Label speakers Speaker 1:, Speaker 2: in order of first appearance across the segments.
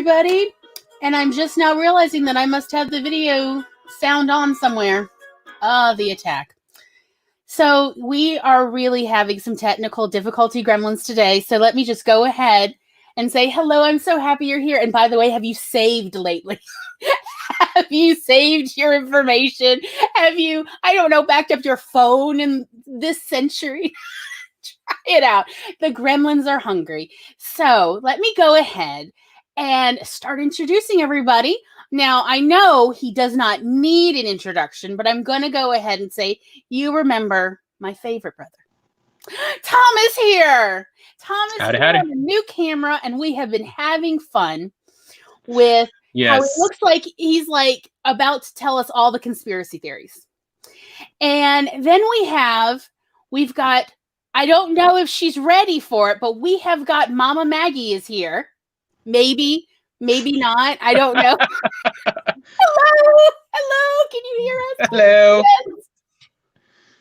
Speaker 1: everybody. And I'm just now realizing that I must have the video sound on somewhere. The attack. So we are really having some technical difficulty, gremlins, today. So let me just go ahead and say, hello, I'm so happy you're here. And by the way, have you saved lately? Have you saved your information? Have you, I don't know, backed up your phone in this century? Try it out. The gremlins are hungry. So let me go ahead and start introducing everybody. Now, I know he does not need an introduction, but I'm going to go ahead and say, you remember my favorite brother. Tom is here. Tom is here on a new camera, and we have been having fun with how it looks like he's like about to tell us all the conspiracy theories. And then we've got, I don't know if she's ready for it, but we have got Mama Maggie is here. Maybe not. I don't know. Hello. Can you hear us?
Speaker 2: Hello.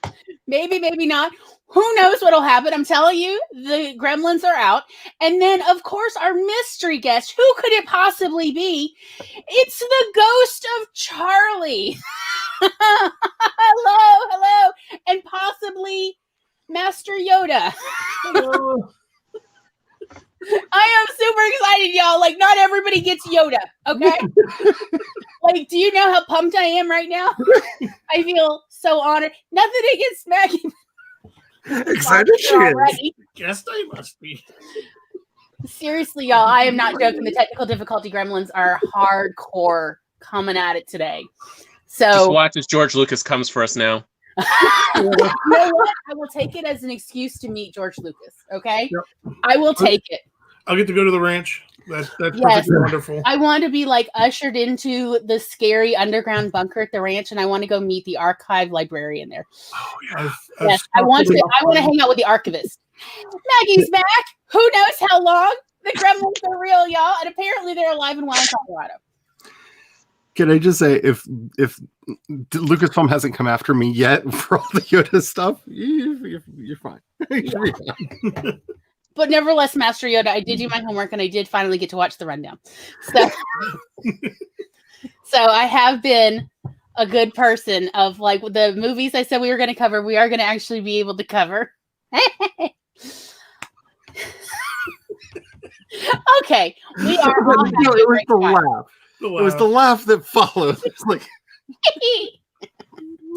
Speaker 1: Yes. Maybe not. Who knows what'll happen? I'm telling you, the gremlins are out. And then, of course, our mystery guest. Who could it possibly be? It's the ghost of Charlie. Hello. And possibly Master Yoda.
Speaker 3: Hello.
Speaker 1: I am super excited, y'all. Like, not everybody gets Yoda, okay? Like, do you know how pumped I am right now? I feel so honored. Nothing against Maggie.
Speaker 3: Excited she is.
Speaker 4: Guess I must be.
Speaker 1: Seriously, y'all, I am not joking. The technical difficulty gremlins are hardcore coming at it today. So
Speaker 2: just watch as George Lucas comes for us now.
Speaker 1: You know what? I will take it as an excuse to meet George Lucas, okay? Yep. I will take it.
Speaker 4: I'll get to go to the ranch. That's perfectly wonderful.
Speaker 1: I want to be like ushered into the scary underground bunker at the ranch, and I want to go meet the archive librarian there.
Speaker 4: Oh yeah.
Speaker 1: Yes, I want to hang out with the archivist. Maggie's back. Who knows how long? The gremlins are real, y'all, and apparently they're alive and well in Colorado.
Speaker 3: Can I just say, if Lucasfilm hasn't come after me yet for all the Yoda stuff, you're fine. You're fine.
Speaker 1: But nevertheless, Master Yoda, I did do my homework, and I did finally get to watch the rundown. So I have been a good person of like the movies I said we were going to cover. We are going to actually be able to cover. Okay, we are all having a great time.
Speaker 3: Laugh. It was the laugh that followed. It's like,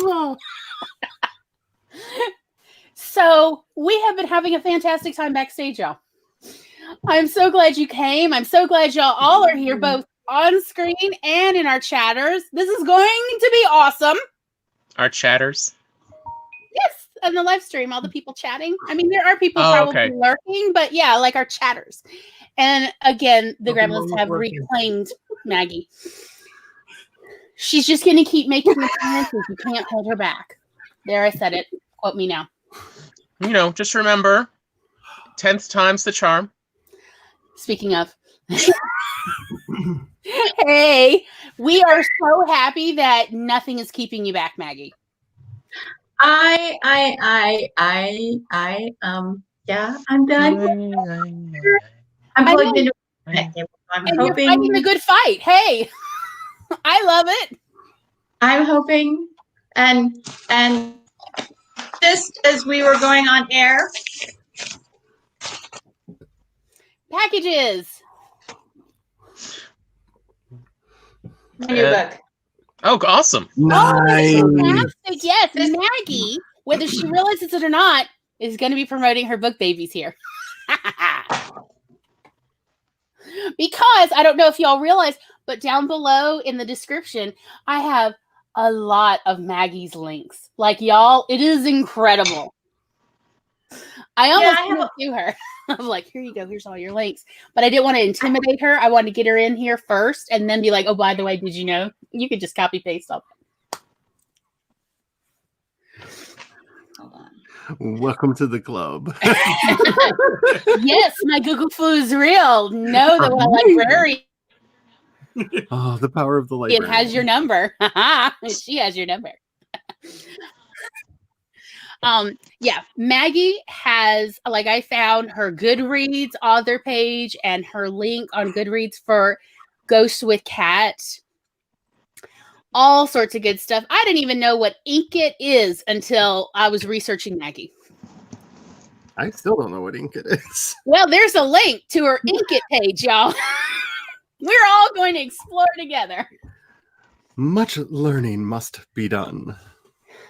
Speaker 1: oh. So we have been having a fantastic time backstage, y'all. I'm so glad you came. I'm so glad y'all all are here, both on screen and in our chatters. This is going to be awesome.
Speaker 2: Our chatters?
Speaker 1: Yes, on the live stream, all the people chatting. I mean, there are people probably lurking, but yeah, like our chatters. And again, the gremlins have reclaimed Maggie. She's just going to keep making appearances. You can't hold her back. There, I said it. Quote me now.
Speaker 2: You know, just remember, 10th time's the charm.
Speaker 1: Speaking of. Hey, we are so happy that nothing is keeping you back, Maggie.
Speaker 5: Yeah, I'm done. I'm plugged into it. I'm hoping
Speaker 1: you're fighting the good fight. Hey, I love it.
Speaker 5: I'm hoping, and just as we were going on air,
Speaker 1: packages.
Speaker 5: In your book.
Speaker 2: Oh, awesome!
Speaker 3: Nice.
Speaker 1: Oh, fantastic. Yes, Maggie, whether she realizes it or not, is going to be promoting her book babies here. Because I don't know if y'all realize, but down below in the description, I have a lot of Maggie's links. Like, y'all, it is incredible. I almost sent it to her. I'm like, here you go. Here's all your links. But I didn't want to intimidate her. I wanted to get her in here first and then be like, oh, by the way, did you know? You could just copy paste all that.
Speaker 5: Hold on.
Speaker 3: Welcome to the club.
Speaker 1: Yes, my Google flu is real. Know that we're a librarian.
Speaker 3: Oh, the power of the librarian.
Speaker 1: It has your number. She has your number. Yeah, Maggie has, like, I found her Goodreads author page and her link on Goodreads for Ghost with Cat, all sorts of good stuff. I didn't even know what Inkit is until I was researching Maggie.
Speaker 3: I still don't know what Inkit is.
Speaker 1: Well, there's a link to her Inkit page, y'all. We're all going to explore together.
Speaker 3: Much learning must be done.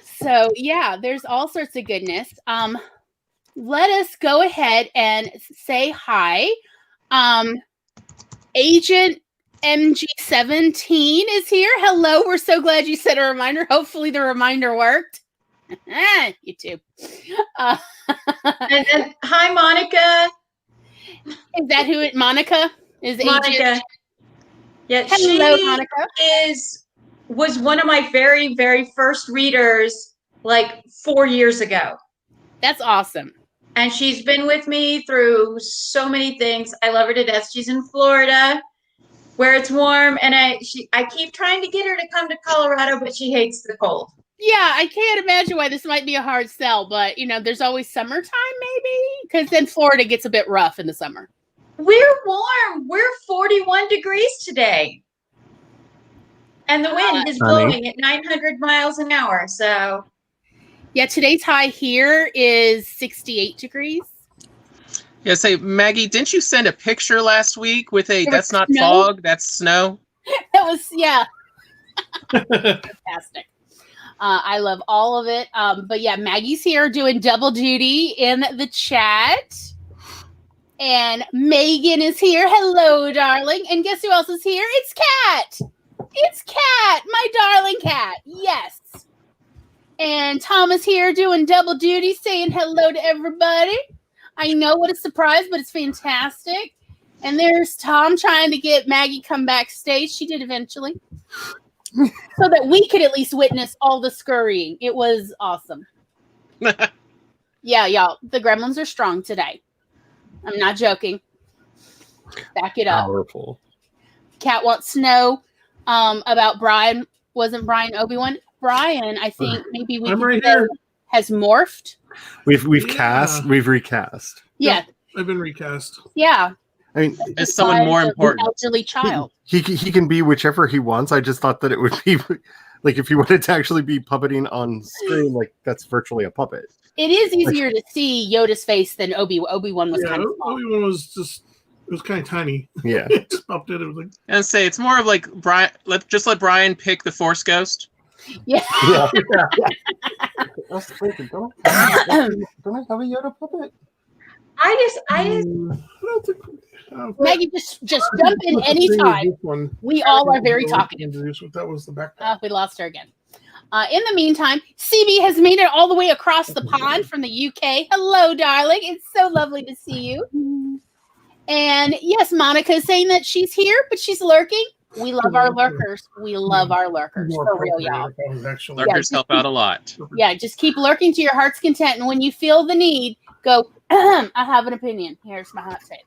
Speaker 1: So yeah, there's all sorts of goodness. Let us go ahead and say hi. Agent MG17 is here. Hello, we're so glad you set a reminder. Hopefully the reminder worked. You too.
Speaker 5: And hi, Monica.
Speaker 1: Is that who Monica is?
Speaker 5: Monica.
Speaker 1: Agent?
Speaker 5: Yeah,
Speaker 1: Hello,
Speaker 5: she
Speaker 1: Monica.
Speaker 5: was one of my very, very first readers like 4 years ago.
Speaker 1: That's awesome.
Speaker 5: And she's been with me through so many things. I love her to death. She's in Florida where it's warm. And I keep trying to get her to come to Colorado, but she hates the cold.
Speaker 1: Yeah, I can't imagine why this might be a hard sell, but there's always summertime maybe, because then Florida gets a bit rough in the summer.
Speaker 5: We're warm. We're 41 degrees today. And the wind is blowing at 900 miles an hour. So,
Speaker 1: yeah, today's high here is 68 degrees.
Speaker 2: Yeah, say, Maggie, didn't you send a picture last week with that's not
Speaker 1: snow?
Speaker 2: fog, that's snow?
Speaker 1: That was, yeah. Fantastic. I love all of it. But yeah, Maggie's here doing double duty in the chat. And Megan is here. Hello, darling. And guess who else is here? It's Kat. It's Kat, my darling Kat. Yes. And Tom is here doing double duty, saying hello to everybody. I know, what a surprise, but it's fantastic. And there's Tom trying to get Maggie come backstage. She did eventually. So that we could at least witness all the scurrying. It was awesome. Yeah, y'all. The gremlins are strong today. I'm not joking. Back it up.
Speaker 3: Powerful.
Speaker 1: Kat wants to know about Brian. Wasn't Brian Obi-Wan? Brian, I think maybe we
Speaker 4: I'm
Speaker 1: could
Speaker 4: right
Speaker 1: say
Speaker 4: here.
Speaker 1: has morphed.
Speaker 3: We've
Speaker 4: Yeah.
Speaker 3: recast.
Speaker 1: Yeah.
Speaker 4: I've been recast.
Speaker 1: Yeah.
Speaker 3: I mean,
Speaker 2: As someone more
Speaker 1: An
Speaker 2: important.
Speaker 1: elderly child.
Speaker 3: he can be whichever he wants. I just thought that it would be like if he wanted to actually be puppeting on screen, like that's virtually a puppet.
Speaker 1: It is easier to see Yoda's face than Obi-Wan was
Speaker 4: Yeah,
Speaker 1: kind of small.
Speaker 4: Obi-Wan was just, it was kind of tiny.
Speaker 3: Yeah.
Speaker 4: Just popped in. It was like,
Speaker 2: And say, it's more of like, Brian. Let Brian pick the Force Ghost.
Speaker 1: Yeah.
Speaker 3: Yeah. That's freaking don't I have a Yoda puppet?
Speaker 5: I just
Speaker 4: I don't think.
Speaker 1: Maggie, just jump in anytime. We all are very talkative.
Speaker 4: That was the backpack.
Speaker 1: We lost her again. In the meantime, CB has made it all the way across the pond from the UK. Hello, darling. It's so lovely to see you. And yes, Monica is saying that she's here, but she's lurking. We love our lurkers. We love our lurkers. For real, y'all.
Speaker 2: Lurkers help out a lot.
Speaker 1: Yeah, just keep lurking to your heart's content. And when you feel the need, go, I have an opinion. Here's my hot take.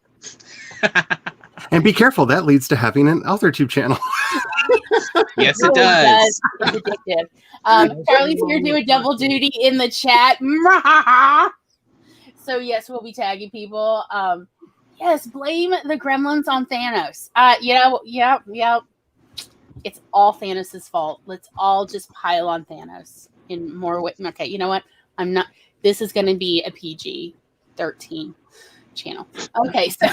Speaker 3: And be careful, that leads to having an AlterTube channel.
Speaker 2: Yes, it does.
Speaker 1: It's addictive. Charlie's here doing double duty in the chat. So yes, we'll be tagging people. Yes, blame the gremlins on Thanos. Yeah. It's all Thanos' fault. Let's all just pile on Thanos in more ways. Okay, you know what? I'm not. This is going to be a PG-13 channel. Okay, so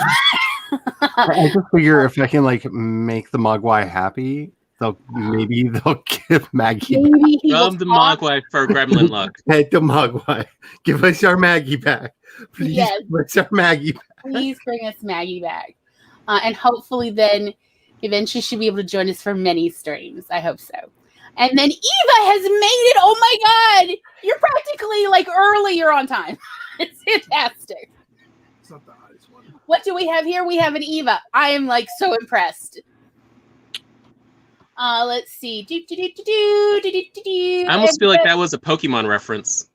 Speaker 3: I just figure if I can like make the Mogwai happy, maybe they'll give Maggie.
Speaker 1: maybe he will
Speaker 2: Rub the
Speaker 1: talk.
Speaker 2: Mogwai for gremlin luck.
Speaker 3: Hey, the Mogwai, give us our Maggie back. Please,
Speaker 1: Yes.
Speaker 3: give us our Maggie back.
Speaker 1: Please bring us Maggie back, and hopefully then eventually she'll be able to join us for many streams. I hope so. And then Eva has made it. Oh my God, you're practically like earlier on time. It's fantastic.
Speaker 4: It's not the highest one.
Speaker 1: What do we have here? We have an Eva. I am like so impressed. Let's see.
Speaker 2: I almost feel like that was a Pokemon reference.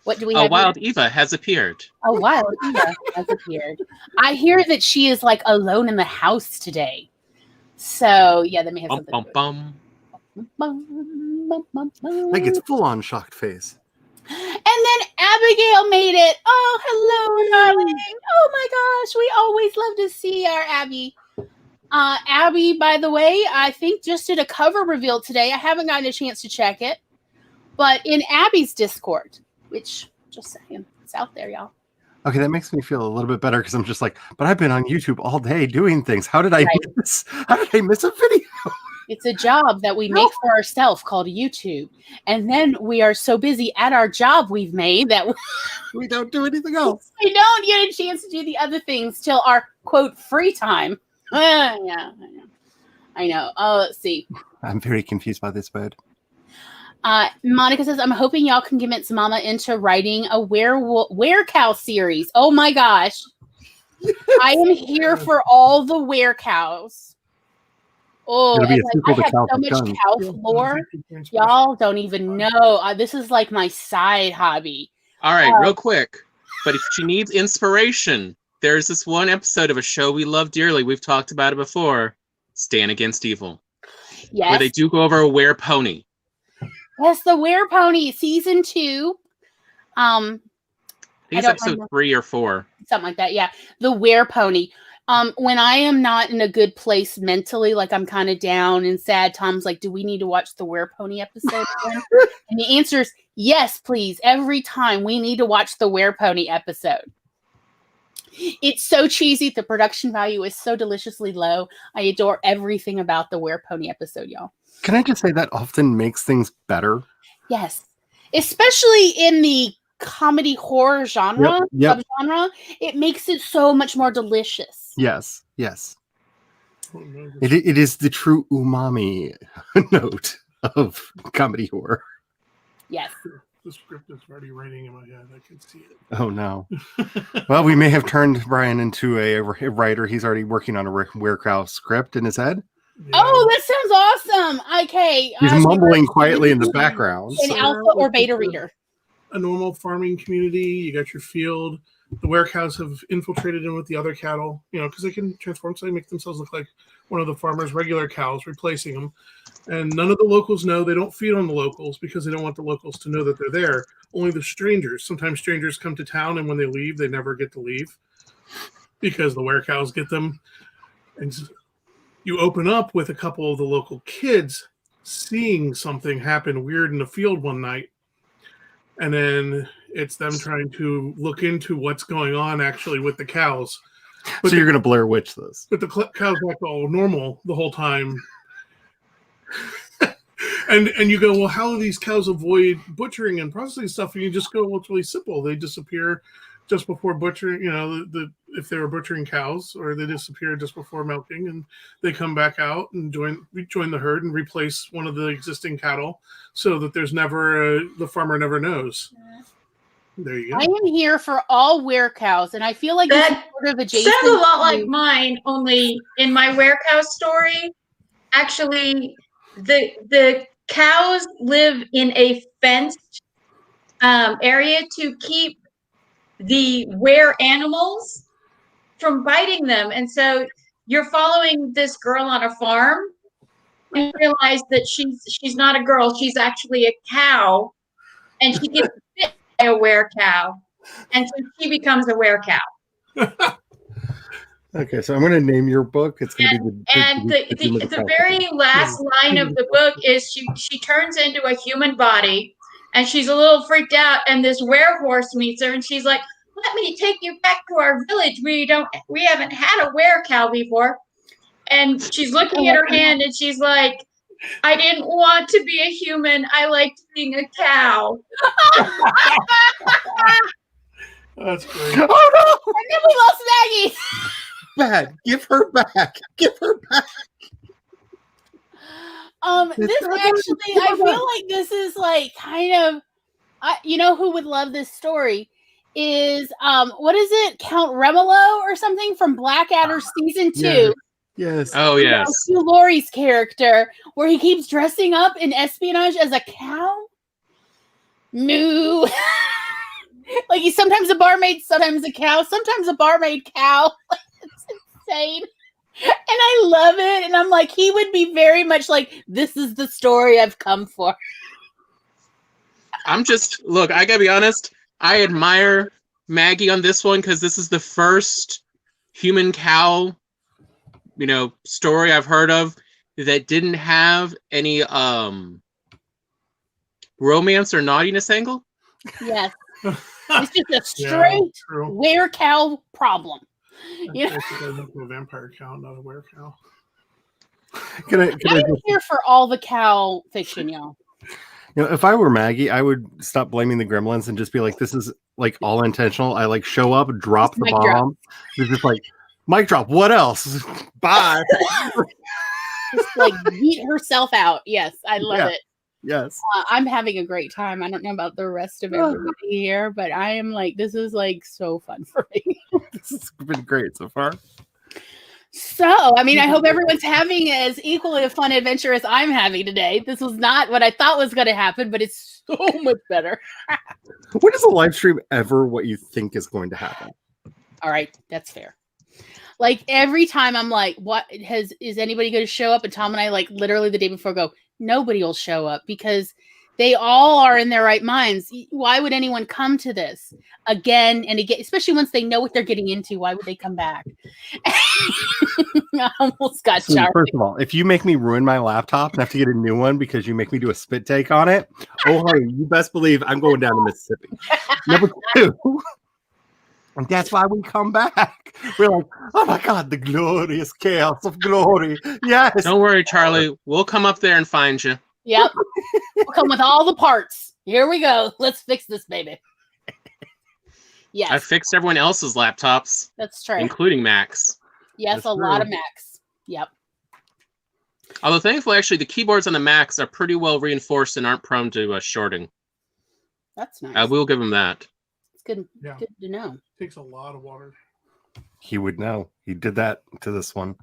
Speaker 1: What do we
Speaker 2: A
Speaker 1: have?
Speaker 2: wild
Speaker 1: Here?
Speaker 2: Eva has appeared.
Speaker 1: A wild Eva has appeared. I hear that she is like alone in the house today. So yeah, that may have
Speaker 2: Bum,
Speaker 1: something.
Speaker 2: bum,
Speaker 1: to
Speaker 2: bum.
Speaker 3: Like it's full on shocked face.
Speaker 1: And then Abigail made it. Oh, hello, darling. Oh my gosh, we always love to see our Abby. Abby, by the way, I think just did a cover reveal today. I haven't gotten a chance to check it, but in Abby's Discord, which, just saying, it's out there, y'all.
Speaker 3: Okay, that makes me feel a little bit better because I'm just like, but I've been on YouTube all day doing things. How did I miss? How did I miss a video?
Speaker 1: It's a job that we make for ourselves called YouTube, and then we are so busy at our job we've made that
Speaker 3: we don't do anything else.
Speaker 1: We don't get a chance to do the other things till our quote free time. Yeah, I know. Oh, let's see.
Speaker 3: I'm very confused by this word.
Speaker 1: Monica says, I'm hoping y'all can convince Mama into writing a were-cow series. Oh my gosh. I am here for all the were-cows. Oh, I have so much cow lore. Y'all don't even know. This is like my side hobby.
Speaker 2: All right, real quick. But if she needs inspiration, there's this one episode of a show we love dearly. We've talked about it before. Stand Against Evil.
Speaker 1: Yes.
Speaker 2: Where they do go over a were-pony.
Speaker 1: Yes, the were-pony, season 2.
Speaker 2: I think it's episode 3 or 4.
Speaker 1: Something like that, yeah. The were-pony. When I am not in a good place mentally, like I'm kind of down and sad, Tom's like, do we need to watch the were-pony episode again? And the answer is yes, please. Every time we need to watch the were-pony episode. It's so cheesy. The production value is so deliciously low. I adore everything about the were-pony episode, y'all.
Speaker 3: Can I just say that often makes things better?
Speaker 1: Yes. Especially in the comedy horror genre, subgenre, it makes it so much more delicious.
Speaker 3: Yes. It is the true umami note of comedy horror.
Speaker 1: Yes.
Speaker 4: The script is already writing in my head. I can see it.
Speaker 3: Oh no. Well, we may have turned Brian into a writer. He's already working on a were-cow script in his head.
Speaker 1: Yeah. Oh, that sounds awesome. Okay.
Speaker 3: He's mumbling quietly in the background.
Speaker 1: An alpha or beta reader.
Speaker 4: A normal farming community. You got your field. The were-cows have infiltrated in with the other cattle, because they can transform, so they make themselves look like one of the farmer's regular cows, replacing them. And none of the locals know. They don't feed on the locals because they don't want the locals to know that they're there. Only the strangers. Sometimes strangers come to town, and when they leave, they never get to leave because the were-cows get them. And you open up with a couple of the local kids seeing something happen weird in the field one night. And then it's them trying to look into what's going on actually with the cows.
Speaker 3: But you're going to Blair Witch this.
Speaker 4: But the cows act all normal the whole time. and you go, well, how do these cows avoid butchering and processing stuff? And you just go, well, it's really simple. They disappear just before butchering, if they were butchering cows, or they disappear just before milking, and they come back out and join the herd and replace one of the existing cattle, so that there's never the farmer never knows. There you go.
Speaker 1: I am here for all were-cows, and I feel like this is sort of adjacent.
Speaker 5: Sounds a lot like mine, only in my were-cow story, actually, the cows live in a fenced area to keep the were animals from biting them. And so you're following this girl on a farm and realize that she's not a girl, she's actually a cow, and she gets bit by a were-cow, and so she becomes a were-cow.
Speaker 3: Okay, so I'm going to name your book. It's going to be
Speaker 5: the very last line of the book is she turns into a human body, and she's a little freaked out, and this were-horse meets her, and she's like, let me take you back to our village. We haven't had a were-cow before. And she's looking at her hand, and she's like, I didn't want to be a human. I liked being a cow.
Speaker 4: That's great.
Speaker 3: Oh no!
Speaker 1: And then we lost Maggie.
Speaker 3: Bad. Give her back. Give her back.
Speaker 1: This actually, I feel like this is like kind of, who would love this story is, what is it? Count Remolo or something from Blackadder season 2.
Speaker 3: Yes.
Speaker 2: Oh, yes.
Speaker 1: Hugh Laurie's character, where he keeps dressing up in espionage as a cow. Moo. Like he's sometimes a barmaid, sometimes a cow, sometimes a barmaid cow. It's insane. And I love it. And I'm like, he would be very much like, this is the story I've come for.
Speaker 2: Look, I gotta be honest, I admire Maggie on this one because this is the first human cow story I've heard of that didn't have any romance or naughtiness angle?
Speaker 1: Yes. It's just a straight were-cow problem.
Speaker 4: I think I went to a vampire cow, not a were-cow.
Speaker 3: I'm
Speaker 1: here for all the cow fiction, y'all.
Speaker 3: If I were Maggie, I would stop blaming the gremlins and just be like, this is like all intentional. I like show up, drop the bomb. It's just like, mic drop. What else? Bye.
Speaker 1: Just like beat herself out. Yes, I love it.
Speaker 3: Yes.
Speaker 1: I'm having a great time. I don't know about the rest of everybody here, but I am like, this is like so fun for me.
Speaker 3: This has been great so far.
Speaker 1: So, I mean, I hope everyone's having as equally a fun adventure as I'm having today. This was not what I thought was going to happen, but it's so much better.
Speaker 3: When is a live stream ever what you think is going to happen?
Speaker 1: All right, that's fair. Like every time I'm like, is anybody going to show up? And Tom and I like literally the day before go, nobody will show up because they all are in their right minds. Why would anyone come to this again and again, especially once they know what they're getting into? Why would they come back? I almost got showered.
Speaker 3: First of all, if you make me ruin my laptop and have to get a new one because you make me do a spit take on it, you best believe I'm going down to Mississippi. Number 2. And that's why we come back. We're like, oh my God, the glorious chaos of glory. Yes.
Speaker 2: Don't worry, Charlie. We'll come up there and find you.
Speaker 1: Yep. We'll come with all the parts. Here we go. Let's fix this baby. Yes.
Speaker 2: I fixed everyone else's laptops.
Speaker 1: That's true.
Speaker 2: Including Macs.
Speaker 1: Yes,
Speaker 3: That's
Speaker 1: a
Speaker 3: true.
Speaker 1: lot of Macs. Yep.
Speaker 2: Although thankfully, actually, the keyboards on the Macs are pretty well reinforced and aren't prone to shorting.
Speaker 1: That's nice.
Speaker 2: We'll give them that.
Speaker 1: It's good,
Speaker 4: Yeah.
Speaker 1: good to know.
Speaker 4: Takes a lot of water.
Speaker 3: He would know. He did that to this one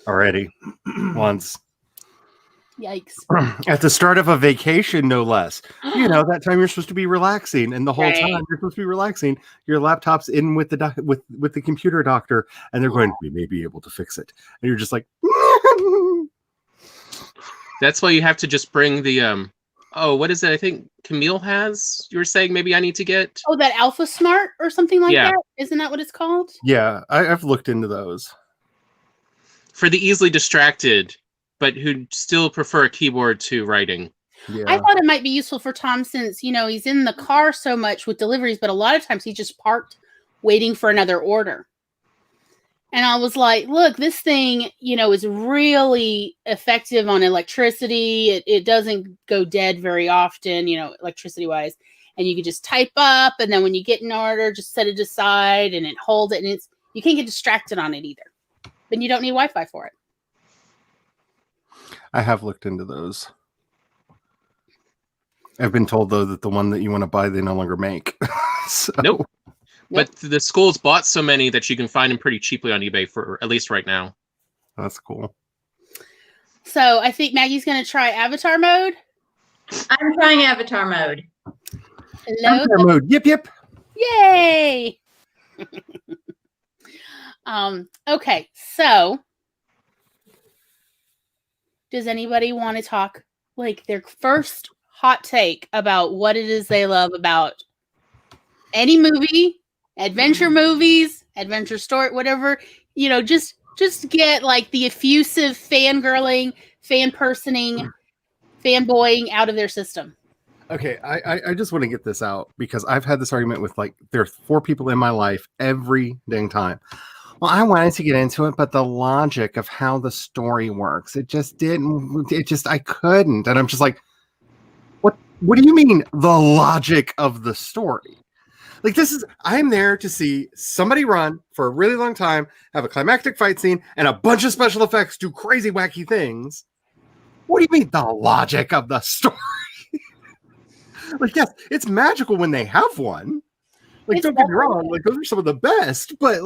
Speaker 3: already once.
Speaker 1: Yikes.
Speaker 3: At the start of a vacation, no less. That time you're supposed to be relaxing, and the whole time you're supposed to be relaxing, your laptop's in with the with the computer doctor, and they're going, we may be able to fix it. And you're just like,
Speaker 2: That's why you have to just bring the what is it? I think Camille has. You were saying maybe I need to get.
Speaker 1: Oh, that Alpha Smart or something like that? Isn't that what it's called?
Speaker 3: yeah, I've looked into those.
Speaker 2: For the easily distracted, but who still prefer a keyboard to writing.
Speaker 3: Yeah.
Speaker 1: I thought it might be useful for Tom since, he's in the car so much with deliveries, but a lot of times he's just parked waiting for another order. And I was like, look, this thing, is really effective on electricity. It doesn't go dead very often, electricity wise. And you can just type up. And then when you get an order, just set it aside and hold it. And you can't get distracted on it either. Then you don't need Wi-Fi for it.
Speaker 3: I have looked into those. I've been told, though, that the one that you want to buy, they no longer make. So.
Speaker 2: Nope. But the school's bought so many that you can find them pretty cheaply on eBay for at least right now.
Speaker 3: That's cool.
Speaker 1: So I think Maggie's going to try avatar mode.
Speaker 5: I'm trying avatar mode.
Speaker 1: Hello.
Speaker 3: Avatar mode. Yep.
Speaker 1: Yay. Okay. So does anybody want to talk like their first hot take about what it is they love about any movie, adventure movies, adventure story, whatever, just get like the effusive fangirling, fan-personing, fanboying out of their system.
Speaker 3: Okay, I just want to get this out because I've had this argument with there are 4 people in my life every dang time. Well, I wanted to get into it, but the logic of how the story works, I couldn't. And I'm just like, what do you mean the logic of the story? Like I'm there to see somebody run for a really long time, have a climactic fight scene, and a bunch of special effects do crazy, wacky things. What do you mean the logic of the story? Yes, it's magical when they have one. Don't get me wrong, those are some of the best, but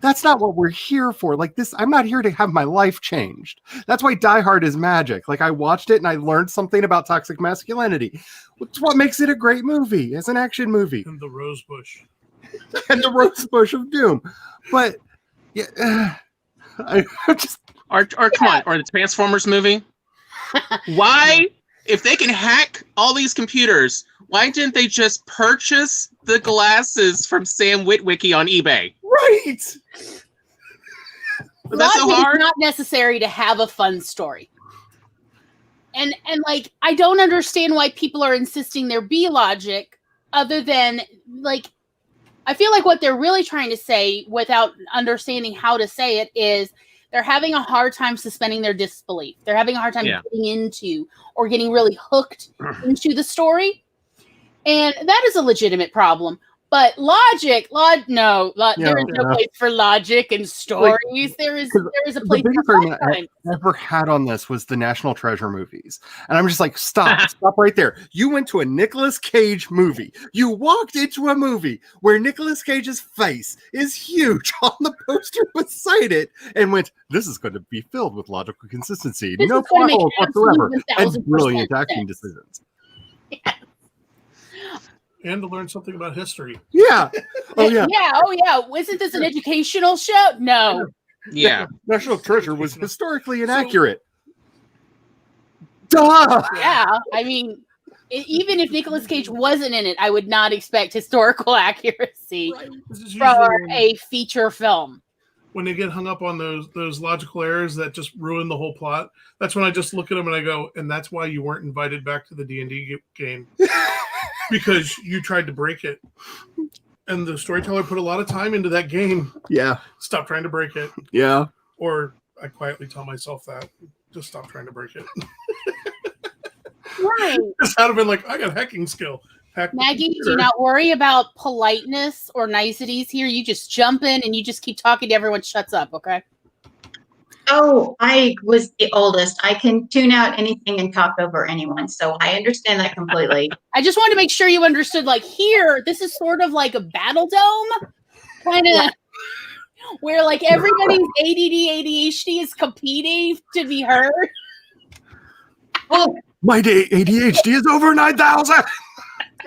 Speaker 3: that's not what we're here for. I'm not here to have my life changed. That's why Die Hard is magic. I watched it and I learned something about toxic masculinity. It's what makes it a great movie as an action movie.
Speaker 4: And the rose bush.
Speaker 3: And the rose bush of doom. But yeah,
Speaker 2: Or come on, or the Transformers movie. Why, if they can hack all these computers, why didn't they just purchase the glasses from Sam Witwicky on eBay?
Speaker 3: Right.
Speaker 2: Was that so
Speaker 1: logic
Speaker 2: hard?
Speaker 1: is not necessary to have a fun story. And like, I don't understand why people are insisting there be logic, other than, like, I feel like what they're really trying to say, without understanding how to say it, is they're having a hard time suspending their disbelief. They're having a hard time getting into or getting really hooked into the story. And that is a legitimate problem. But logic, there is no place for logic and stories.
Speaker 3: Like,
Speaker 1: there is a place
Speaker 3: the biggest
Speaker 1: for
Speaker 3: argument
Speaker 1: fun.
Speaker 3: I ever had on this was the National Treasure movies. And I'm just like, stop right there. You went to a Nicolas Cage movie. You walked into a movie where Nicolas Cage's face is huge on the poster beside it and went, this is going to be filled with logical consistency.
Speaker 1: This
Speaker 3: no
Speaker 1: is gonna make
Speaker 3: plot holes whatsoever. And
Speaker 1: 1000%
Speaker 3: brilliant acting
Speaker 1: sense.
Speaker 3: decisions.
Speaker 4: And to learn something about history.
Speaker 3: Yeah. Oh, yeah.
Speaker 1: Yeah. Isn't this an educational show? No.
Speaker 2: Yeah.
Speaker 3: National Treasure was historically inaccurate. Duh!
Speaker 1: Yeah. I mean, even if Nicolas Cage wasn't in it, I would not expect historical accuracy for a feature film.
Speaker 4: When they get hung up on those logical errors that just ruin the whole plot, that's when I just look at them and I go, and that's why you weren't invited back to the D&D game. Because you tried to break it. And the storyteller put a lot of time into that game.
Speaker 3: Yeah.
Speaker 4: Stop trying to break it.
Speaker 3: Yeah.
Speaker 4: Or I quietly tell myself that. Just stop trying to break it.
Speaker 1: Right.
Speaker 4: Just out of been like, I got hacking skill.
Speaker 1: Maggie, do not worry about politeness or niceties here. You just jump in and you just keep talking to everyone. Shuts up, okay?
Speaker 5: Oh, I was the oldest. I can tune out anything and talk over anyone, so I understand that completely.
Speaker 1: I just wanted to make sure you understood, like, here, this is sort of like a battle dome, kind of, where, like, everybody's ADD, ADHD is competing to be heard.
Speaker 5: Well,
Speaker 3: my ADHD is over 9,000.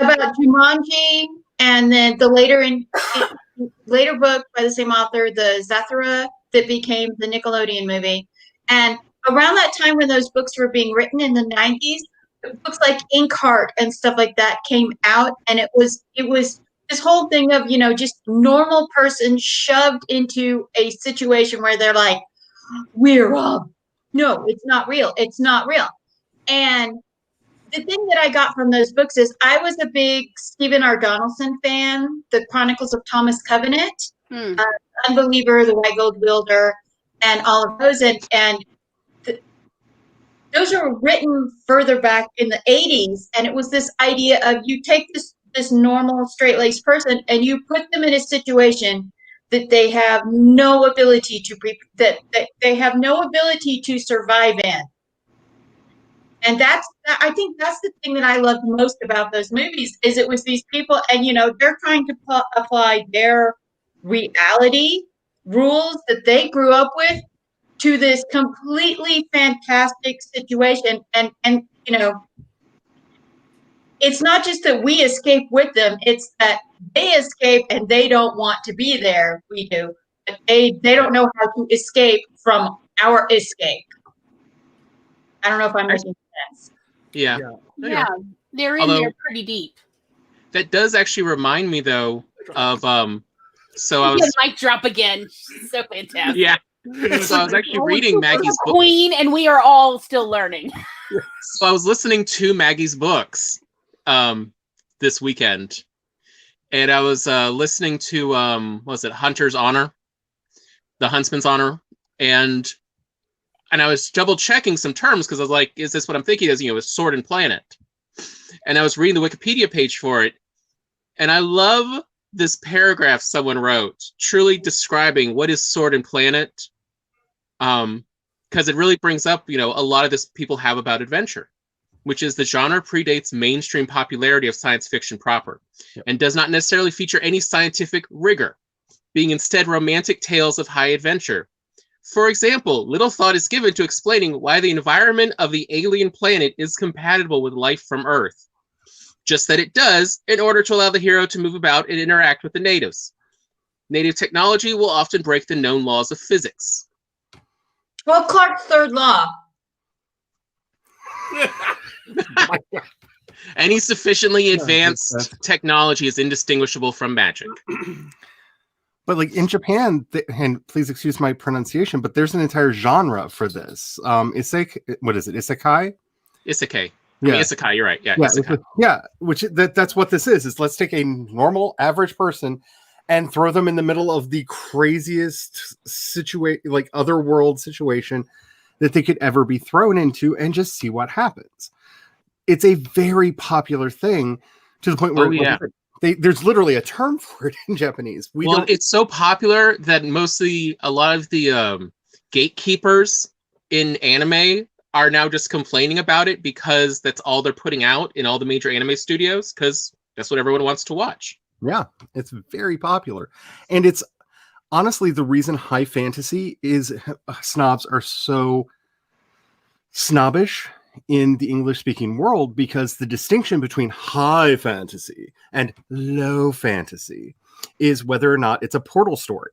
Speaker 5: About Jumanji, and then the later book by the same author, the Zathura, that became the Nickelodeon movie. And around that time when those books were being written in the 90s, books like Inkheart and stuff like that came out, and it was this whole thing of, just normal person shoved into a situation where they're like, no, it's not real. It's not real. And the thing that I got from those books is I was a big Stephen R. Donaldson fan, The Chronicles of Thomas Covenant, Unbeliever, The White Gold Wielder, and all of those. And those are written further back in the 80s. And it was this idea of you take this normal straight-laced person and you put them in a situation that they have no ability to that they have no ability to survive in. And I think that's the thing that I loved most about those movies is it was these people, and they're trying to apply their reality rules that they grew up with to this completely fantastic situation. And it's not just that we escape with them; it's that they escape and they don't want to be there. We do, but they don't know how to escape from our escape. I don't know if I'm making sense.
Speaker 2: Yeah.
Speaker 1: They're in there pretty deep.
Speaker 2: That does actually remind me, though, of so I was
Speaker 1: mic drop again. So fantastic.
Speaker 2: Yeah. So I was actually reading Maggie's book.
Speaker 1: Queen, and we are all still learning.
Speaker 2: So I was listening to Maggie's books this weekend, and I was listening to what was it, Hunter's Honor, the Huntsman's Honor, and I was double checking some terms because I was like, is this what I'm thinking? Is a sword and planet? And I was reading the Wikipedia page for it, and I love this paragraph someone wrote, truly describing what is sword and planet, because it really brings up a lot of this people have about adventure, which is the genre predates mainstream popularity of science fiction proper, and does not necessarily feature any scientific rigor, being instead romantic tales of high adventure. For example, little thought is given to explaining why the environment of the alien planet is compatible with life from Earth. Just that it does, in order to allow the hero to move about and interact with the natives. Native technology will often break the known laws of physics.
Speaker 5: Well, Clark's third law.
Speaker 2: Any sufficiently advanced technology is indistinguishable from magic.
Speaker 3: But like in Japan, and please excuse my pronunciation, but there's an entire genre for this. What is it? Isekai?
Speaker 2: Isekai. I
Speaker 3: Yeah.
Speaker 2: mean, isekai, you're right. Yeah,
Speaker 3: Yeah,
Speaker 2: isekai.
Speaker 3: which that's what this is. Let's take a normal average person and throw them in the middle of the craziest like otherworld situation that they could ever be thrown into and just see what happens. It's a very popular thing to the point where there's literally a term for it in Japanese.
Speaker 2: It's so popular that a lot of the gatekeepers in anime are now just complaining about it because that's all they're putting out in all the major anime studios because that's what everyone wants to watch.
Speaker 3: Yeah, it's very popular. And it's honestly the reason high fantasy snobs are so snobbish in the English-speaking world, because the distinction between high fantasy and low fantasy is whether or not it's a portal story.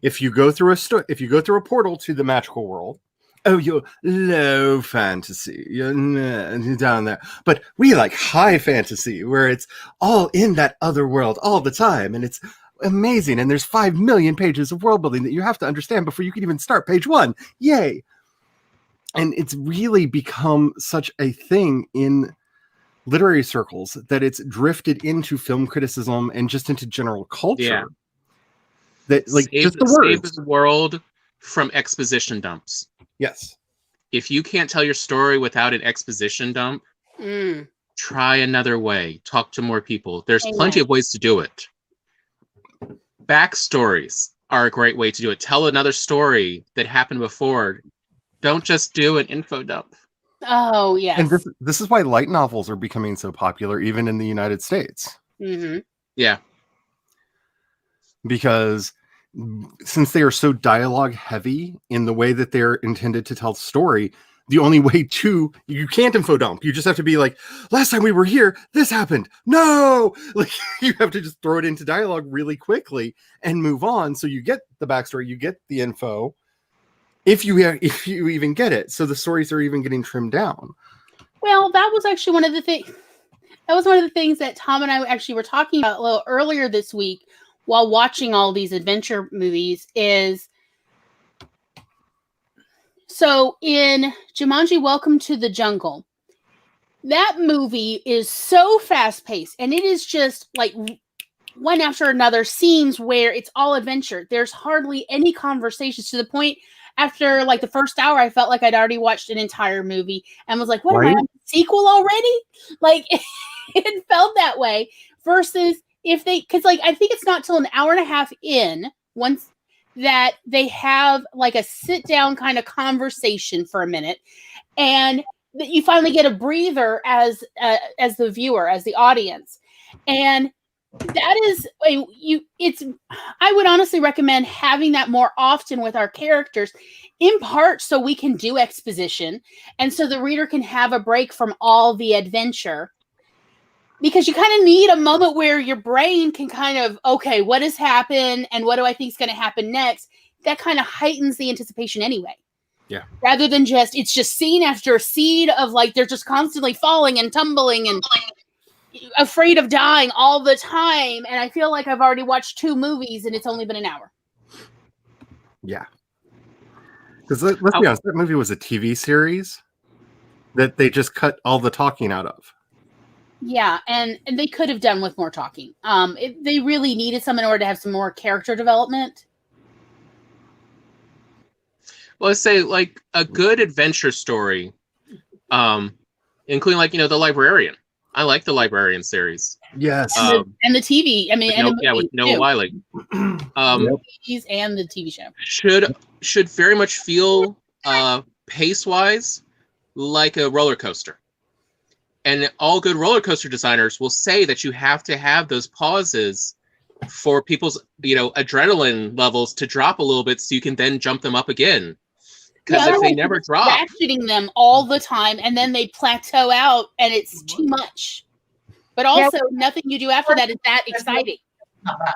Speaker 3: If you go through a portal to the magical world, you're low fantasy. You're down there. But we like high fantasy, where it's all in that other world all the time, and it's amazing. And there's 5 million pages of world building that you have to understand before you can even start page 1. Yay! And it's really become such a thing in literary circles that it's drifted into film criticism and just into general culture.
Speaker 2: Yeah.
Speaker 3: That just the words.
Speaker 2: Save the world from exposition dumps.
Speaker 3: Yes.
Speaker 2: If you can't tell your story without an exposition dump, try another way. Talk to more people. There's plenty of ways to do it. Backstories are a great way to do it. Tell another story that happened before. Don't just do an info dump.
Speaker 1: Oh, yes.
Speaker 3: And this is why light novels are becoming so popular, even in the United States.
Speaker 1: Mm-hmm.
Speaker 2: Yeah.
Speaker 3: Because since they are so dialogue heavy in the way that they're intended to tell story, the only way you can't info dump. You just have to be like, last time we were here, this happened. No! Like, you have to just throw it into dialogue really quickly and move on. So you get the backstory, you get the info, if you even get it. So the stories are even getting trimmed down.
Speaker 1: Well, that was actually one of the things. That was one of the things that Tom and I actually were talking about a little earlier this week while watching all these adventure movies. Is so in Jumanji: Welcome to the Jungle, that movie is so fast paced, and it is just like one after another scenes where it's all adventure. There's hardly any conversations, to the point after like the first hour, I felt like I'd already watched an entire movie and was like, what, am I on the sequel already? Like, it felt that way. Versus because like, I think it's not till an hour and a half in, once that they have like a sit down kind of conversation for a minute, and that you finally get a breather as the viewer, as the audience. And that is I would honestly recommend having that more often with our characters, in part so we can do exposition and so the reader can have a break from all the adventure, because you kind of need a moment where your brain can kind of, okay, what has happened and what do I think is going to happen next? That kind of heightens the anticipation anyway.
Speaker 3: Yeah.
Speaker 1: Rather than it's just scene after scene of like, they're just constantly falling and tumbling and afraid of dying all the time, and I feel like I've already watched 2 movies and it's only been an hour.
Speaker 3: Yeah, because let's be honest, that movie was a TV series that they just cut all the talking out of.
Speaker 1: Yeah, and they could have done with more talking. They really needed some in order to have some more character development.
Speaker 2: Well, let's say like a good adventure story, including like The Librarian. I like the Librarian series.
Speaker 3: Yes.
Speaker 1: And the TV. I mean,
Speaker 2: with Noah Wiley.
Speaker 1: Movies and the TV show
Speaker 2: should very much feel pace-wise like a roller coaster. And all good roller coaster designers will say that you have to have those pauses for people's adrenaline levels to drop a little bit, so you can then jump them up again. Because if they never drop,
Speaker 1: ratcheting them all the time, and then they plateau out, and it's too much. But also, nothing you do after that is that exciting.
Speaker 5: But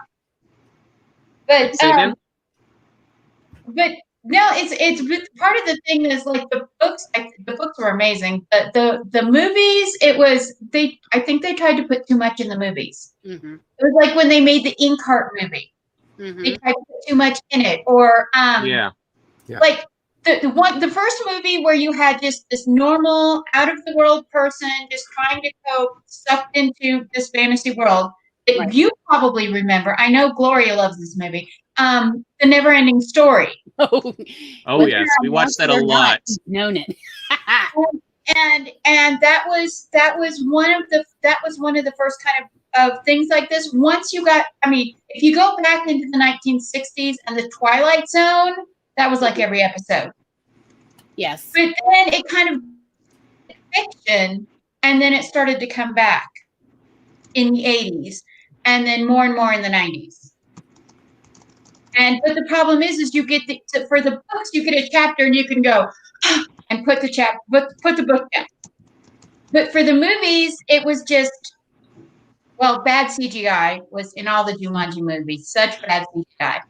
Speaker 5: no, it's part of the thing is like the books. The books were amazing. The movies, I think they tried to put too much in the movies.
Speaker 1: Mm-hmm.
Speaker 5: It was like when they made the Inkheart movie. they tried to put too much in it, or
Speaker 2: Yeah.
Speaker 5: like the first movie where you had just this normal out of the world person just trying to cope, sucked into this fantasy world that
Speaker 1: Right.
Speaker 5: you probably remember. I know Gloria loves this movie. The Never Ending Story.
Speaker 2: Oh
Speaker 1: Whether
Speaker 2: yes,
Speaker 1: I
Speaker 2: we
Speaker 1: want
Speaker 2: watched that
Speaker 1: it
Speaker 2: a
Speaker 1: or not,
Speaker 2: lot.
Speaker 1: he's known it.
Speaker 5: And that was one of the first kind of things like this. Once you got, I mean, if you go back into the 1960s and the Twilight Zone, that was like every episode.
Speaker 1: Yes.
Speaker 5: But then it kind of fiction, and then it started to come back in the 80s, and then more and more in the 90s. But the problem is you get for the books, you get a chapter and you can go and put the book down. But for the movies, it was just, well, bad CGI was in all the Jumanji movies. Such bad CGI.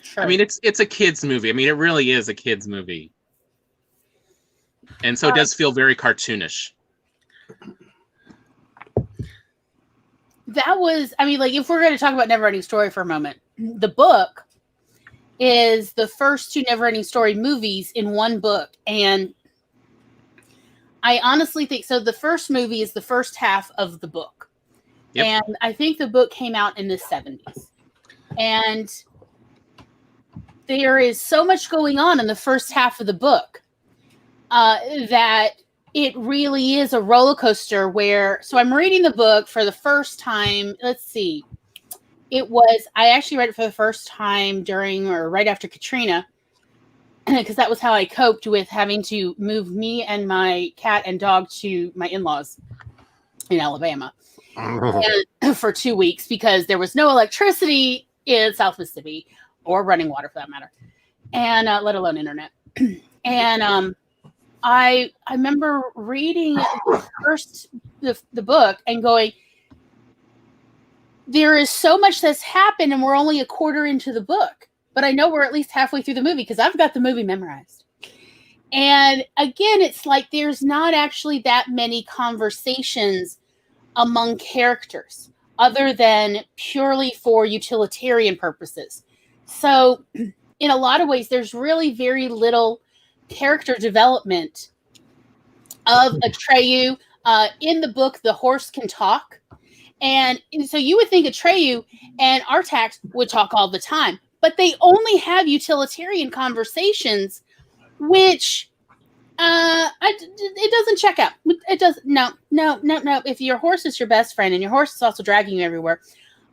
Speaker 1: Sure.
Speaker 2: I mean, it's a kids movie. I mean, it really is a kids movie, and so it does feel very cartoonish.
Speaker 1: That was, I mean, like, if we're going to talk about Neverending Story for a moment, the book is the first two Neverending Story movies in one book. And I honestly think, so the first movie is the first half of the book.
Speaker 2: Yep.
Speaker 1: And I think the book came out in the 70s. And there is so much going on in the first half of the book that it really is a roller coaster where, so I'm reading the book for the first time. Let's see. I actually read it for the first time during or right after Katrina, because that was how I coped with having to move me and my cat and dog to my in-laws in Alabama for 2 weeks because there was no electricity in South Mississippi or running water for that matter, and let alone internet. And I remember reading the book and going, there is so much that's happened and we're only a quarter into the book, but I know we're at least halfway through the movie because I've got the movie memorized. And again, it's like there's not actually that many conversations among characters other than purely for utilitarian purposes. So in a lot of ways, there's really very little character development of Atreyu. In the book, the horse can talk. And so you would think Atreyu and Artax would talk all the time, but they only have utilitarian conversations, which it doesn't check out. It does no. If your horse is your best friend and your horse is also dragging you everywhere,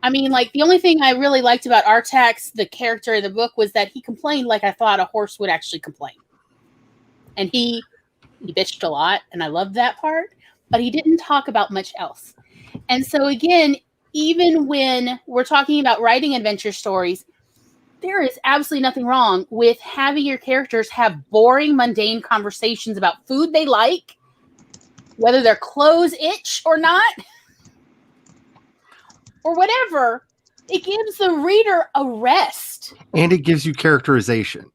Speaker 1: I mean, like the only thing I really liked about Artax, the character in the book, was that he complained like I thought a horse would actually complain. And he bitched a lot, and I loved that part, but he didn't talk about much else. And so again, even when we're talking about writing adventure stories, there is absolutely nothing wrong with having your characters have boring, mundane conversations about food they like, whether their clothes itch or not, or whatever. It gives the reader a rest.
Speaker 3: And it gives you characterization.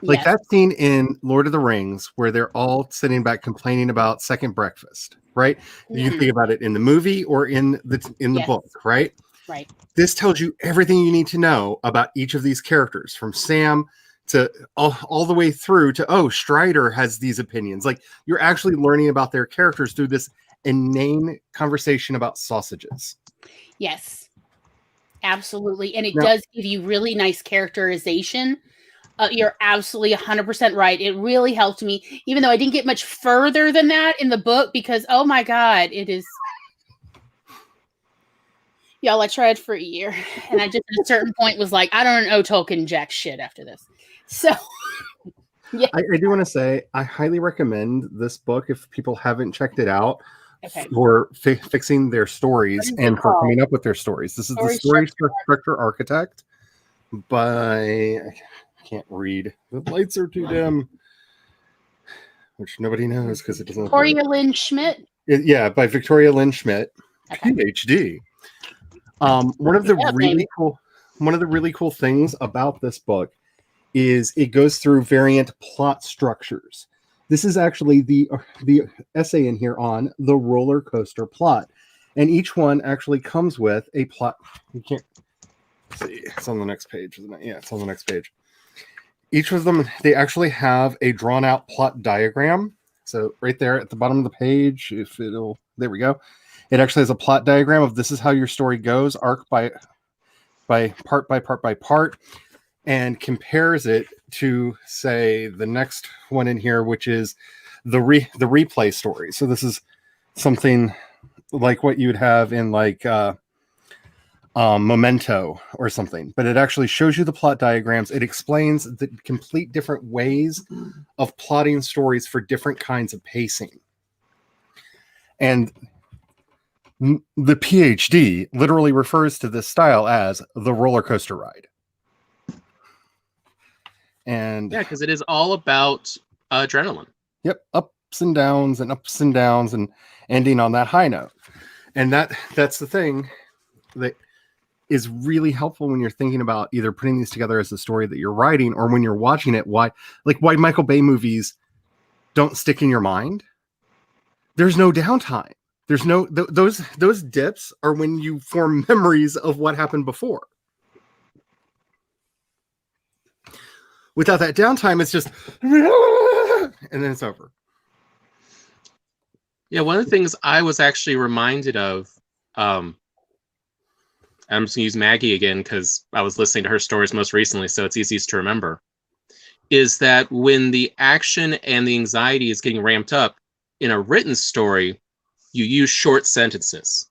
Speaker 3: Like
Speaker 1: Yes.
Speaker 3: that scene in Lord of the Rings where they're all sitting back complaining about second breakfast, right? You can think about it in the movie or in the
Speaker 1: Yes.
Speaker 3: book, right?
Speaker 1: Right.
Speaker 3: This tells you everything you need to know about each of these characters, from Sam to all the way through to, Strider has these opinions. Like you're actually learning about their characters through this inane conversation about sausages.
Speaker 1: Yes, absolutely. And it
Speaker 3: Now-
Speaker 1: does give you really nice characterization. You're absolutely 100% right. It really helped me, even though I didn't get much further than that in the book because, oh my God, it is. Y'all, I tried for a year and I just at a certain point was like, I don't know Tolkien jack shit after this. So, yeah.
Speaker 3: I do want to say I highly recommend this book if people haven't checked it out.
Speaker 1: Okay.
Speaker 3: For fixing their stories
Speaker 1: What is
Speaker 3: and
Speaker 1: it
Speaker 3: for
Speaker 1: called?
Speaker 3: coming up with their stories. This is
Speaker 1: Story
Speaker 3: the Story Structure Architect by, I can't read. The lights are too dim, which nobody knows because it doesn't.
Speaker 1: Victoria Lynn Schmidt.
Speaker 3: By Victoria Lynn Schmidt,
Speaker 1: Okay.
Speaker 3: PhD. One of the
Speaker 1: Yeah,
Speaker 3: really cool things about this book is it goes through variant plot structures. This is actually the essay in here on the roller coaster plot. And each one actually comes with a plot. You can't see. It's on the next page, isn't it? Yeah, it's on the next page. Each of them, they actually have a drawn out plot diagram. So right there at the bottom of the page, there we go. It actually has a plot diagram of this is how your story goes, arc by part, and compares it to, say, the next one in here, which is the replay story. So this is something like what you would have in like Memento or something, but it actually shows you the plot diagrams. It explains the complete different ways of plotting stories for different kinds of pacing. And the PhD literally refers to this style as the roller coaster ride. And
Speaker 2: yeah, because it is all about adrenaline.
Speaker 3: Yep, ups and downs and ending on that high note. And that's the thing that is really helpful when you're thinking about either putting these together as a story that you're writing, or when you're watching it, why Michael Bay movies don't stick in your mind. There's no downtime. There's no those dips are when you form memories of what happened before. Without that downtime, it's just and then it's over.
Speaker 2: Yeah, one of the things I was actually reminded of, I'm just gonna use Maggie again because I was listening to her stories most recently, so it's easiest to remember, is that when the action and the anxiety is getting ramped up in a written story, you use short sentences.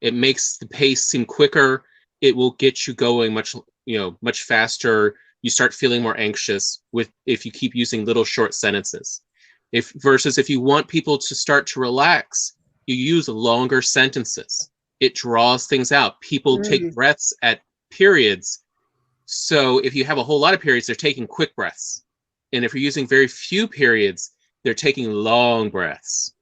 Speaker 2: It makes the pace seem quicker. It will get you going much faster. You start feeling more anxious if you keep using little short sentences. Versus if you want people to start to relax, you use longer sentences. It draws things out. People take breaths at periods. So if you have a whole lot of periods, they're taking quick breaths. And if you're using very few periods, they're taking long breaths.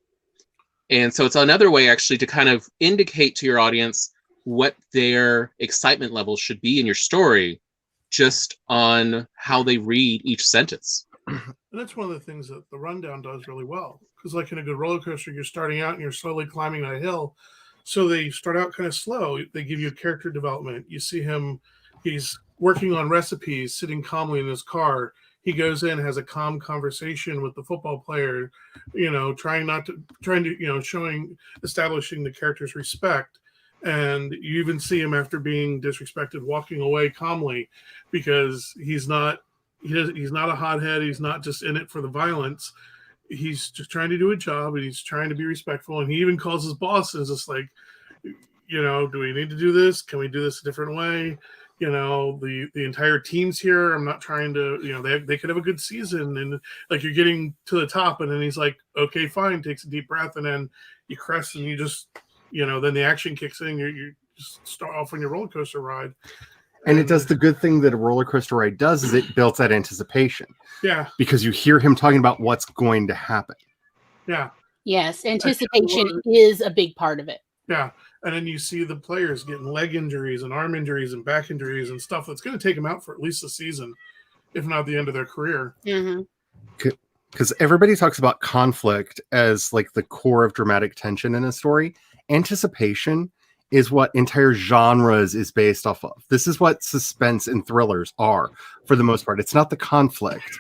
Speaker 2: And so it's another way actually to kind of indicate to your audience what their excitement level should be in your story, just on how they read each sentence.
Speaker 4: And that's one of the things that the rundown does really well. Because like in a good roller coaster, you're starting out and you're slowly climbing that hill. So they start out kind of slow. They give you character development. You see him, he's working on recipes, sitting calmly in his car. He goes in, has a calm conversation with the football player, establishing the character's respect. And you even see him after being disrespected, walking away calmly, because he's not a hothead. He's not just in it for the violence. He's just trying to do a job, and he's trying to be respectful. And he even calls his boss and is just like, do we need to do this? Can we do this a different way? The entire team's here. I'm not trying to, they could have a good season, and like you're getting to the top, and then he's like, okay, fine, takes a deep breath, and then you crest, and you just, then the action kicks in. You just start off on your roller coaster ride.
Speaker 3: And it does the good thing that a roller coaster ride does is it builds that anticipation.
Speaker 4: Yeah.
Speaker 3: Because you hear him talking about what's going to happen.
Speaker 4: Yeah.
Speaker 1: Yes, anticipation is a big part of it.
Speaker 4: Yeah. And then you see the players getting leg injuries and arm injuries and back injuries and stuff that's going to take them out for at least a season, if not the end of their career.
Speaker 3: Because everybody talks about conflict as like the core of dramatic tension in a story. Anticipation is what entire genres is based off of. This is what suspense and thrillers are for the most part. It's not the conflict.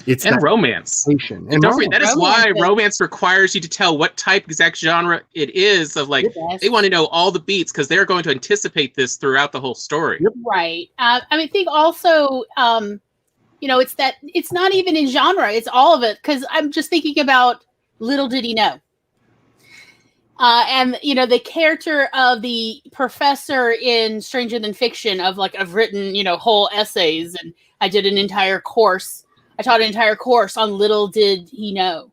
Speaker 3: It's
Speaker 2: romance. And that is why romance requires you to tell what type exact genre it is of like, they want to know all the beats because they're going to anticipate this throughout the whole story.
Speaker 3: Yep.
Speaker 1: Right. I think also, it's not even in genre. It's all of it. Because I'm just thinking about Little Did He Know. And the character of the professor in Stranger Than Fiction I've written, whole essays, and I did an entire course. I taught an entire course on Little Did He Know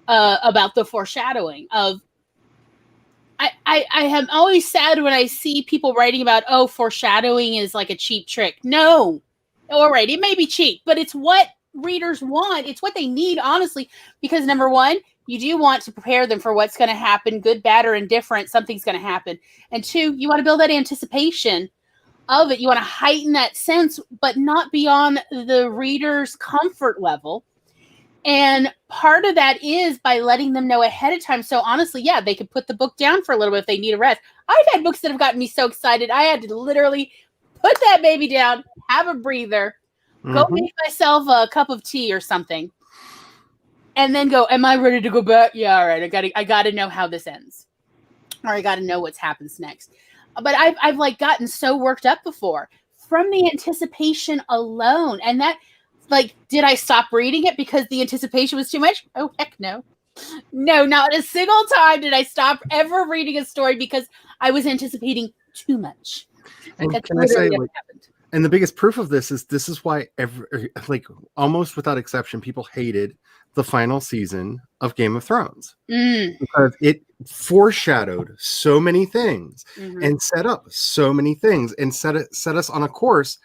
Speaker 1: about the foreshadowing of. I am always sad when I see people writing about, foreshadowing is like a cheap trick. No, all right, it may be cheap, but it's what readers want. It's what they need, honestly, because number one, you do want to prepare them for what's going to happen, good, bad, or indifferent. Something's going to happen. And two, you want to build that anticipation of it. You want to heighten that sense, but not beyond the reader's comfort level. And part of that is by letting them know ahead of time. So honestly, yeah, they could put the book down for a little bit if they need a rest. I've had books that have gotten me so excited. I had to literally put that baby down, have a breather, go make myself a cup of tea or something, and then go, am I ready to go back? Yeah, all right. I gotta know how this ends. Or I gotta know what happens next. But I've like gotten so worked up before from the anticipation alone. And that, like, did I stop reading it because the anticipation was too much? Oh, heck no. No, not a single time did I stop ever reading a story because I was anticipating too much.
Speaker 3: And
Speaker 1: That's
Speaker 3: can I say,
Speaker 1: literally what
Speaker 3: like,
Speaker 1: happened.
Speaker 3: and the biggest proof of this is why like almost without exception, people hated the final season of Game of Thrones because it foreshadowed so many things and set up so many things and set us on a course.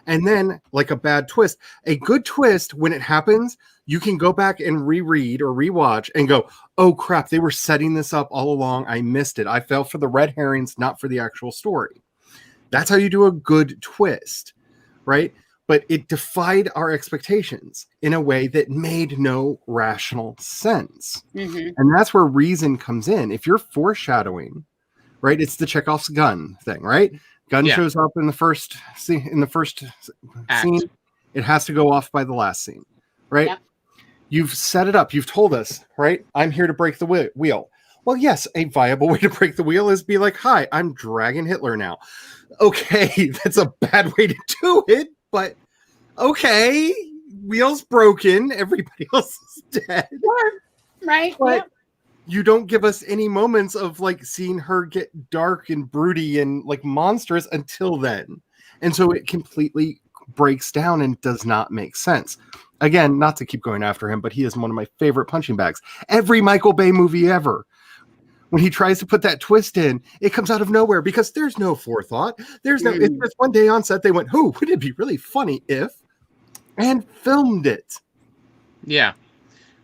Speaker 3: And then, like a bad twist, a good twist, when it happens, you can go back and reread or rewatch and go, oh crap, they were setting this up all along. I missed it. I fell for the red herrings, not for the actual story. That's how you do a good twist, right? But it defied our expectations in a way that made no rational sense. And that's where reason comes in. If you're foreshadowing, right? It's the Chekhov's gun thing, right? Gun shows up in the first scene. It has to go off by the last scene, right? Yep. You've set it up. You've told us, right? I'm here to break the wheel. Well, yes, a viable way to break the wheel is be like, hi, I'm Dragon Hitler now. Okay, that's a bad way to do it, but okay, wheel's broken. Everybody else is dead.
Speaker 1: Right.
Speaker 3: But
Speaker 1: yep.
Speaker 3: You don't give us any moments of like seeing her get dark and broody and like monstrous until then. And so it completely breaks down and does not make sense. Again, not to keep going after him, but he is one of my favorite punching bags. Every Michael Bay movie ever, when he tries to put that twist in, it comes out of nowhere because there's no forethought. There's no, it's just one day on set, they went, who would it be really funny if, and filmed it.
Speaker 2: Yeah.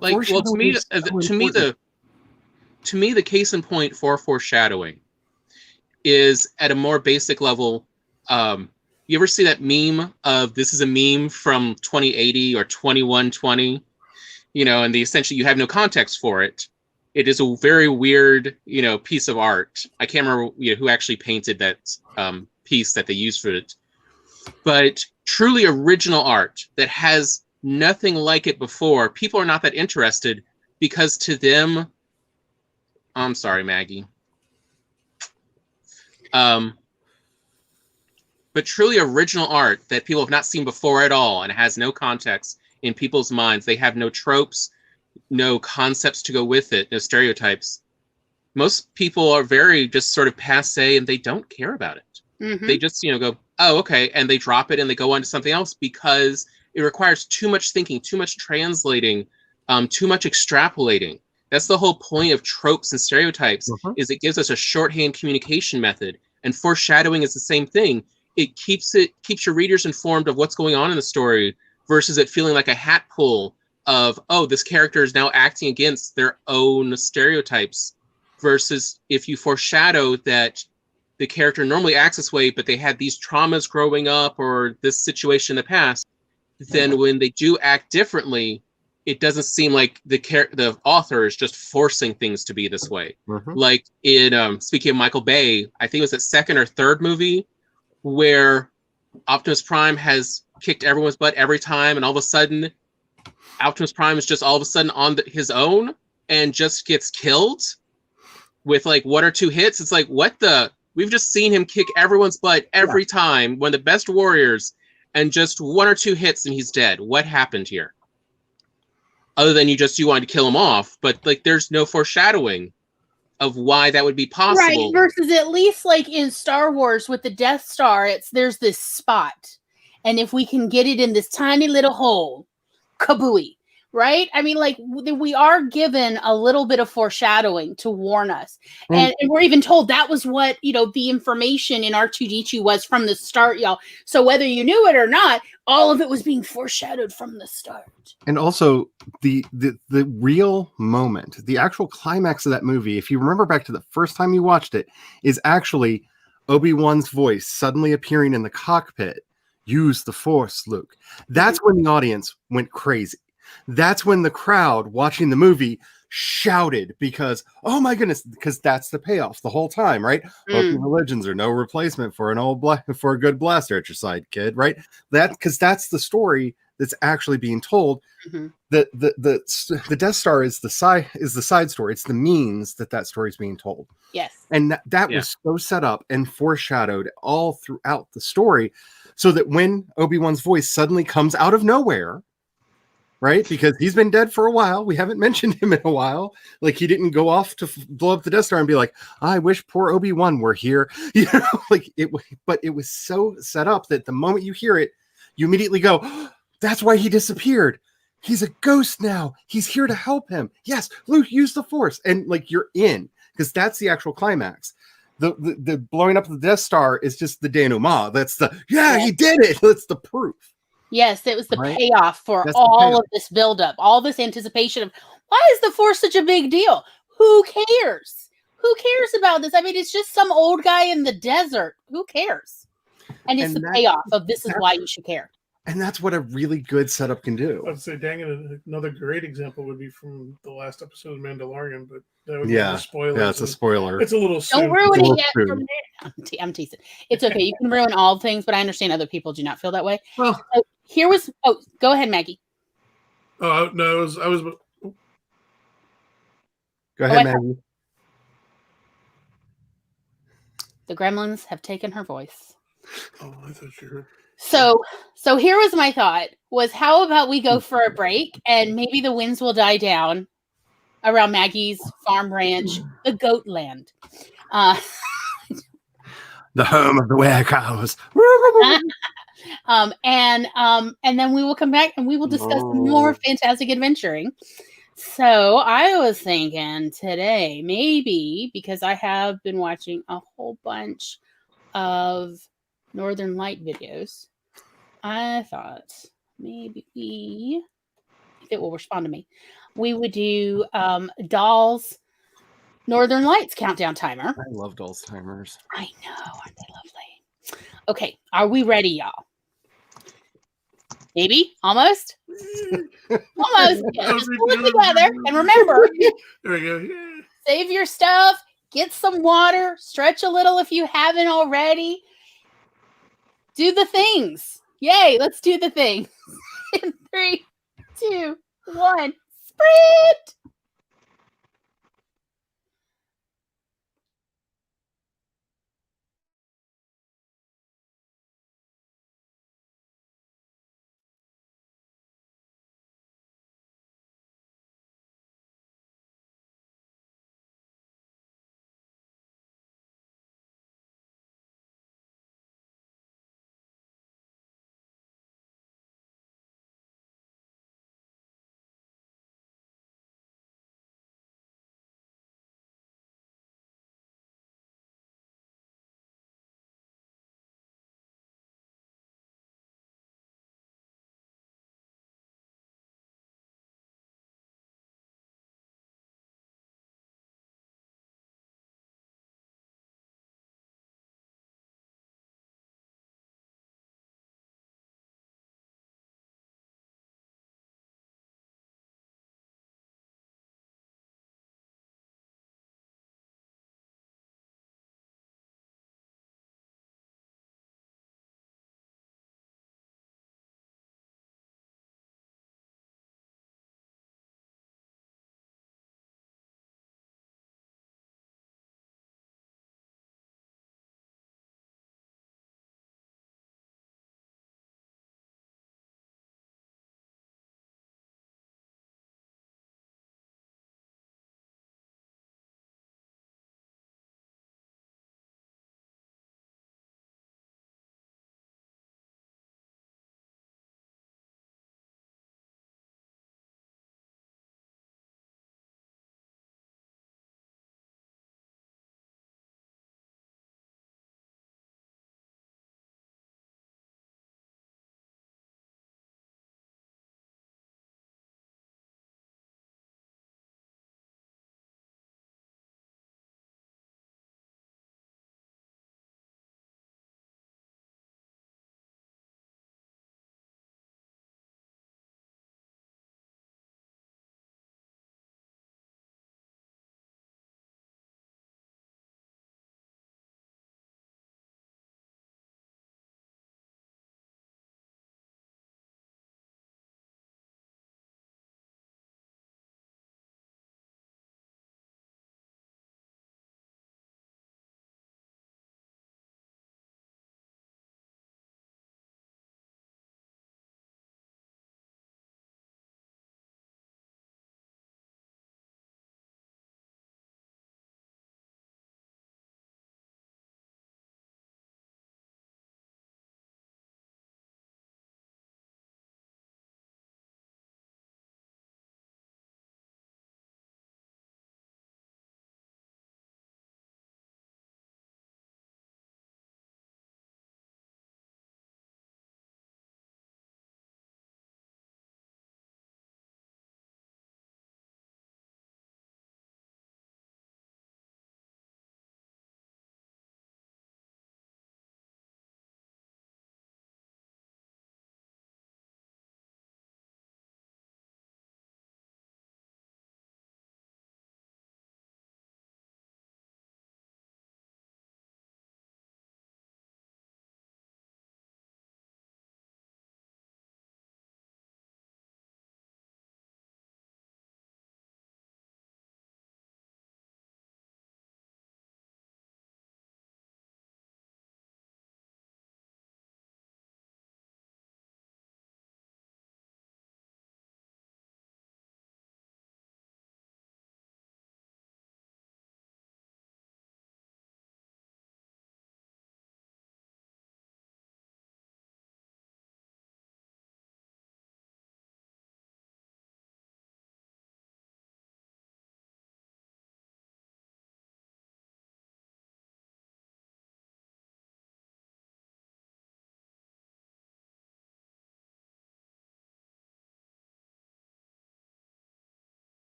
Speaker 2: Like, well, to me, the case in point for foreshadowing is at a more basic level. You ever see that meme of this is a meme from 2080 or 2120, and essentially you have no context for it. It is a very weird, piece of art. I can't remember who actually painted that piece that they used for it, but truly original art that has nothing like it before. People are not that interested because to them, I'm sorry, Maggie. But truly original art that people have not seen before at all and has no context in people's minds. They have no tropes, no concepts to go with it, no stereotypes. Most people are very just sort of passé and they don't care about it. They just, go, oh, okay. And they drop it and they go on to something else because it requires too much thinking, too much translating, too much extrapolating. That's the whole point of tropes and stereotypes is it gives us a shorthand communication method, and foreshadowing is the same thing. It keeps your readers informed of what's going on in the story versus it feeling like a hat pull of, oh, this character is now acting against their own stereotypes, versus if you foreshadow that the character normally acts this way, but they had these traumas growing up or this situation in the past, then when they do act differently, it doesn't seem like the author is just forcing things to be this way. Like in speaking of Michael Bay, I think it was that second or third movie where Optimus Prime has kicked everyone's butt every time, and all of a sudden Optimus Prime is just all of a sudden on his own and just gets killed with like one or two hits. It's like, what the? We've just seen him kick everyone's butt every time, one of the best warriors, and just one or two hits and he's dead. What happened here? Other than you wanted to kill him off, but like there's no foreshadowing of why that would be possible.
Speaker 1: Right, versus at least like in Star Wars with the Death Star, there's this spot. And if we can get it in this tiny little hole, kabooey, right? I mean, like we are given a little bit of foreshadowing to warn us. And we're even told that was what, the information in R2-D2 was from the start, y'all. So whether you knew it or not, all of it was being foreshadowed from the start.
Speaker 3: And also the real moment, the actual climax of that movie, if you remember back to the first time you watched it, is actually Obi-Wan's voice suddenly appearing in the cockpit. Use the Force, Luke. That's when the audience went crazy. That's when the crowd watching the movie shouted because, oh my goodness, because that's the payoff the whole time, right? Open religions are no replacement for for a good blaster at your side, kid, right? Because that's the story that's actually being told.
Speaker 1: Mm-hmm.
Speaker 3: The Death Star is the side story. It's the means that story is being told.
Speaker 1: Yes.
Speaker 3: And that was so set up and foreshadowed all throughout the story, so that when Obi-Wan's voice suddenly comes out of nowhere, right? Because he's been dead for a while. We haven't mentioned him in a while. Like, he didn't go off to blow up the Death Star and be like, I wish poor Obi-Wan were here. You know, like but it was so set up that the moment you hear it, you immediately go, oh, that's why he disappeared. He's a ghost now. He's here to help him. Yes, Luke, use the Force. And like, you're in, because that's the actual climax. The blowing up of the Death Star is just the denouement. That's he did it. That's the proof.
Speaker 1: Yes, it was the
Speaker 3: Right?
Speaker 1: payoff for all of this buildup, all this anticipation of, why is the Force such a big deal? Who cares? Who cares about this? I mean, it's just some old guy in the desert. Who cares? And it's the payoff of, this is why you should care.
Speaker 3: And that's what a really good setup can do.
Speaker 4: I would say, dang it, another great example would be from the last episode of Mandalorian, but that would be a spoiler.
Speaker 3: Yeah, it's a spoiler.
Speaker 4: It's a little soon.
Speaker 1: Don't ruin it yet for me. I'm teasing. It's okay. You can ruin all things, but I understand other people do not feel that way.
Speaker 4: Well,
Speaker 1: so go ahead, Maggie.
Speaker 4: Oh no, I was.
Speaker 3: Go ahead, Maggie.
Speaker 1: The gremlins have taken her voice.
Speaker 4: Oh, I thought you heard.
Speaker 1: So here was my thought, was how about we go for a break and maybe the winds will die down around Maggie's farm ranch, the goat land.
Speaker 3: The home of the were-cows.
Speaker 1: And then we will come back and we will discuss more fantastic adventuring. So I was thinking today, maybe, because I have been watching a whole bunch of Northern Light videos, I thought maybe if it will respond to me, we would do Doll's Northern Lights countdown timer.
Speaker 3: I love Doll's timers.
Speaker 1: I know, aren't they lovely? Okay, are we ready, y'all? Maybe? Almost? Almost. Yeah, just pull it together. And remember,
Speaker 4: there we go. Yeah.
Speaker 1: Save your stuff. Get some water. Stretch a little if you haven't already. Do the things. Yay, let's do the thing. In 3, 2, 1, sprint!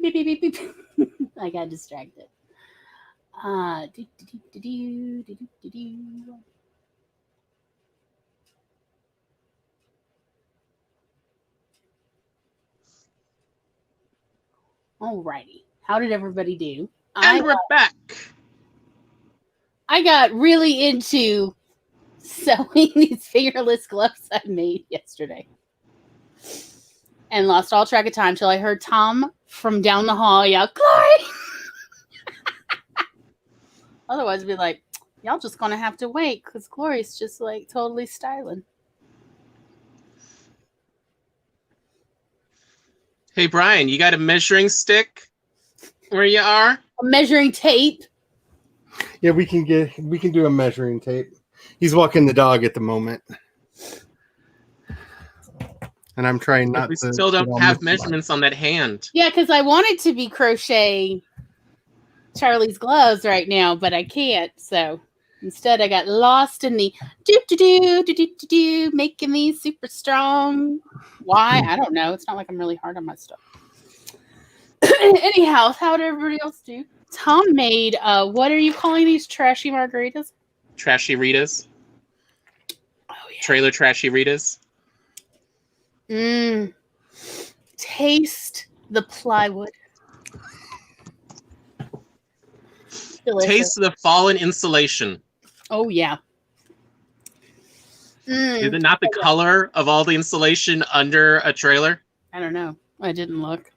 Speaker 1: Beep, beep, beep, beep. I got distracted. Alrighty. How did everybody do?
Speaker 2: And we're back.
Speaker 1: I got really into sewing these fingerless gloves I made yesterday. And lost all track of time till I heard Tom from down the hall yell, Glory! Otherwise, I'd be like, y'all just gonna have to wait because Glory's just like totally styling.
Speaker 2: Hey, Brian, you got a measuring stick where you are?
Speaker 1: A measuring tape.
Speaker 3: Yeah, we can do a measuring tape. He's walking the dog at the moment. And I'm trying not
Speaker 2: We
Speaker 3: to.
Speaker 2: still don't have measurements on that hand.
Speaker 1: Yeah, because I wanted to be crochet Charlie's gloves right now, but I can't. So instead, I got lost in the do making these super strong. Why? I don't know. It's not like I'm really hard on my stuff. Anyhow, how did everybody else do? Tom made what are you calling these trashy margaritas?
Speaker 2: Trashy Ritas.
Speaker 1: Oh yeah.
Speaker 2: Trailer Trashy Ritas.
Speaker 1: Taste the plywood. Delicious.
Speaker 2: Taste the fallen insulation.
Speaker 1: Oh yeah.
Speaker 2: Is it not the color of all the insulation under a trailer?
Speaker 1: I don't know. I didn't look.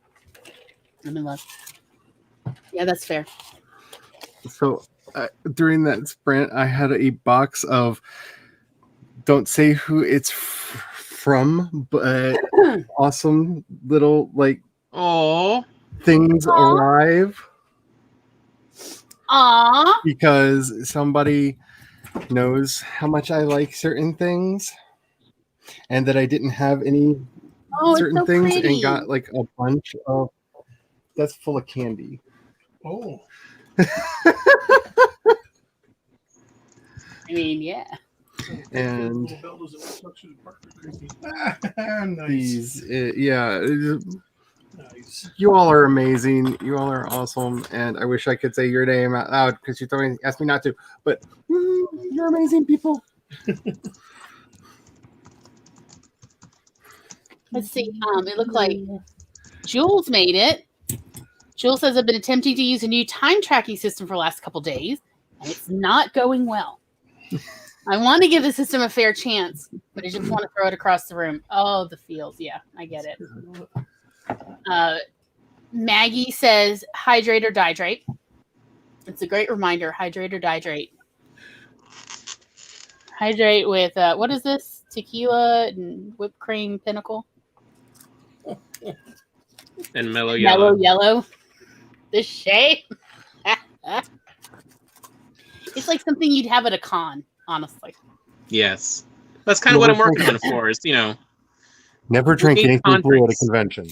Speaker 1: Let me look. Yeah, that's fair.
Speaker 3: So during that sprint, I had a box of, don't say who it's from, but awesome little like things arrive.
Speaker 1: Aww.
Speaker 3: Because somebody knows how much I like certain things, and that I didn't have any certain
Speaker 1: so
Speaker 3: things,
Speaker 1: pretty.
Speaker 3: and got like a bunch of. That's full of candy.
Speaker 4: Oh.
Speaker 1: I mean, yeah.
Speaker 3: And
Speaker 4: nice.
Speaker 3: these, yeah.
Speaker 4: Nice.
Speaker 3: You all are amazing. You all are awesome, and I wish I could say your name out loud because you asked me not to. But you're amazing people.
Speaker 1: Let's see. It looked like Jules made it. Jules says I've been attempting to use a new time tracking system for the last couple days, and it's not going well. I want to give the system a fair chance, but I just want to throw it across the room. Oh, the feels. Yeah, I get it. Maggie says hydrate or dihydrate. It's a great reminder. Hydrate or dihydrate. Hydrate with what is this? Tequila and whipped cream pinnacle.
Speaker 2: And mellow yellow.
Speaker 1: Mellow yellow. The shape. It's like something you'd have at a con, honestly.
Speaker 2: Yes. That's kind of what I'm working on for is,
Speaker 3: Never drink anything blue at a convention.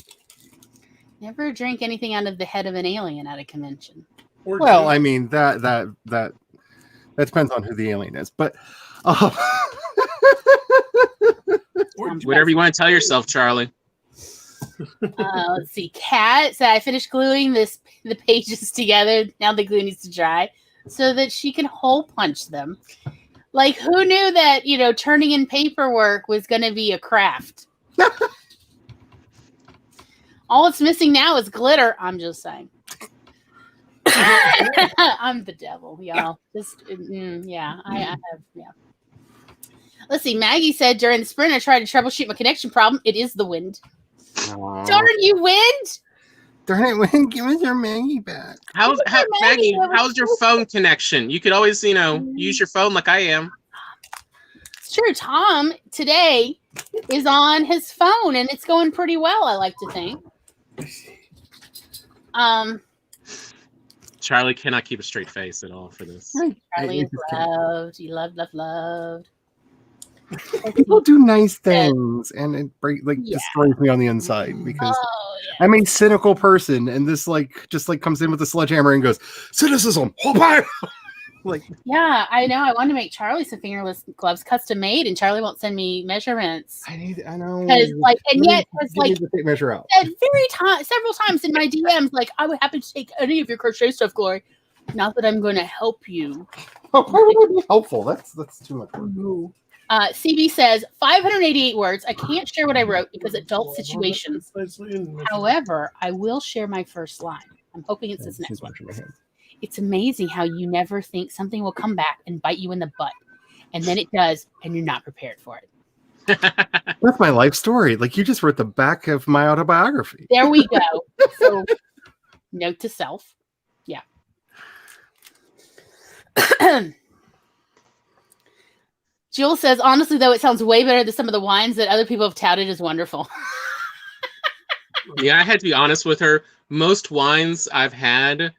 Speaker 1: Never drink anything out of the head of an alien at a convention.
Speaker 3: Well, I mean that depends on who the alien is, but
Speaker 2: whatever you want to tell yourself, Charlie.
Speaker 1: Let's see. Kat said I finished gluing the pages together. Now the glue needs to dry so that she can hole punch them. Like, who knew that, turning in paperwork was going to be a craft? All it's missing now is glitter. I'm just saying. I'm the devil, y'all. Just, yeah, I have, yeah. Let's see. Maggie said during the sprint, I tried to troubleshoot my connection problem. It is the wind. Darn you, wind!
Speaker 3: Darn it, wind! Give us your Maggie back.
Speaker 2: Maggie? How's your phone connection? You could always, use your phone like I am.
Speaker 1: It's true. Tom today is on his phone, and it's going pretty well. I like to think.
Speaker 2: Charlie cannot keep a straight face at all for this.
Speaker 1: Charlie is loved. He loved.
Speaker 3: People do nice things, and it destroys me on the inside because I'm a cynical person, and this just comes in with a sledgehammer and goes cynicism. Like,
Speaker 1: Yeah, I know. I want to make Charlie some fingerless gloves, custom made, and Charlie won't send me measurements.
Speaker 3: I know.
Speaker 1: Because, like, and yet, it's like,
Speaker 3: the tape measure out.
Speaker 1: at several times in my DMs, like, I would happy to take any of your crochet stuff, Glory. Not that I'm going to help you.
Speaker 3: Oh, why would I be helpful? That's too much work.
Speaker 1: CB says 588 words. I can't share what I wrote because adult situations. However, I will share my first line. I'm hoping it's this next one. It's amazing how you never think something will come back and bite you in the butt. And then it does, and you're not prepared for it.
Speaker 3: That's my life story. Like, you just wrote the back of my autobiography.
Speaker 1: There we go. So, note to self. Yeah. Jill says, honestly, though, it sounds way better than some of the wines that other people have touted as wonderful.
Speaker 2: Yeah, I had to be honest with her. Most wines I've had,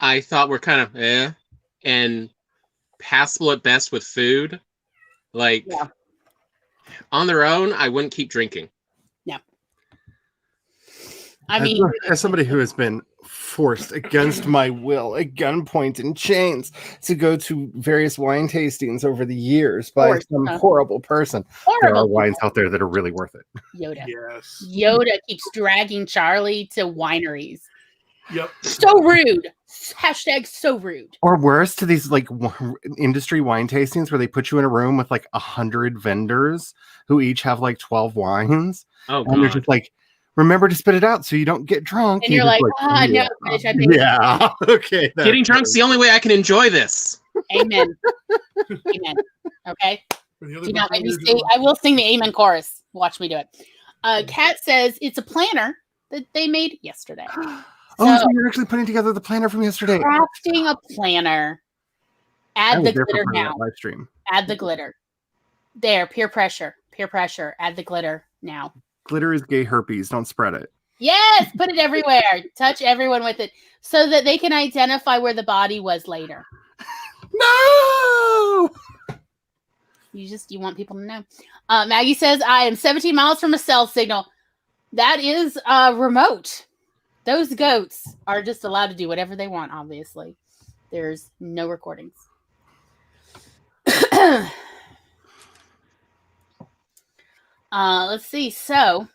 Speaker 2: I thought were kind of and passable at best with food. Like, on their own, I wouldn't keep drinking.
Speaker 1: Yeah. I mean,
Speaker 3: as somebody who has been forced against my will at gunpoint and chains to go to various wine tastings over the years by some horrible person. There are wines out there that are really worth it.
Speaker 1: Yoda.
Speaker 4: Yes.
Speaker 1: Yoda keeps dragging Charlie to wineries.
Speaker 4: Yep.
Speaker 1: So rude. Hashtag so rude.
Speaker 3: Or worse, to these like industry wine tastings where they put you in a room with like 100 vendors who each have like 12 wines.
Speaker 2: Oh,
Speaker 3: and they're just like, remember to spit it out so you don't get drunk.
Speaker 1: And you're like, no, finish. I think.
Speaker 3: Yeah. Okay.
Speaker 2: Getting drunk's the only way I can enjoy this.
Speaker 1: Amen. Amen. Okay. Do not make me sing. I will sing the amen chorus. Watch me do it. Kat says it's a planner that they made yesterday.
Speaker 3: So you're actually putting together the planner from yesterday.
Speaker 1: Crafting a planner. Add the glitter now.
Speaker 3: Live stream.
Speaker 1: Add the glitter. There, peer pressure. Peer pressure. Add the glitter now.
Speaker 3: Glitter is gay herpes. Don't spread it.
Speaker 1: Yes, put it everywhere. Touch everyone with it so that they can identify where the body was later.
Speaker 3: No!
Speaker 1: You want people to know. Maggie says, I am 17 miles from a cell signal. That is remote. Those goats are just allowed to do whatever they want, obviously. There's no recordings. Let's see. So,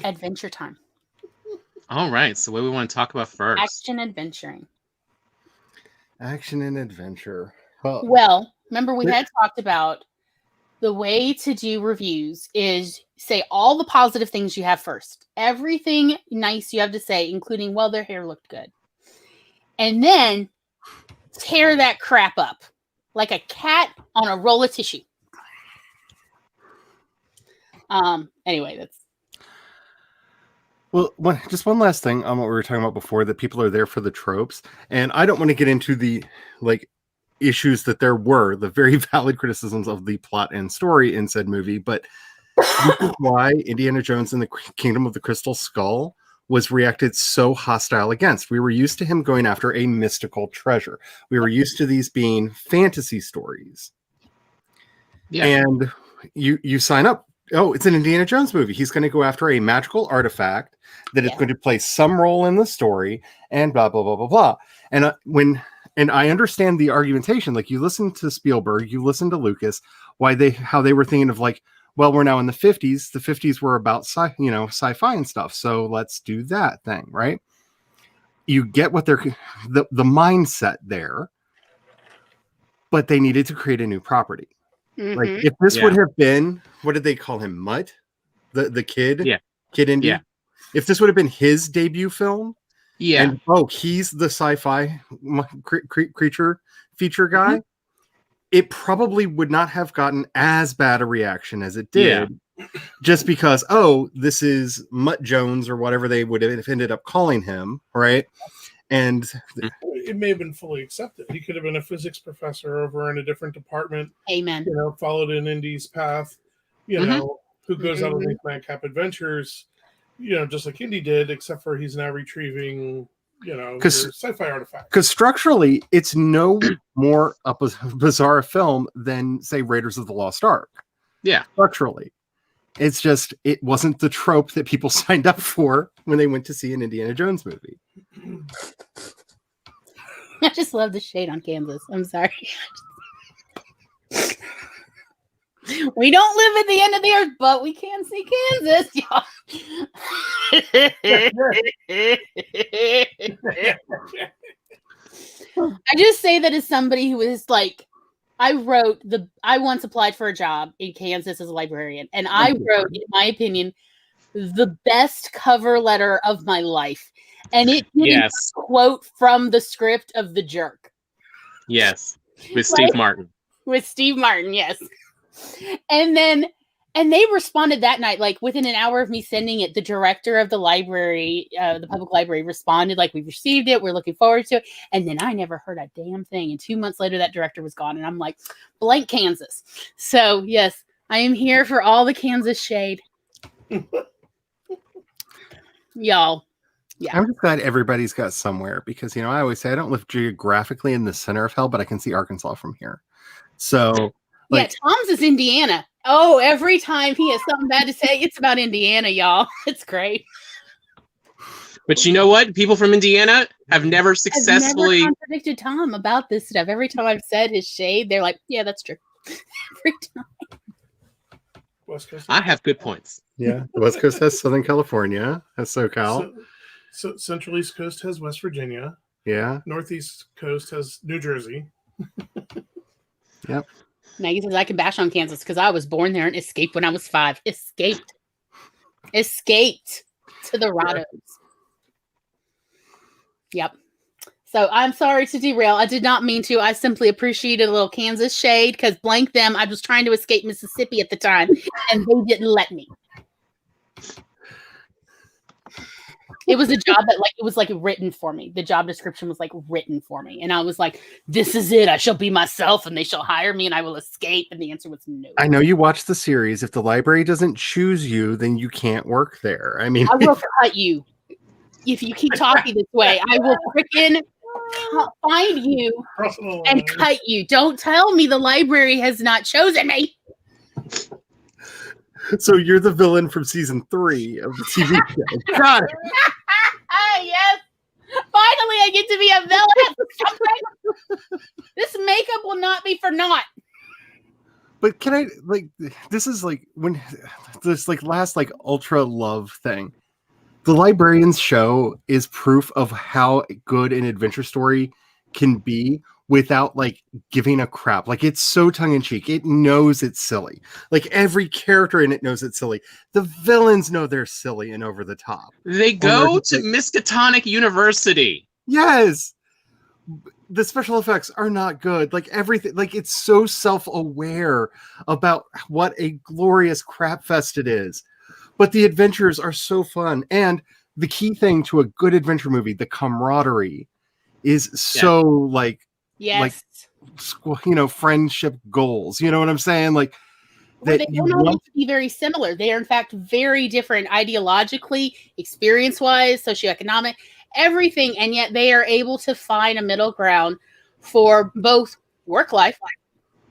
Speaker 1: adventure time.
Speaker 2: All right. So, what do we want to talk about first?
Speaker 1: Action adventuring.
Speaker 3: Action and adventure.
Speaker 1: Well, remember we had talked about the way to do reviews is say all the positive things you have first. Everything nice you have to say, including, well, their hair looked good. And then tear that crap up like a cat on a roll of tissue. Anyway, that's.
Speaker 3: Well, just one last thing on what we were talking about before, that people are there for the tropes. And I don't want to get into the issues that there were, the very valid criticisms of the plot and story in said movie, but this is why Indiana Jones and the Kingdom of the Crystal Skull was reacted so hostile against. We were used to him going after a mystical treasure. We were used to these being fantasy stories. Yeah. And you sign up. Oh, it's an Indiana Jones movie. He's going to go after a magical artifact that is going to play some role in the story and blah, blah, blah, blah, blah. And I understand the argumentation. Like, you listen to Spielberg, you listen to Lucas, how they were thinking of like, well, we're now in the 50s. The 50s were about sci-fi and stuff. So let's do that thing, right? You get what the mindset there, but they needed to create a new property. Mm-hmm. Like, if this would have been, what did they call him? Mutt? The kid? Yeah. Kid Indy? Yeah. If this would have been his debut film, and he's the sci-fi creature feature guy, it probably would not have gotten as bad a reaction as it did, just because, this is Mutt Jones or whatever they would have ended up calling him, right? And
Speaker 4: it may have been fully accepted. He could have been a physics professor over in a different department.
Speaker 1: Amen.
Speaker 4: Followed in Indy's path, who goes out on these madcap adventures, just like Indy did, except for he's now retrieving, sci-fi artifact.
Speaker 3: Because structurally, it's no more a bizarre film than, say, Raiders of the Lost Ark.
Speaker 2: Yeah.
Speaker 3: Structurally. It's just, it wasn't the trope that people signed up for when they went to see an Indiana Jones movie.
Speaker 1: I just love the shade on Kansas. I'm sorry. We don't live at the end of the earth, but we can see Kansas, y'all. I just say that as somebody who is like, I once applied for a job in Kansas as a librarian, and I wrote, in my opinion, the best cover letter of my life. And it didn't quote from the script of The Jerk.
Speaker 2: Yes. With Steve Martin.
Speaker 1: With Steve Martin, yes. And they responded that night, like within an hour of me sending it, the director of the library, the public library, responded like, we've received it, we're looking forward to it. And then I never heard a damn thing. And 2 months later, that director was gone. And I'm like, blank Kansas. So yes, I am here for all the Kansas shade. Y'all. Yeah.
Speaker 3: I'm just glad everybody's got somewhere because, you know, I always say I don't live geographically in the center of hell, but I can see Arkansas from here. So, like,
Speaker 1: yeah, Tom's is Indiana. Oh, every time he has something bad to say, it's about Indiana, y'all. It's great.
Speaker 2: But you know what? People from Indiana have never successfully
Speaker 1: contradicted Tom about this stuff. Every time I've said his shade, they're like, yeah, that's true. Every time.
Speaker 4: West Coast.
Speaker 2: I have good points.
Speaker 3: Yeah, the West Coast has Southern California, has SoCal.
Speaker 4: So Central East Coast has West Virginia.
Speaker 3: Yeah.
Speaker 4: Northeast Coast has New Jersey.
Speaker 3: Yep.
Speaker 1: Maggie says I can bash on Kansas because I was born there and escaped when I was 5. Escaped to the Rottos. Yep. So I'm sorry to derail. I did not mean to. I simply appreciated a little Kansas shade because blank them. I was trying to escape Mississippi at the time and they didn't let me. It was a job that it was written for me. The job description was written for me. And I was like, this is it. I shall be myself and they shall hire me and I will escape. And the answer was no.
Speaker 3: I know you watched the series. If the library doesn't choose you, then you can't work there. I mean,
Speaker 1: I will cut you. If you keep talking this way, I will freaking find you and cut you. Don't tell me the library has not chosen me.
Speaker 3: So you're the villain from season 3 of the TV show. Got it.
Speaker 1: Yes. Finally, I get to be a villain. This makeup will not be for naught.
Speaker 3: But can I this is when this last ultra love thing. The Librarians show is proof of how good an adventure story can be without giving a crap. It's so tongue-in-cheek. It knows it's silly. Every character in it knows it's silly. The villains know they're silly and over the top.
Speaker 2: They go to Miskatonic University.
Speaker 3: Yes. The special effects are not good. Everything, it's so self-aware about what a glorious crap fest it is. But the adventures are so fun. And the key thing to a good adventure movie, the camaraderie, is so
Speaker 1: yes.
Speaker 3: Friendship goals. You know what I'm saying?
Speaker 1: They don't all need to be very similar. They are, in fact, very different ideologically, experience-wise, socioeconomic, everything. And yet they are able to find a middle ground for both work life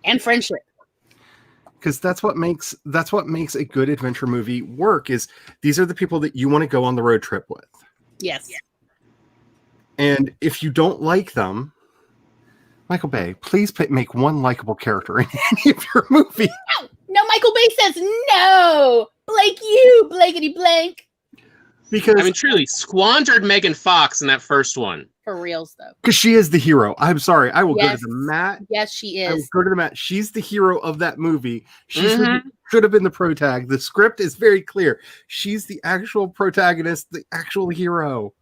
Speaker 1: and friendship.
Speaker 3: Because that's what makes a good adventure movie work. Is these are the people that you want to go on the road trip with.
Speaker 1: Yes.
Speaker 3: And if you don't like them, Michael Bay, please make one likable character in any of your movies.
Speaker 1: No, Michael Bay says no. Blank you, blankety blank.
Speaker 3: Because
Speaker 2: truly squandered Megan Fox in that first one.
Speaker 1: For reals, though.
Speaker 3: Because she is the hero. I'm sorry. I will go to the mat.
Speaker 1: Yes, she is.
Speaker 3: I will go to the mat. She's the hero of that movie. She should have been the protag. The script is very clear. She's the actual protagonist, the actual hero.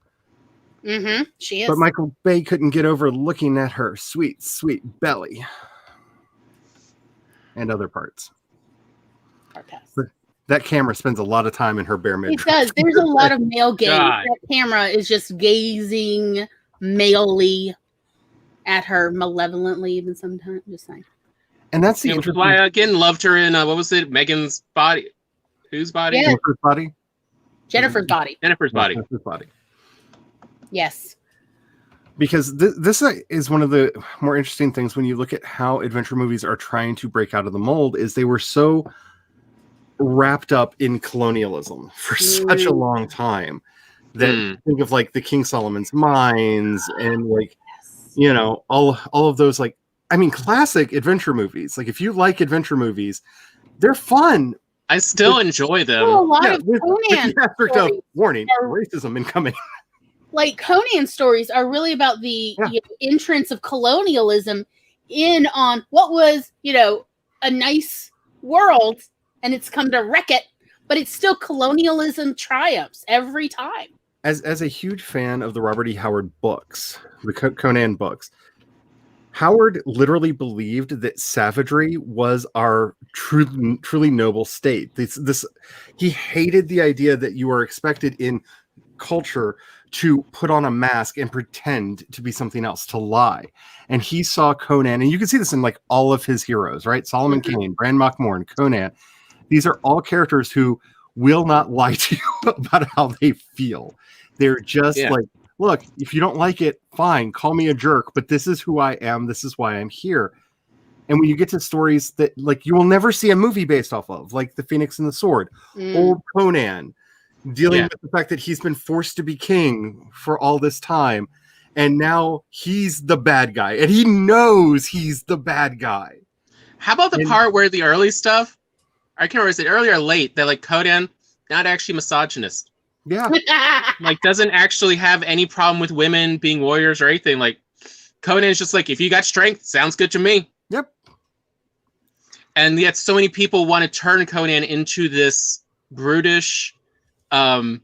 Speaker 1: Mm-hmm. She is.
Speaker 3: But Michael Bay couldn't get over looking at her sweet, sweet belly. And other parts. But that camera spends a lot of time in her bare midriff.
Speaker 1: It does. There's a lot of male gaze. That camera is just gazing malely at her, malevolently even sometimes. Just saying.
Speaker 3: And that's the
Speaker 2: interesting. Why I again loved her in what was it? Megan's Body. Whose body?
Speaker 1: Yeah.
Speaker 3: Jennifer's Body.
Speaker 1: Jennifer's Body.
Speaker 2: Jennifer's Body.
Speaker 3: Jennifer's Body.
Speaker 1: Yes.
Speaker 3: Because this is one of the more interesting things when you look at how adventure movies are trying to break out of the mold. Is they were so wrapped up in colonialism for such a long time that think of like the King Solomon's Mines and like, you know, all of those, like, I mean, classic adventure movies. Like if you like adventure movies, they're fun.
Speaker 2: I still enjoy them.
Speaker 1: Oh, a lot of
Speaker 3: with
Speaker 1: Conan
Speaker 3: the aspect of
Speaker 1: stories
Speaker 3: warning,
Speaker 1: are-
Speaker 3: racism incoming.
Speaker 1: Like Conan stories are really about the entrance of colonialism in on what was, you know, a nice world, and it's come to wreck it, but it's still colonialism triumphs every time.
Speaker 3: As a huge fan of the Robert E. Howard books, the Conan books, Howard literally believed that savagery was our truly noble state. He hated the idea that you are expected in culture to put on a mask and pretend to be something else, to lie. And he saw Conan, and you can see this in like all of his heroes, right? Solomon Kane, Bran Mak Morn, Conan. These are all characters who will not lie to you about how they feel. They're just like, look, if you don't like it, fine, call me a jerk, but this is who I am. This is why I'm here. And when you get to stories that like you will never see a movie based off of, like The Phoenix and the Sword, old Conan, dealing with the fact that he's been forced to be king for all this time, and now he's the bad guy, and he knows he's the bad guy.
Speaker 2: How about the part where the early stuff, I can't remember, is it early or late, that like Conan, not actually misogynist.
Speaker 3: Yeah.
Speaker 2: Like doesn't actually have any problem with women being warriors or anything. Like Conan's just like, if you got strength, sounds good to me.
Speaker 3: Yep.
Speaker 2: And yet so many people want to turn Conan into this brutish, men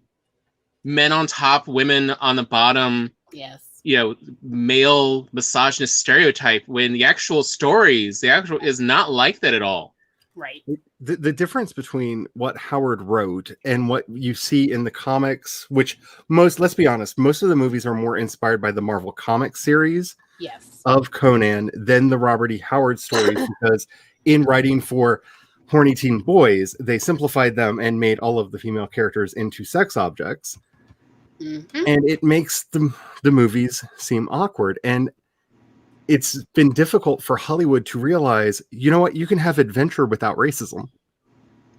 Speaker 2: on top, women on the bottom.
Speaker 1: Yes.
Speaker 2: You know, male misogynist stereotype, when the actual stories, is not like that at all.
Speaker 1: Right.
Speaker 3: The difference between what Howard wrote and what you see in the comics, which let's be honest, most of the movies are more inspired by the Marvel comic series of Conan than the Robert E. Howard stories, because in writing for horny teen boys, they simplified them and made all of the female characters into sex objects. And it makes the movies seem awkward. And it's been difficult for Hollywood to realize, you know what, you can have adventure without racism.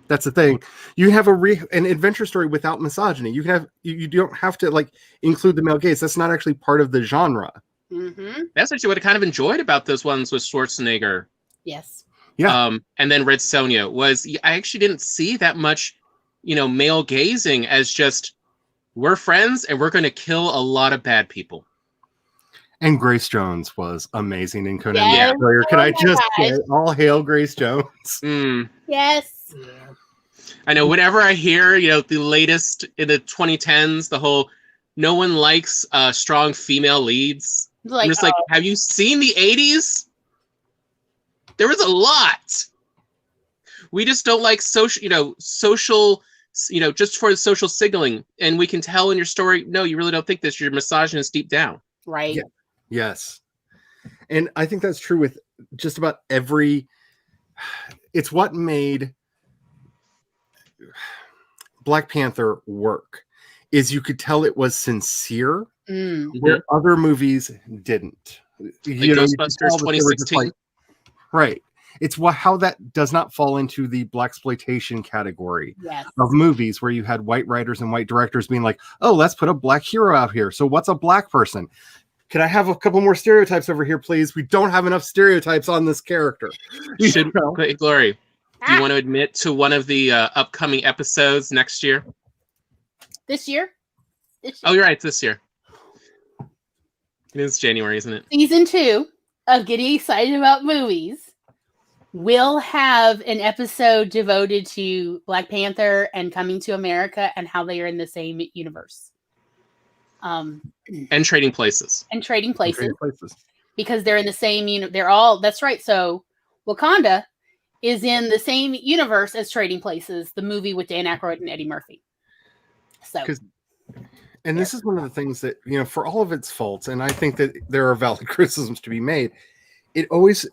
Speaker 3: That's the thing. You have an adventure story without misogyny. You can have, you don't have to like include the male gaze. That's not actually part of the genre.
Speaker 2: That's actually what I kind of enjoyed about those ones with Schwarzenegger.
Speaker 1: Yes.
Speaker 3: Yeah.
Speaker 2: And then Red Sonja was, I actually didn't see that much, you know, male gazing as just, we're friends and we're going to kill a lot of bad people.
Speaker 3: And Grace Jones was amazing in Conan
Speaker 1: Yes.
Speaker 3: the Destroyer. Can I just
Speaker 1: gosh.
Speaker 3: say, all hail Grace Jones?
Speaker 1: Yes.
Speaker 4: Yeah.
Speaker 2: I know whenever I hear, you know, the latest in the 2010s, the whole no one likes strong female leads.
Speaker 1: Like,
Speaker 2: I'm just like, have you seen the 80s? There was a lot. We just don't like social, just for the social signaling. And we can tell in your story, no, you really don't think this. You're misogynist deep down.
Speaker 1: right.
Speaker 3: Yeah. Yes. And I think that's true with just about every. It's what made Black Panther work, is you could tell it was sincere, where other movies didn't.
Speaker 2: Like Ghostbusters 2016.
Speaker 3: Right. It's how that does not fall into the blaxploitation category
Speaker 1: Yes.
Speaker 3: of movies where you had white writers and white directors being like, oh, let's put a black hero out here. So what's a black person? Can I have a couple more stereotypes over here, please? We don't have enough stereotypes on this character.
Speaker 2: Glory, do you want to admit to one of the upcoming episodes next year?
Speaker 1: This year?
Speaker 2: Oh, you're right. It's this year. It is January, isn't it?
Speaker 1: Season 2 of Getting Excited About Movies will have an episode devoted to Black Panther and Coming to America and how they are in the same universe.
Speaker 2: And Trading Places.
Speaker 1: And Trading Places. Because they're in the same they're all, that's right. So Wakanda is in the same universe as Trading Places, the movie with Dan Aykroyd and Eddie Murphy. So
Speaker 3: and this is one of the things that, for all of its faults, and I think that there are valid criticisms to be made, I was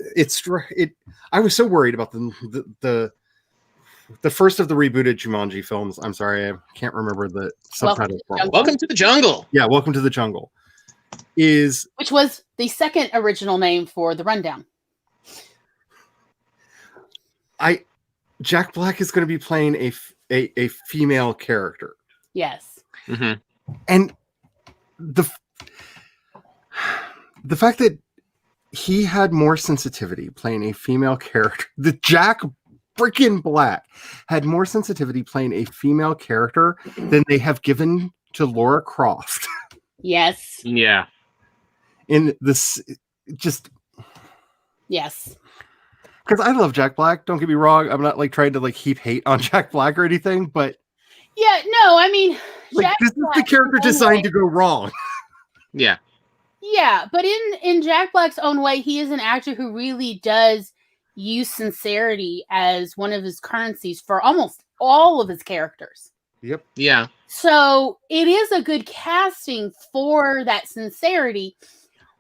Speaker 3: so worried about the first of the rebooted Jumanji films. I'm sorry, I can't remember the subtitle.
Speaker 2: Welcome to the Jungle.
Speaker 3: Yeah, Welcome to the Jungle. Which
Speaker 1: was the second original name for The Rundown.
Speaker 3: Jack Black is going to be playing a female character.
Speaker 1: Yes.
Speaker 2: Mhm.
Speaker 3: And the fact that he had more sensitivity playing a female character, the Jack freaking Black had more sensitivity playing a female character than they have given to Laura Croft.
Speaker 1: Yes.
Speaker 2: Yeah.
Speaker 3: In this, just
Speaker 1: Yes.
Speaker 3: because I love Jack Black. Don't get me wrong. I'm not like trying to like heap hate on Jack Black or anything, but
Speaker 1: Yeah. No, I mean,
Speaker 3: like
Speaker 1: Jack
Speaker 3: this is the
Speaker 1: Black
Speaker 3: character
Speaker 1: in his own
Speaker 3: designed
Speaker 1: way-
Speaker 3: to go wrong.
Speaker 2: Yeah.
Speaker 1: Yeah, but in Jack Black's own way, he is an actor who really does use sincerity as one of his currencies for almost all of his characters.
Speaker 3: Yep.
Speaker 2: Yeah.
Speaker 1: So it is a good casting for that sincerity,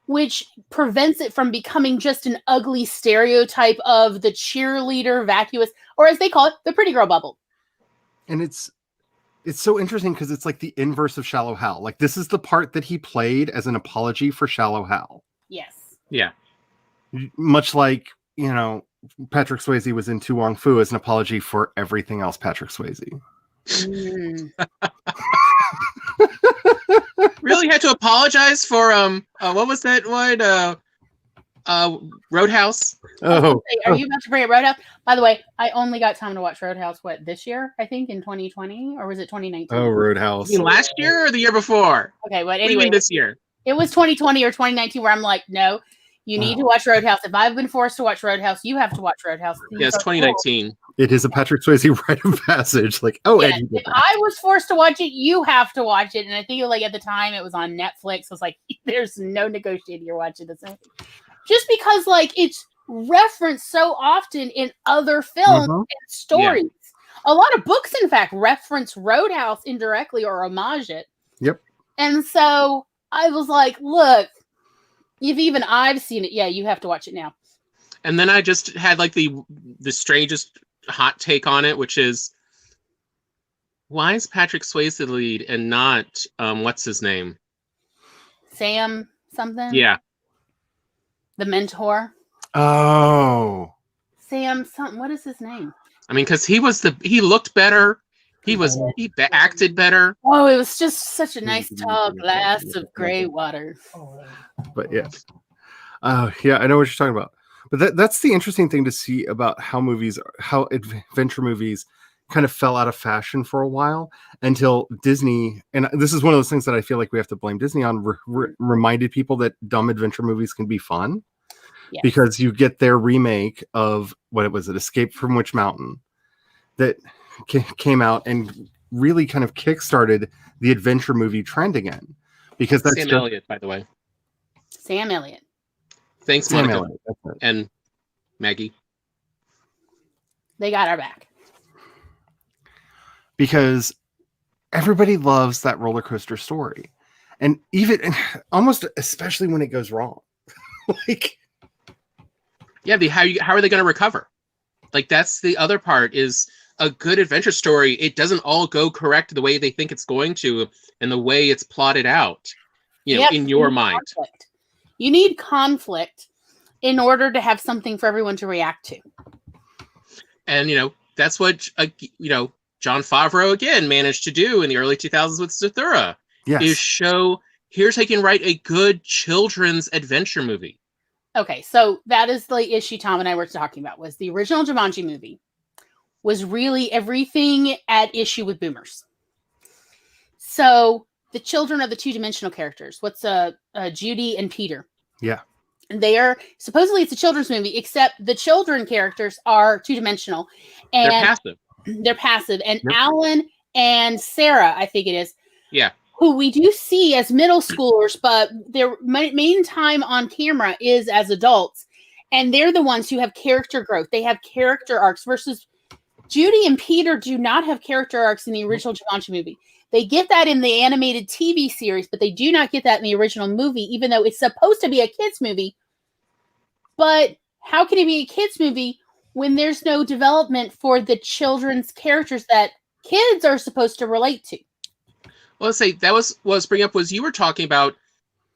Speaker 1: which prevents it from becoming just an ugly stereotype of the cheerleader, vacuous, or as they call it, the pretty girl bubble.
Speaker 3: And it's so interesting because it's like the inverse of Shallow Hal. Like this is the part that he played as an apology for Shallow Hal.
Speaker 1: Yes.
Speaker 2: Yeah.
Speaker 3: Much like, you know, Patrick Swayze was in Tu Wong Fu as an apology for everything else Patrick Swayze.
Speaker 1: Mm.
Speaker 2: Really had to apologize for what was that one? Roadhouse.
Speaker 3: Oh,
Speaker 1: Are you about to bring up Roadhouse? By the way, I only got time to watch Roadhouse, this year? I think in 2020, or was it 2019?
Speaker 3: oh, Roadhouse.
Speaker 2: You mean last year or the year before?
Speaker 1: Okay, but
Speaker 2: What do you
Speaker 1: anyway,
Speaker 2: mean this year?
Speaker 1: it was 2020 or 2019 where I'm like, no, you need to watch Roadhouse. If I've been forced to watch Roadhouse, you have to watch Roadhouse.
Speaker 2: Yeah, it's 2019.
Speaker 3: It is a Patrick Swayze rite of passage. Like, oh,
Speaker 1: Yes,
Speaker 3: Ed, you did
Speaker 1: if
Speaker 3: that.
Speaker 1: I was forced to watch it, you have to watch it. And I think like at the time it was on Netflix. I was like, there's no negotiating. You're watching this. Just because like it's referenced so often in other films
Speaker 3: Mhm.
Speaker 1: and stories. A lot of books, in fact, reference Roadhouse indirectly or homage it.
Speaker 3: Yep.
Speaker 1: And so I was like, look, if even I've seen it, yeah, you have to watch it now.
Speaker 2: And then I just had like the strangest hot take on it, which is, why is Patrick Swayze the lead and not what's his name?
Speaker 1: Sam something?
Speaker 2: Yeah.
Speaker 1: The mentor.
Speaker 3: Oh,
Speaker 1: Sam something. What is his name?
Speaker 2: I mean, because he looked better. He acted better.
Speaker 1: Oh, it was just such a nice tall glass of gray water.
Speaker 3: but yeah. Yeah, I know what you're talking about. But that's the interesting thing to see about how adventure movies kind of fell out of fashion for a while until Disney, and this is one of those things that I feel like we have to blame Disney on, reminded people that dumb adventure movies can be fun.
Speaker 1: Yes.
Speaker 3: Because you get their remake of Escape from Witch Mountain that came out and really kind of kickstarted the adventure movie trend again. Because that's
Speaker 2: Sam Elliott, by the way.
Speaker 1: Sam Elliott.
Speaker 2: Thanks,
Speaker 3: Sam
Speaker 2: Monica
Speaker 3: Elliott, that's it.
Speaker 2: and Maggie.
Speaker 1: They got our back.
Speaker 3: Because everybody loves that roller coaster story, and even almost especially when it goes wrong. Like,
Speaker 2: Yeah, how are they going to recover? Like that's the other part is a good adventure story. It doesn't all go correct the way they think it's going to, and the way it's plotted out.
Speaker 1: Yep,
Speaker 2: in your
Speaker 1: need
Speaker 2: mind.
Speaker 1: conflict. You need conflict in order to have something for everyone to react to.
Speaker 2: And that's what Jon Favreau again managed to do in the early 2000s with Zathura.
Speaker 3: yes,
Speaker 2: Is show here's how you can write a good children's adventure movie.
Speaker 1: Okay, so that is the issue Tom and I were talking about, was the original Jumanji movie was really everything at issue with boomers. So the children are the two-dimensional characters. What's Judy and Peter?
Speaker 3: yeah,
Speaker 1: They are supposedly it's a children's movie, except the children characters are two-dimensional, and
Speaker 2: They're passive.
Speaker 1: They're passive. And
Speaker 3: Yep.
Speaker 1: Alan and Sarah, I think it is,
Speaker 2: Yeah.
Speaker 1: who we do see as middle schoolers, but their main time on camera is as adults. And they're the ones who have character growth. They have character arcs versus Judy and Peter do not have character arcs in the original Jumanji movie. They get that in the animated TV series, but they do not get that in the original movie, even though it's supposed to be a kid's movie. But how can it be a kid's movie when there's no development for the children's characters that kids are supposed to relate to?
Speaker 2: Well, let's say that was bring up was you were talking about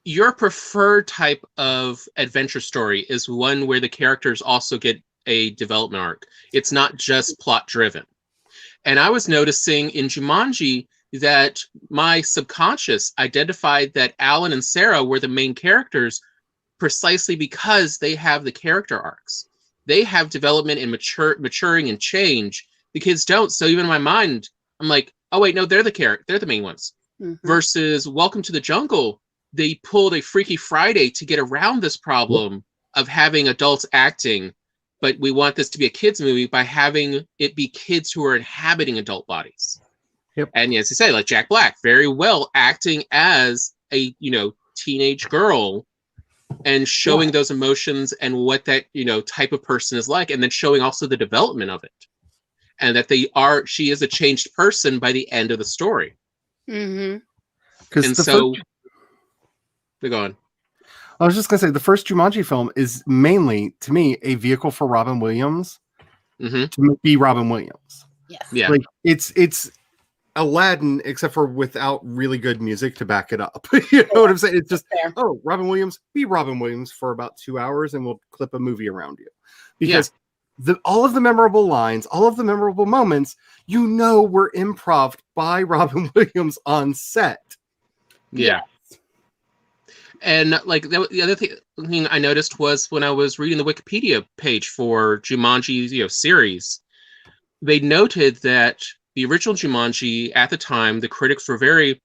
Speaker 2: your preferred type of adventure story is one where the characters also get a development arc. It's not just plot driven. And I was noticing in Jumanji that my subconscious identified that Alan and Sarah were the main characters precisely because they have the character arcs. They have development and maturing and change. The kids don't. So even in my mind, I'm like, oh wait, no, they're the main ones. Mm-hmm. Versus Welcome to the Jungle, they pulled a Freaky Friday to get around this problem of having adults acting, but we want this to be a kids movie by having it be kids who are inhabiting adult bodies.
Speaker 3: Yep.
Speaker 2: And as you say, like Jack Black, very well acting as a teenage girl and showing those emotions and what that type of person is like, and then showing also the development of it, and that she is a changed person by the end of the story.
Speaker 1: Mm-hmm.
Speaker 2: And so go on.
Speaker 3: I was just gonna say the first Jumanji film is mainly, to me, a vehicle for Robin Williams to be Robin Williams.
Speaker 1: Yes.
Speaker 2: Yeah.
Speaker 3: Like it's Aladdin, except for without really good music to back it up. You know what I'm saying? It's just, Robin Williams, be Robin Williams for about 2 hours and we'll clip a movie around you. Because all of the memorable lines, all of the memorable moments, were improv by Robin Williams on set.
Speaker 2: Yeah. And like the other thing I noticed was when I was reading the Wikipedia page for Jumanji, series, they noted that the original Jumanji, at the time, the critics were very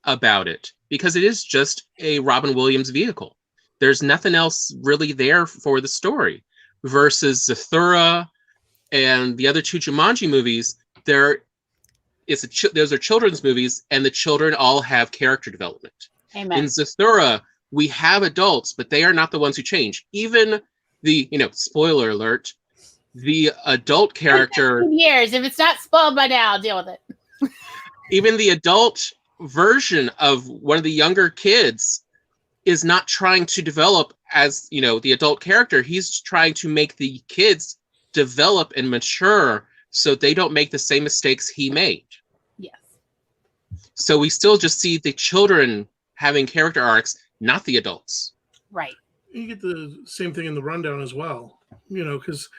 Speaker 2: about it because it is just a Robin Williams vehicle. There's nothing else really there for the story. Versus Zathura and the other two Jumanji movies, those are children's movies, and the children all have character development.
Speaker 1: Amen.
Speaker 2: In Zathura, we have adults, but they are not the ones who change. Even the, spoiler alert, the adult character.
Speaker 1: Years. If it's not spoiled by now, I'll deal with it.
Speaker 2: Even the adult version of one of the younger kids is not trying to develop as, the adult character. He's trying to make the kids develop and mature so they don't make the same mistakes he made.
Speaker 1: Yes.
Speaker 2: So we still just see the children having character arcs, not the adults.
Speaker 1: Right.
Speaker 4: You get the same thing in the rundown as well, because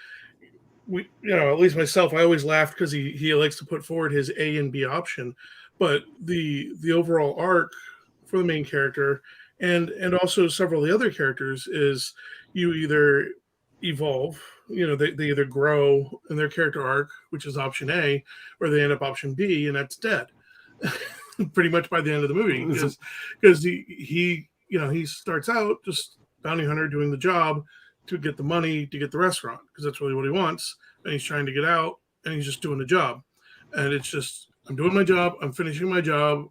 Speaker 4: we, at least myself, I always laughed because he likes to put forward his A and B option, but the overall arc for the main character and also several of the other characters is you either evolve, they either grow in their character arc, which is option A, or they end up option B, and that's dead. Pretty much by the end of the movie, because he starts out just bounty hunter doing the job to get the money to get the restaurant, because that's really what he wants, and he's trying to get out, and he's just doing the job, and it's just, I'm doing my job, I'm finishing my job.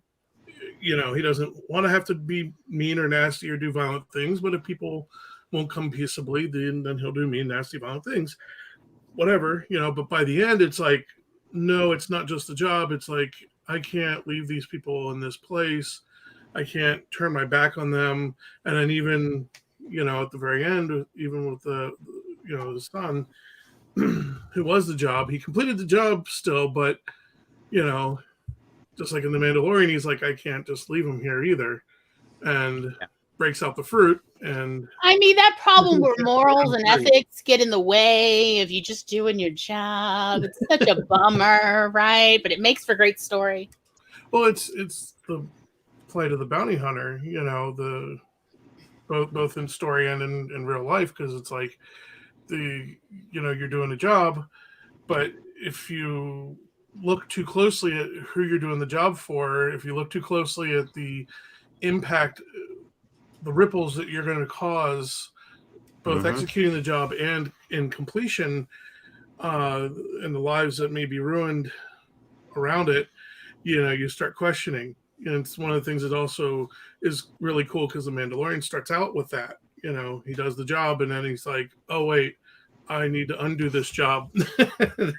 Speaker 4: He doesn't want to have to be mean or nasty or do violent things, but if people won't come peaceably, then he'll do mean, nasty, violent things, whatever, but by the end it's like, no, it's not just the job, it's like, I can't leave these people in this place. I can't turn my back on them. And then even, at the very end, even with the son, who was the job, he completed the job still, but, just like in The Mandalorian, he's like, I can't just leave him here either. And breaks out the fruit. And
Speaker 1: I mean, that problem where morals and ethics get in the way of you just doing your job. It's such a bummer, right? But it makes for a great story.
Speaker 4: Well, it's the plight of the bounty hunter, the both in story and in real life, because it's like you're doing a job, but if you look too closely at who you're doing the job for, if you look too closely at the impact, the ripples that you're going to cause, both executing the job and in completion, and the lives that may be ruined around it, you start questioning. And it's one of the things that also is really cool, because The Mandalorian starts out with that. He does the job, and then he's like, oh, wait, I need to undo this job.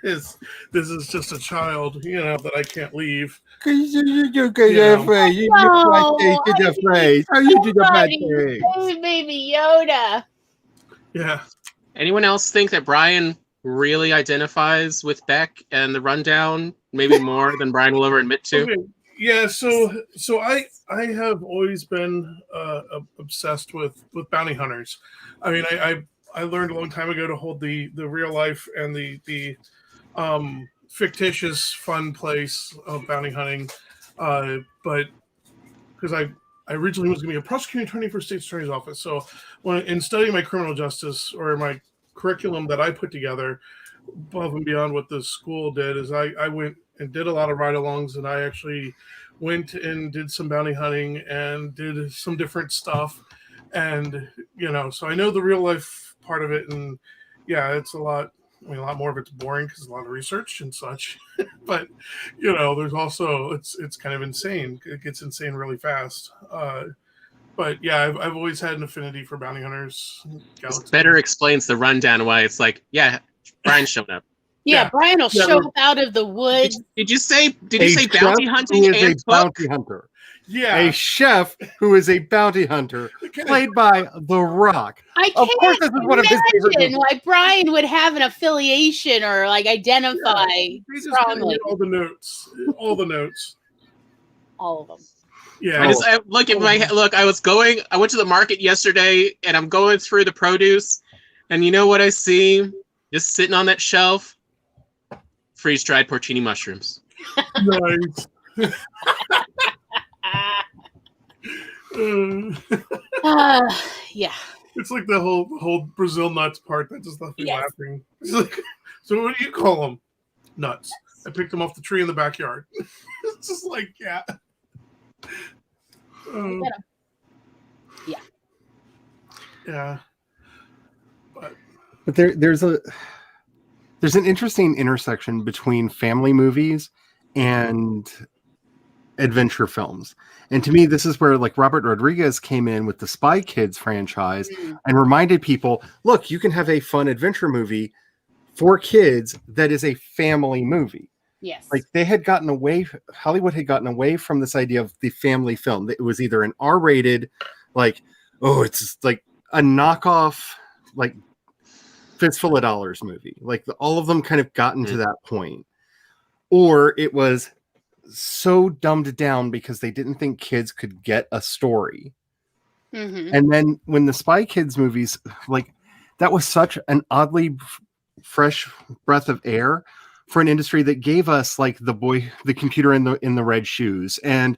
Speaker 4: This is just a child, that I can't leave.
Speaker 3: You did the
Speaker 1: Baby Yoda.
Speaker 4: Yeah.
Speaker 2: Anyone else think that Brian really identifies with Beck and the rundown, maybe more than Brian will ever admit to?
Speaker 4: Okay. Yeah, so I have always been obsessed with bounty hunters. I mean, I learned a long time ago to hold the real life and the fictitious fun place of bounty hunting, but because I originally was going to be a prosecuting attorney for state's attorney's office. So when in studying my criminal justice or my curriculum that I put together above and beyond what the school did is I went and did a lot of ride-alongs, and I actually went and did some bounty hunting and did some different stuff. And, so I know the real life part of it. And yeah, it's a lot more of it's boring because a lot of research and such, but there's also, it's kind of insane. It gets insane really fast. But yeah, I've always had an affinity for bounty hunters.
Speaker 2: This better explains the rundown why it's like, yeah, Brian's showing up.
Speaker 1: Yeah, Brian will show up out of the woods.
Speaker 2: Did you say bounty hunting and
Speaker 3: a bounty hunter?
Speaker 4: Yeah,
Speaker 3: a chef who is a bounty hunter, played by The Rock.
Speaker 1: I
Speaker 3: Of course, this is one of his favorite
Speaker 1: imagine why Brian would have an affiliation or like identify strongly.
Speaker 4: All the notes.
Speaker 1: All of them.
Speaker 4: Yeah.
Speaker 2: I look at my look. I went to the market yesterday, and I'm going through the produce, and you know what I see? Just sitting on that shelf, freeze-dried porcini mushrooms.
Speaker 4: Nice.
Speaker 1: Yeah.
Speaker 4: It's like the whole Brazil nuts part that just left me laughing. It's like, so what do you call them? Nuts. I picked them off the tree in the backyard. It's just like, yeah.
Speaker 1: Yeah.
Speaker 4: Yeah.
Speaker 3: But there's an interesting intersection between family movies and adventure films. And to me, this is where like Robert Rodriguez came in with the Spy Kids franchise and reminded people, look, you can have a fun adventure movie for kids that is a family movie.
Speaker 1: Yes.
Speaker 3: Like Hollywood had gotten away from this idea of the family film. It was either an R-rated, like, oh, it's like a knockoff, like Fistful of Dollars movie. Like all of them kind of gotten to that point. Or it was so dumbed down because they didn't think kids could get a story.
Speaker 1: Mm-hmm.
Speaker 3: And then when the Spy Kids movies, like that was such an oddly fresh breath of air for an industry that gave us like the computer in the red shoes and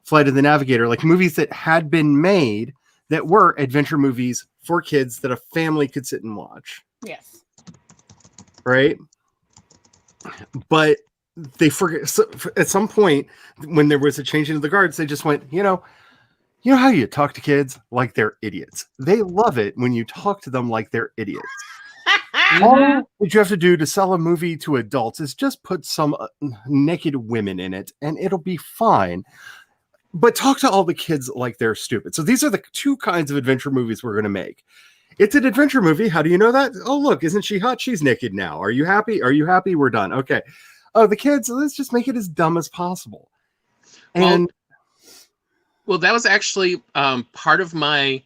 Speaker 3: Flight of the Navigator, like movies that had been made that were adventure movies for kids that a family could sit and watch.
Speaker 1: Yes.
Speaker 3: Right. But they forget. So at some point, when there was a changing of the guards, they just went, you know how you talk to kids like they're idiots. They love it when you talk to them like they're idiots. All that you have to do to sell a movie to adults is just put some naked women in it, and it'll be fine. But talk to all the kids like they're stupid. So these are the two kinds of adventure movies we're going to make. It's an adventure movie. How do you know that? Oh, look, isn't she hot? She's naked now. Are you happy? Are you happy? We're done. Okay. Oh, the kids, let's just make it as dumb as possible. And
Speaker 2: well, that was actually part of my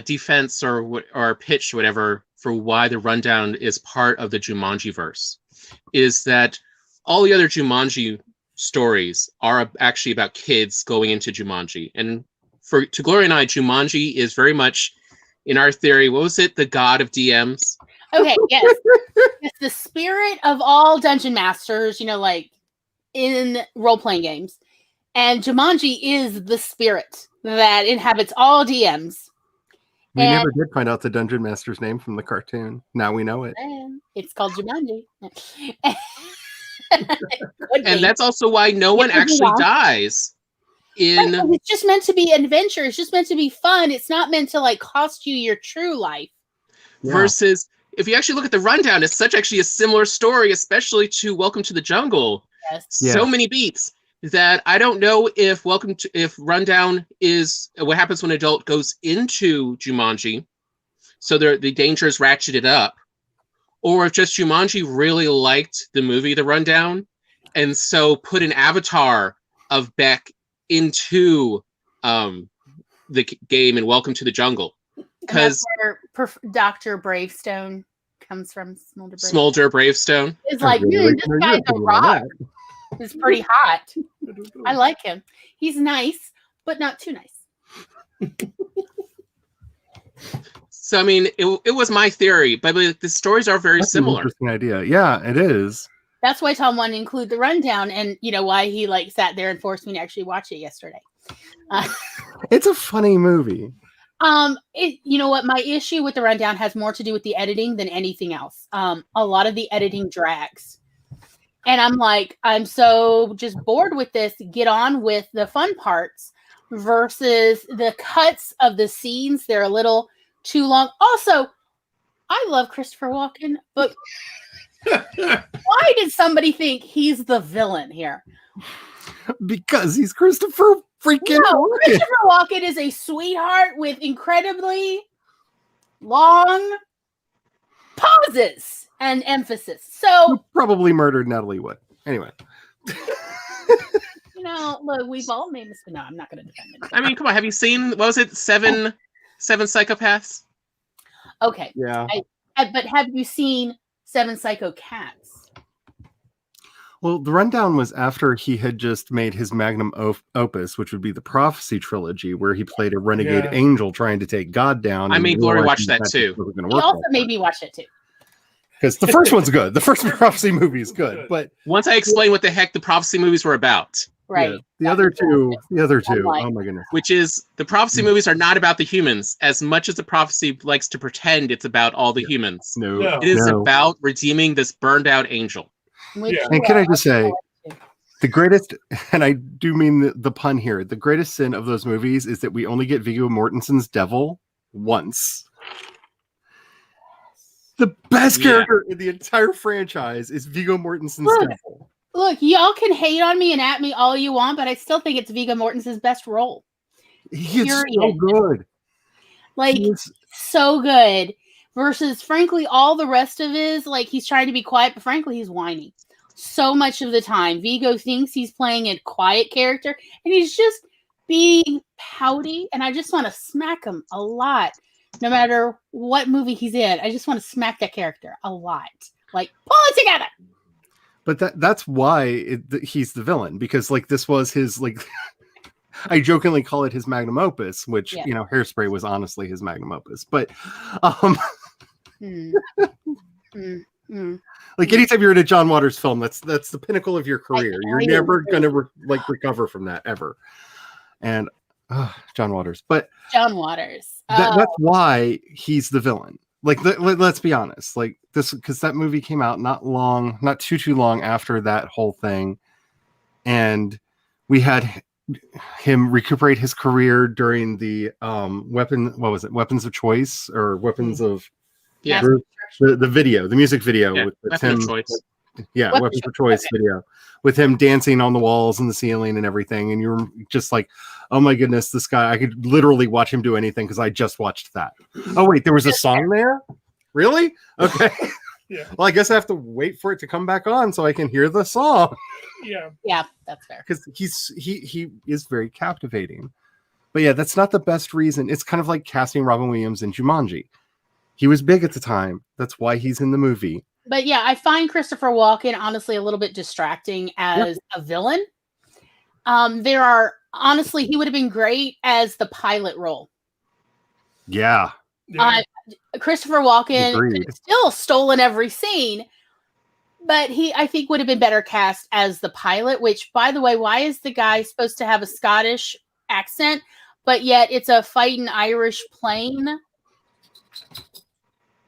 Speaker 2: defense or pitch, whatever, for why the rundown is part of the Jumanji verse, is that all the other Jumanji stories are actually about kids going into Jumanji. And to Gloria and I, Jumanji is very much, in our theory, what was it? The god of DMs?
Speaker 1: Okay, yes. It's the spirit of all dungeon masters, like in role-playing games. And Jumanji is the spirit that inhabits all DMs.
Speaker 3: We never did find out the dungeon master's name from the cartoon. Now we know it.
Speaker 1: It's called Jumanji.
Speaker 2: And that's also why no one actually dies.
Speaker 1: It's just meant to be adventure. It's just meant to be fun. It's not meant to cost you your true life.
Speaker 3: Yeah.
Speaker 2: Versus, if you actually look at the rundown, it's actually a similar story, especially to Welcome to the Jungle.
Speaker 1: Yes.
Speaker 2: So many beats that I don't know if rundown is what happens when an adult goes into Jumanji, so the danger is ratcheted up, or if just Jumanji really liked the movie The Rundown, and so put an avatar of Beck into the game in Welcome to the Jungle. Because
Speaker 1: where Dr. Bravestone comes from.
Speaker 2: Smolder Bravestone.
Speaker 1: It's like, this guy's a rock. He's pretty hot. I like him. He's nice, but not too nice.
Speaker 2: So I mean, it was my theory, but the stories are very
Speaker 3: That's an
Speaker 2: similar.
Speaker 3: interesting idea. Yeah, it is.
Speaker 1: That's why Tom wanted to include the rundown, and why he sat there and forced me to actually watch it yesterday.
Speaker 3: It's a funny movie.
Speaker 1: You know what? My issue with the rundown has more to do with the editing than anything else. A lot of the editing drags. And I'm like, I'm so just bored with this. Get on with the fun parts versus the cuts of the scenes. They're a little too long. Also, I love Christopher Walken, but why did somebody think he's the villain here?
Speaker 3: Because he's Christopher freaking Walken.
Speaker 1: Christopher Walken is a sweetheart with incredibly long pauses and emphasis. So
Speaker 3: Who probably murdered Natalie Wood. Anyway.
Speaker 1: Look, we've all made mistakes. No, I'm not going to defend it.
Speaker 2: I mean, come on. Have you seen, what was it? Seven Psychopaths?
Speaker 1: Okay.
Speaker 3: Yeah.
Speaker 1: But have you seen Seven Psycho Cats?
Speaker 3: Well, the rundown was after he had just made his magnum opus, which would be the Prophecy trilogy, where he played a renegade angel trying to take God down.
Speaker 2: I made Glory watch that too.
Speaker 1: He also made me watch it too.
Speaker 3: Because the first one's good. The first Prophecy movie is good. But
Speaker 2: once I explain what the heck the Prophecy movies were about.
Speaker 1: Right.
Speaker 3: Yeah, the other two. Oh my goodness.
Speaker 2: Which is, the Prophecy movies are not about the humans as much as the Prophecy likes to pretend it's about all the humans.
Speaker 3: No.
Speaker 2: It is about redeeming this burned out angel.
Speaker 3: And can I just say, the greatest, and I do mean the pun here, the greatest sin of those movies is that we only get Viggo Mortensen's devil once. The best character in the entire franchise is Viggo Mortensen's devil.
Speaker 1: Look, y'all can hate on me and at me all you want, but I still think it's Viggo Mortensen's best role.
Speaker 3: He is so good.
Speaker 1: So good. Versus, frankly, all the rest of his, he's trying to be quiet, but frankly, he's whiny. So much of the time, Viggo thinks he's playing a quiet character, and he's just being pouty, and I just want to smack him a lot. No matter what movie he's in, I just want to smack that character a lot. Pull it together!
Speaker 3: But that's why he's the villain, because this was his I jokingly call it his magnum opus, which Hairspray was honestly his magnum opus. But anytime you're in a John Waters film, that's the pinnacle of your career. You're never gonna recover from that ever. And John Waters,
Speaker 1: John Waters.
Speaker 3: That's why he's the villain. Let's be honest. Because that movie came out not too long after that whole thing, and we had him recuperate his career during the Weapons of Choice or Weapons of the video, the music video with him. Weapons of Choice video with him dancing on the walls and the ceiling and everything, and you're just like, oh my goodness, this guy, I could literally watch him do anything because I just watched that. Oh wait, there was a song there? Really? Okay.
Speaker 4: Yeah.
Speaker 3: Well, I guess I have to wait for it to come back on so I can hear the song.
Speaker 1: Yeah, that's fair.
Speaker 3: Because he is very captivating. But yeah, that's not the best reason. It's kind of like casting Robin Williams in Jumanji. He was big at the time. That's why he's in the movie.
Speaker 1: But yeah, I find Christopher Walken honestly a little bit distracting as a villain. He would have been great as the pilot role.
Speaker 3: Yeah.
Speaker 1: Christopher Walken could have still stolen every scene, but I think would have been better cast as the pilot, which, by the way, why is the guy supposed to have a Scottish accent, but yet it's a fighting Irish plane?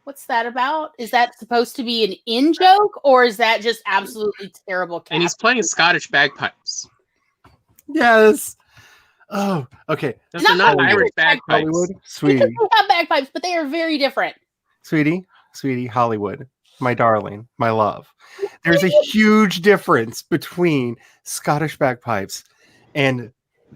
Speaker 1: What's that about? Is that supposed to be an in-joke, or is that just absolutely terrible casting?
Speaker 2: And he's playing Scottish bagpipes.
Speaker 3: Yes. Oh, okay.
Speaker 2: Those are not Irish bagpipes.
Speaker 3: Hollywood, sweetie.
Speaker 1: They have bagpipes, but they are very different.
Speaker 3: Sweetie, Hollywood, my darling, my love. There's a huge difference between Scottish bagpipes and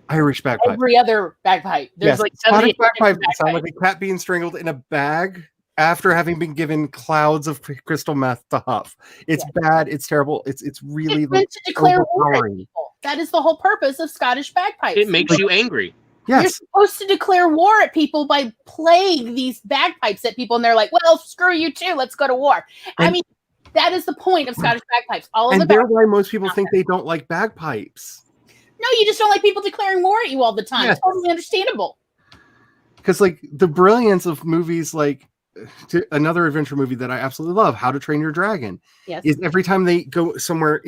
Speaker 3: Irish bagpipes.
Speaker 1: Every other bagpipe. There's
Speaker 3: Scottish bagpipes sound like a cat being strangled in a bag after having been given clouds of crystal meth to huff. It's bad. It's terrible. It's really
Speaker 1: meant to declare war at people. That is the whole purpose of Scottish bagpipes.
Speaker 2: It makes you angry.
Speaker 3: Yes.
Speaker 1: You're supposed to declare war at people by playing these bagpipes at people, and they're like, well, screw you too. Let's go to war. I mean, that is the point of Scottish bagpipes.
Speaker 3: And they're why most people think they don't like bagpipes.
Speaker 1: No, you just don't like people declaring war at you all the time.
Speaker 3: Yes.
Speaker 1: It's totally understandable.
Speaker 3: because like the brilliance of movies like another adventure movie that I absolutely love, How to Train Your Dragon,
Speaker 1: Yes.
Speaker 3: is every time they go somewhere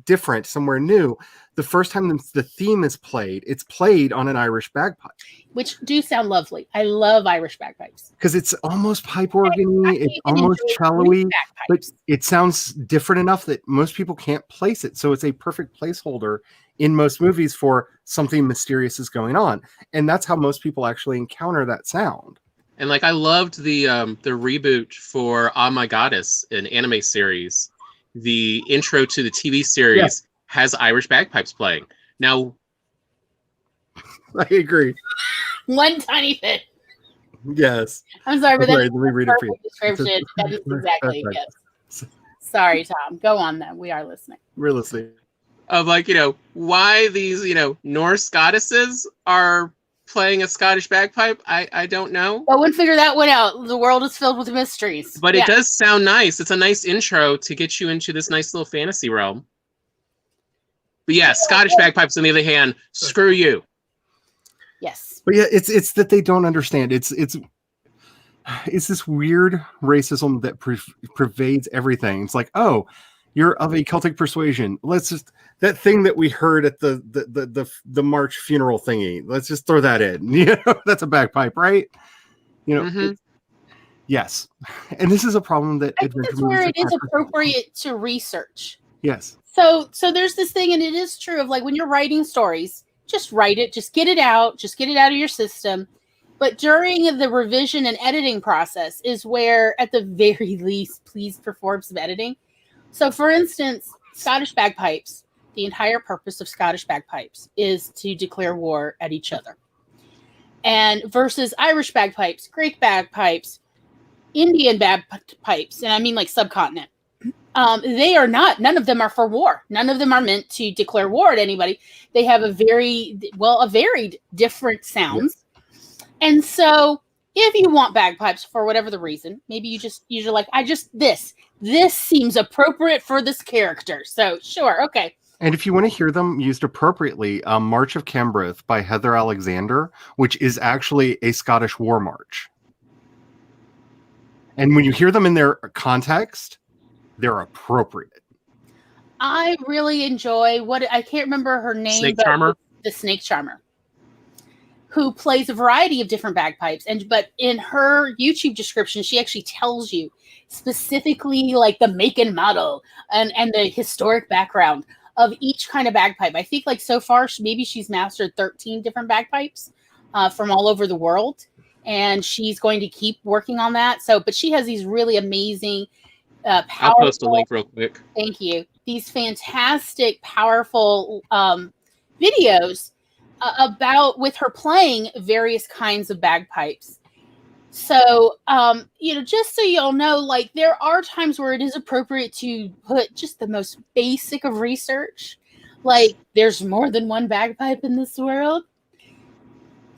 Speaker 3: different, somewhere new, the first time the theme is played, it's played on an Irish bagpipe.
Speaker 1: Which do sound lovely. I love Irish bagpipes.
Speaker 3: Because it's almost pipe organ-y, it's
Speaker 1: even
Speaker 3: almost
Speaker 1: enjoy
Speaker 3: cello-y,
Speaker 1: Greek
Speaker 3: but
Speaker 1: bagpipes.
Speaker 3: it sounds different enough that most people can't place it. So it's a perfect placeholder in most movies for something mysterious is going on. And that's how most people actually encounter that sound.
Speaker 2: And like I loved the reboot for Ah My Goddess, an anime series. The intro to the TV series has Irish bagpipes playing. Now,
Speaker 3: I agree.
Speaker 1: One tiny bit.
Speaker 3: Yes.
Speaker 1: I'm sorry, but
Speaker 3: Okay,
Speaker 1: that's
Speaker 3: let me read it for you.
Speaker 1: description. That is exactly yes. Sorry, Tom. Go on then. We are listening.
Speaker 3: We're listening.
Speaker 2: of like, why these, Norse goddesses are playing a Scottish bagpipe, I don't know.
Speaker 1: I wouldn't figure that one out. The world is filled with mysteries.
Speaker 2: But it does sound nice. It's a nice intro to get you into this nice little fantasy realm. But yeah, Scottish bagpipes, on the other hand, screw you.
Speaker 1: Yes.
Speaker 3: But yeah, it's that they don't understand. It's this weird racism that pervades everything. It's like, oh, you're of a Celtic persuasion. Let's just that thing that we heard at the March funeral thingy. Let's just throw that in. That's a bagpipe, right? Yes, and this is a problem that
Speaker 1: that's where it is appropriate to research.
Speaker 3: Yes.
Speaker 1: So there's this thing, and it is true of like when you're writing stories, just write it, just get it out of your system. But during the revision and editing process is where, at the very least, please perform some editing. So, for instance, Scottish bagpipes, the entire purpose of Scottish bagpipes is to declare war at each other. And versus Irish bagpipes, Greek bagpipes, Indian bagpipes, and I mean like subcontinent, they are not, none of them are for war. None of them are meant to declare war at anybody. They have a varied different sounds. And so if you want bagpipes for whatever the reason, maybe you're like, this seems appropriate for this character. So sure. Okay.
Speaker 3: And if you want to hear them used appropriately, March of Cambrith by Heather Alexander, which is actually a Scottish war march. And when you hear them in their context, they're appropriate.
Speaker 1: I really enjoy I can't remember her name.
Speaker 2: Snake Charmer?
Speaker 1: The Snake Charmer, who plays a variety of different bagpipes. But in her YouTube description, she actually tells you specifically like the make and model and the historic background of each kind of bagpipe. I think like so far, maybe she's mastered 13 different bagpipes from all over the world. And she's going to keep working on that. But she has these really amazing, powerful,
Speaker 2: I'll post a link real quick.
Speaker 1: Thank you. These fantastic, powerful videos with her playing various kinds of bagpipes. So, just so y'all know, like there are times where it is appropriate to put just the most basic of research. Like there's more than one bagpipe in this world.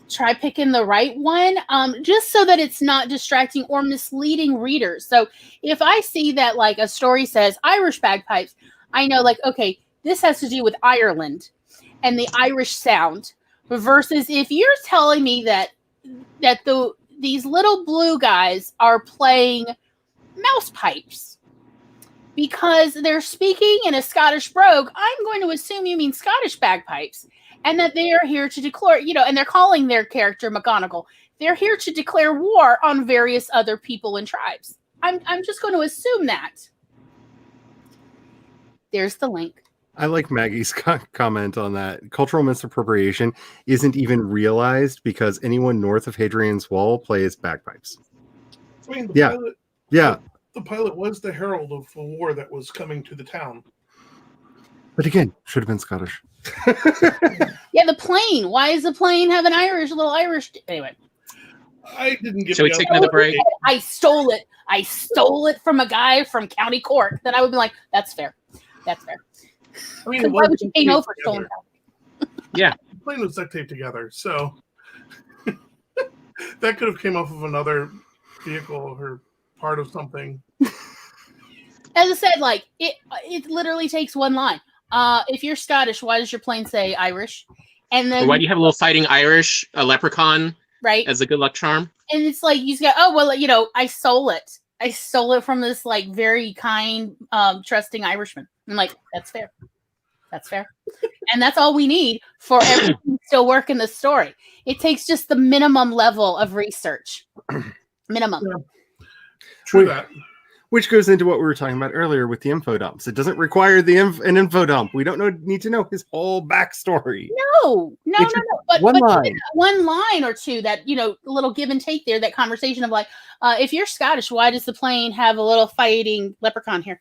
Speaker 1: Try picking the right one, just so that it's not distracting or misleading readers. So if I see that like a story says Irish bagpipes, I know like, okay, this has to do with Ireland and the Irish sound, versus if you're telling me that these little blue guys are playing mouse pipes because they're speaking in a Scottish brogue, I'm going to assume you mean Scottish bagpipes. And that they are here to declare, and they're calling their character McGonagall. They're here to declare war on various other people and tribes. I'm just going to assume that. There's the link.
Speaker 3: I like Maggie's comment on that. Cultural misappropriation isn't even realized because anyone north of Hadrian's Wall plays bagpipes.
Speaker 4: I mean, the pilot was the herald of a war that was coming to the town.
Speaker 3: But again, should have been Scottish.
Speaker 1: Yeah, the plane. Why is the plane have a little Irish? Anyway.
Speaker 4: I didn't get.
Speaker 2: Shall we take another break?
Speaker 1: I stole it. I stole it from a guy from County Cork. Then I would be like, that's fair. That's fair.
Speaker 4: I mean,
Speaker 1: why would you pay no for stolen?
Speaker 2: Yeah.
Speaker 4: The plane was duct taped together, so that could have came off of another vehicle or part of something.
Speaker 1: As I said, like it literally takes one line. If you're Scottish, why does your plane say Irish? And then
Speaker 2: Or why do you have a little fighting Irish, a leprechaun
Speaker 1: right?
Speaker 2: As a good luck charm.
Speaker 1: And it's like you go, oh well, you know, I stole it. I stole it from this like very kind, trusting Irishman. I'm like, that's fair. That's fair. And that's all we need for everything to still work in the story. It takes just the minimum level of research. Minimum.
Speaker 4: Yeah. True that.
Speaker 3: Which goes into what we were talking about earlier with the info dumps. It doesn't require an info dump. We don't need to know his whole backstory.
Speaker 1: No. But one line or two that, you know, a little give and take there, that conversation of like, if you're Scottish, why does the plane have a little fighting leprechaun here?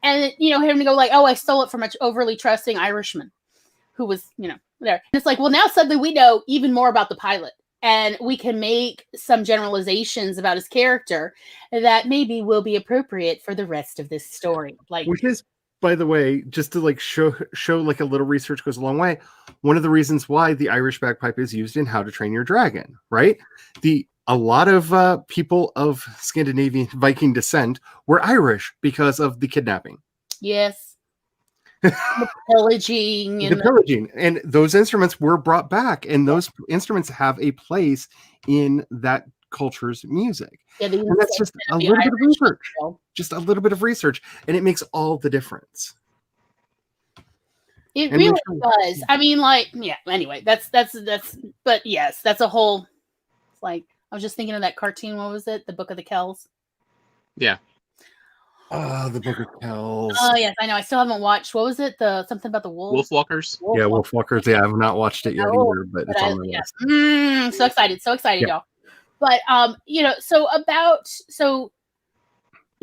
Speaker 1: And, you know, him to go like, oh, I stole it from an overly trusting Irishman who was, you know, there. And it's like, well, now suddenly we know even more about the pilot. And we can make some generalizations about his character that maybe will be appropriate for the rest of this story. Like,
Speaker 3: which is, by the way, just to like show like a little research goes a long way. One of the reasons why the Irish bagpipe is used in How to Train Your Dragon, right? A lot of people of Scandinavian Viking descent were Irish because of the kidnapping.
Speaker 1: Yes. The pillaging.
Speaker 3: The pillaging. And those instruments were brought back. And those instruments have a place in that culture's music.
Speaker 1: Yeah,
Speaker 3: and that's just a little bit of research. Just a little bit of research. And it makes all the difference.
Speaker 1: It really does. I mean, like, yeah, anyway, that's, but yes, that's a whole, like, I was just thinking of that cartoon. What was it? The Book of the Kells.
Speaker 2: Yeah.
Speaker 3: Oh, the Book of Kells.
Speaker 1: Oh, yes, I know. I still haven't watched. What was it? Something about the wolves?
Speaker 2: Wolfwalkers.
Speaker 3: Yeah, Wolfwalkers. Yeah, I have not watched it yet either, but it's on my list.
Speaker 1: So excited, y'all. But you know, so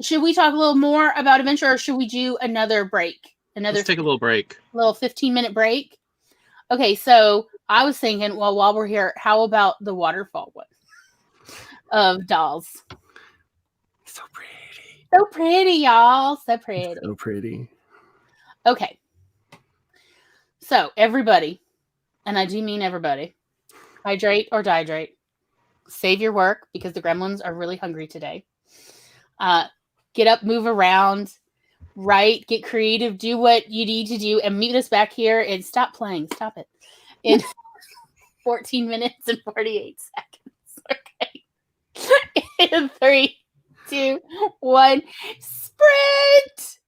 Speaker 1: should we talk a little more about adventure, or should we do another break?
Speaker 2: Let's take a little break.
Speaker 1: Little 15-minute break. Okay, so I was thinking, well, while we're here, how about the waterfall one of dolls?
Speaker 3: So pretty.
Speaker 1: So pretty, y'all. So pretty.
Speaker 3: So pretty.
Speaker 1: Okay. So, everybody, and I do mean everybody, hydrate or dihydrate. Save your work because the gremlins are really hungry today. Get up, move around, write, get creative, do what you need to do, and meet us back here and stop playing. Stop it. In 14 minutes and 48 seconds. Okay. In 3, 2, 1, sprint!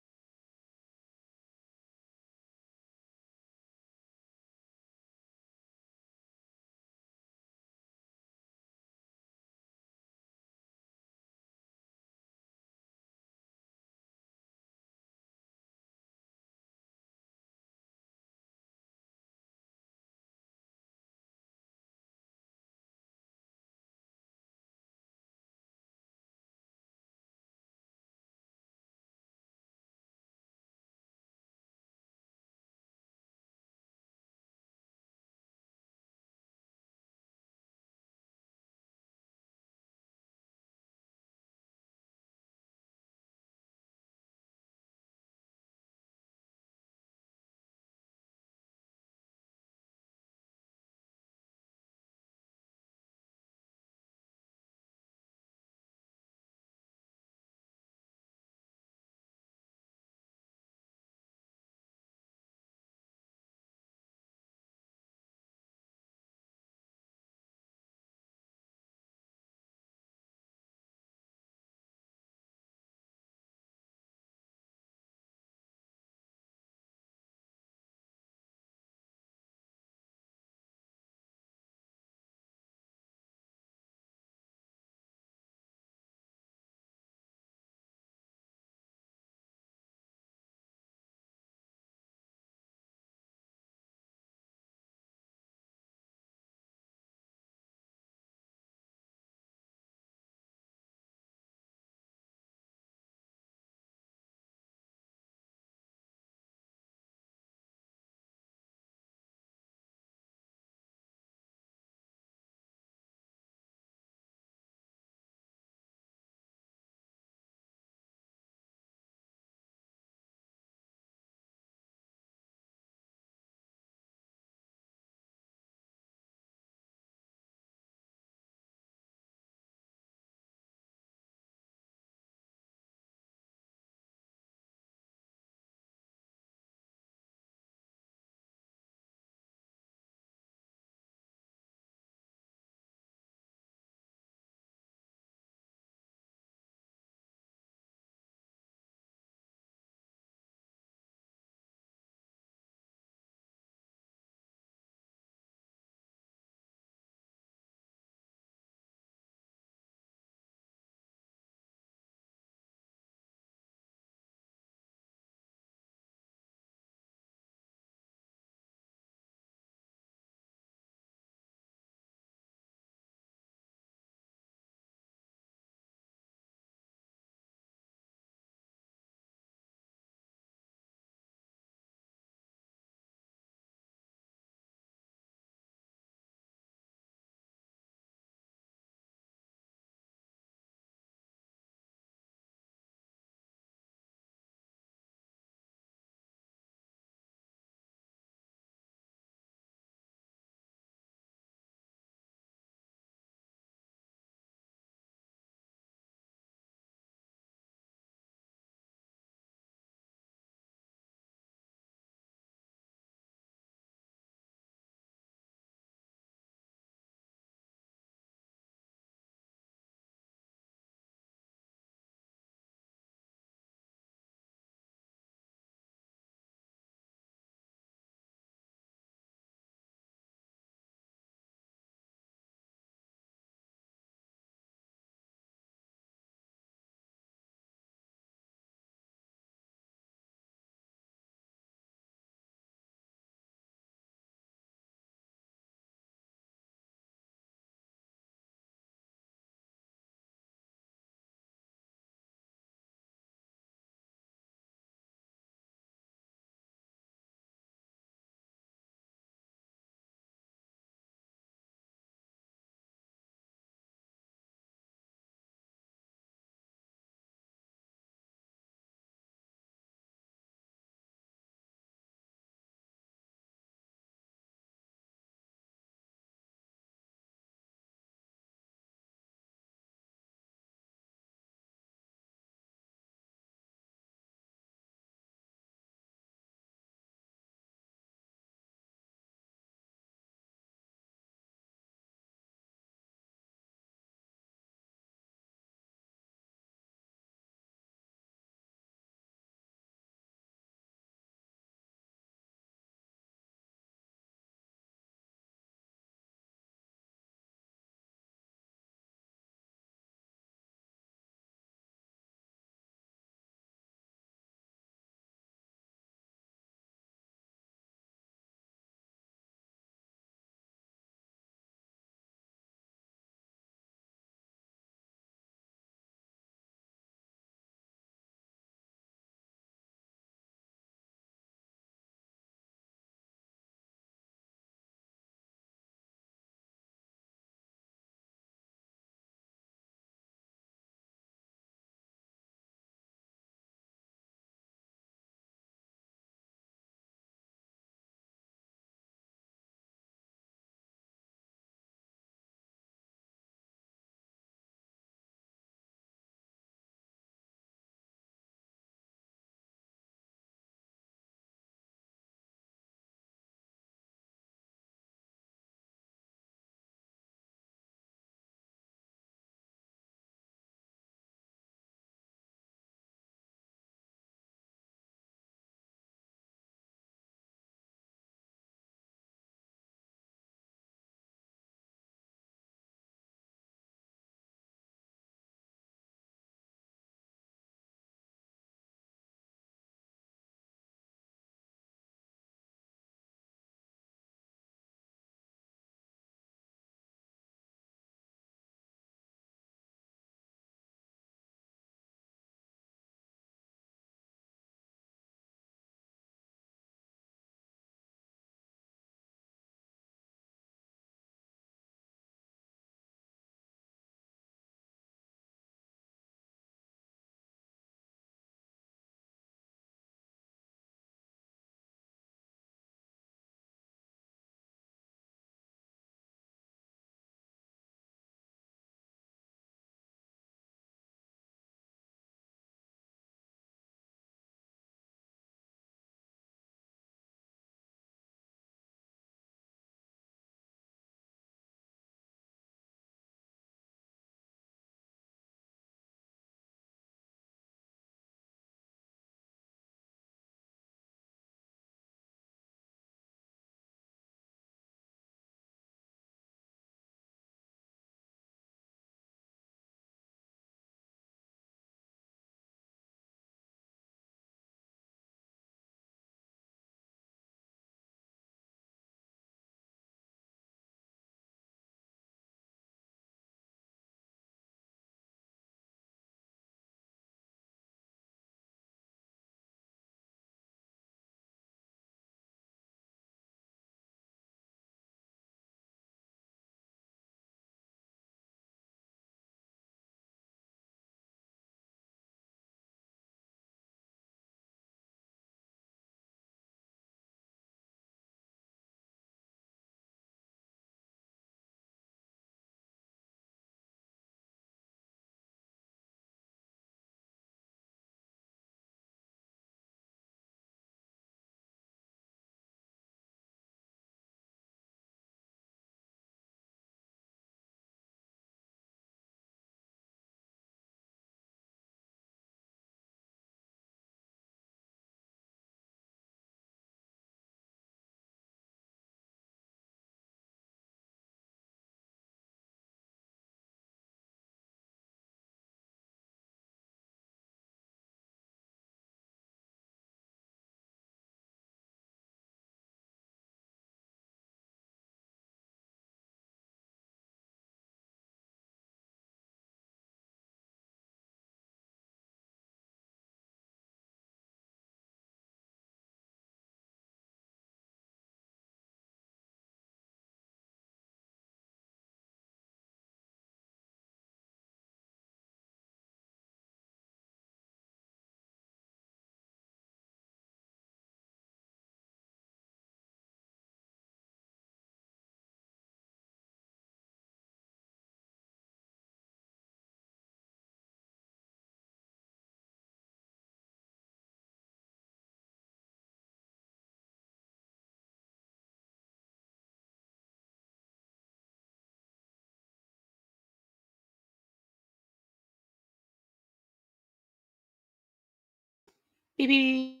Speaker 1: Beep, beep,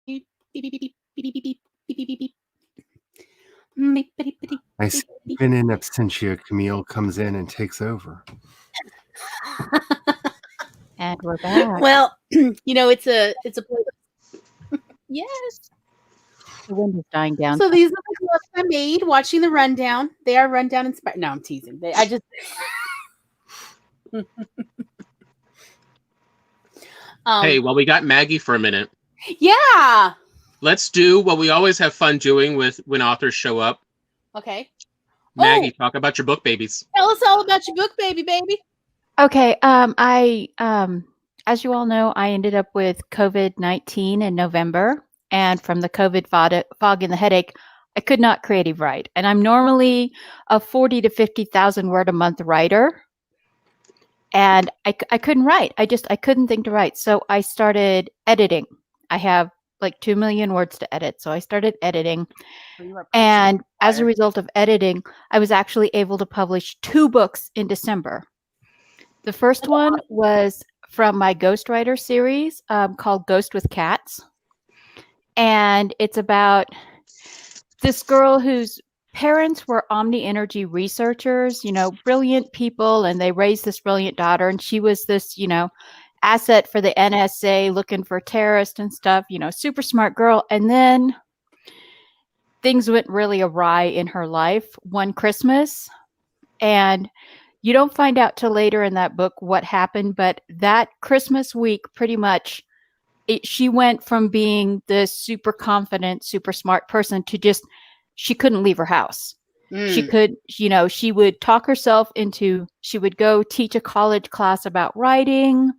Speaker 1: beep, beep, beep, beep, beep, beep, beep, beep, beep, beep, beep. Beep, beep, beep,
Speaker 3: I
Speaker 1: beep,
Speaker 3: see
Speaker 1: beep.
Speaker 3: even in absentia, Camille comes in and takes over.
Speaker 6: And we're back.
Speaker 1: Well, it's a yes.
Speaker 6: The wind is dying down.
Speaker 1: So these are the clips I made watching the rundown. They are rundown inspired. No, I'm teasing. I just
Speaker 2: Hey, well, we got Maggie for a minute.
Speaker 1: yeah.
Speaker 2: Let's do what we always have fun doing with when authors show up.
Speaker 1: Okay.
Speaker 2: Maggie, talk about your book babies.
Speaker 1: Tell us all about your book, baby.
Speaker 6: Okay. As you all know, I ended up with COVID-19 in November, and from the COVID fog and the headache, I could not creative write. And I'm normally a 40 to 50,000 word a month writer, and I couldn't write. I couldn't think to write. So I started editing. I have like 2 million words to edit, so I started editing. And as a result of editing, I was actually able to publish 2 books in December. The first one was from my ghostwriter series called Ghost with Cats. And it's about this girl whose parents were omni-energy researchers, brilliant people, and they raised this brilliant daughter. And she was this, asset for the NSA looking for terrorists and stuff, super smart girl. And then things went really awry in her life one Christmas. And you don't find out till later in that book what happened, but that Christmas week, pretty much, she went from being this super confident, super smart person to just, she couldn't leave her house. She could, she would talk herself into, she would go teach a college class about writing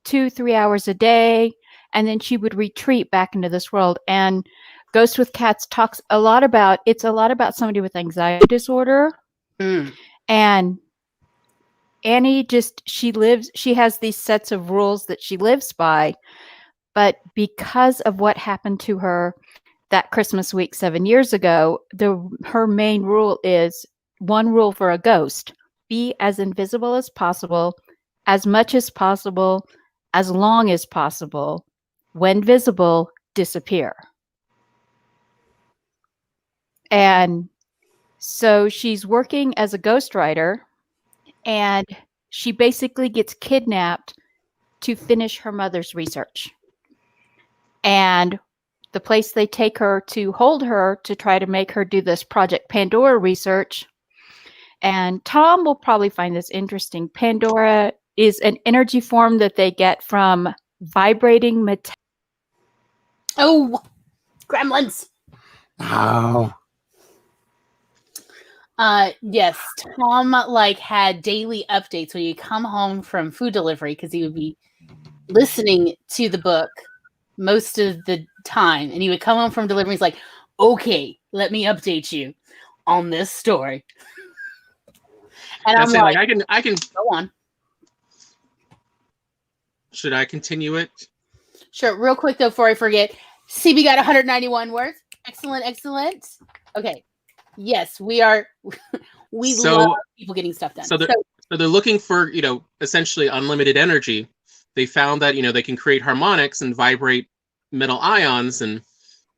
Speaker 6: 2-3 hours a day, and then she would retreat back into this world. And Ghost with Cats talks a lot about, it's a lot about somebody with anxiety disorder. And Annie she has these sets of rules that she lives by, but because of what happened to her that Christmas week 7 years ago, her main rule is one rule for a ghost: be as invisible as possible, as much as possible, as long as possible. When visible, disappear. And so she's working as a ghostwriter, and she basically gets kidnapped to finish her mother's research. And the place they take her to hold her to try to make her do this Project Pandora research. And Tom will probably find this interesting. Pandora is an energy form that they get from vibrating metal.
Speaker 1: Oh, gremlins.
Speaker 3: Oh.
Speaker 1: Yes, Tom had daily updates when you come home from food delivery, because he would be listening to the book most of the time, and he would come home from delivery. He's like, "Okay, let me update you on this story." And
Speaker 2: That's
Speaker 1: I'm
Speaker 2: it. I can
Speaker 1: go on.
Speaker 2: Should I continue it?
Speaker 1: Sure. Real quick though, before I forget, CB got 191 words. Excellent. Okay. Yes, we are. We love people getting stuff done.
Speaker 2: So they're looking for, essentially unlimited energy. They found that, they can create harmonics and vibrate metal ions and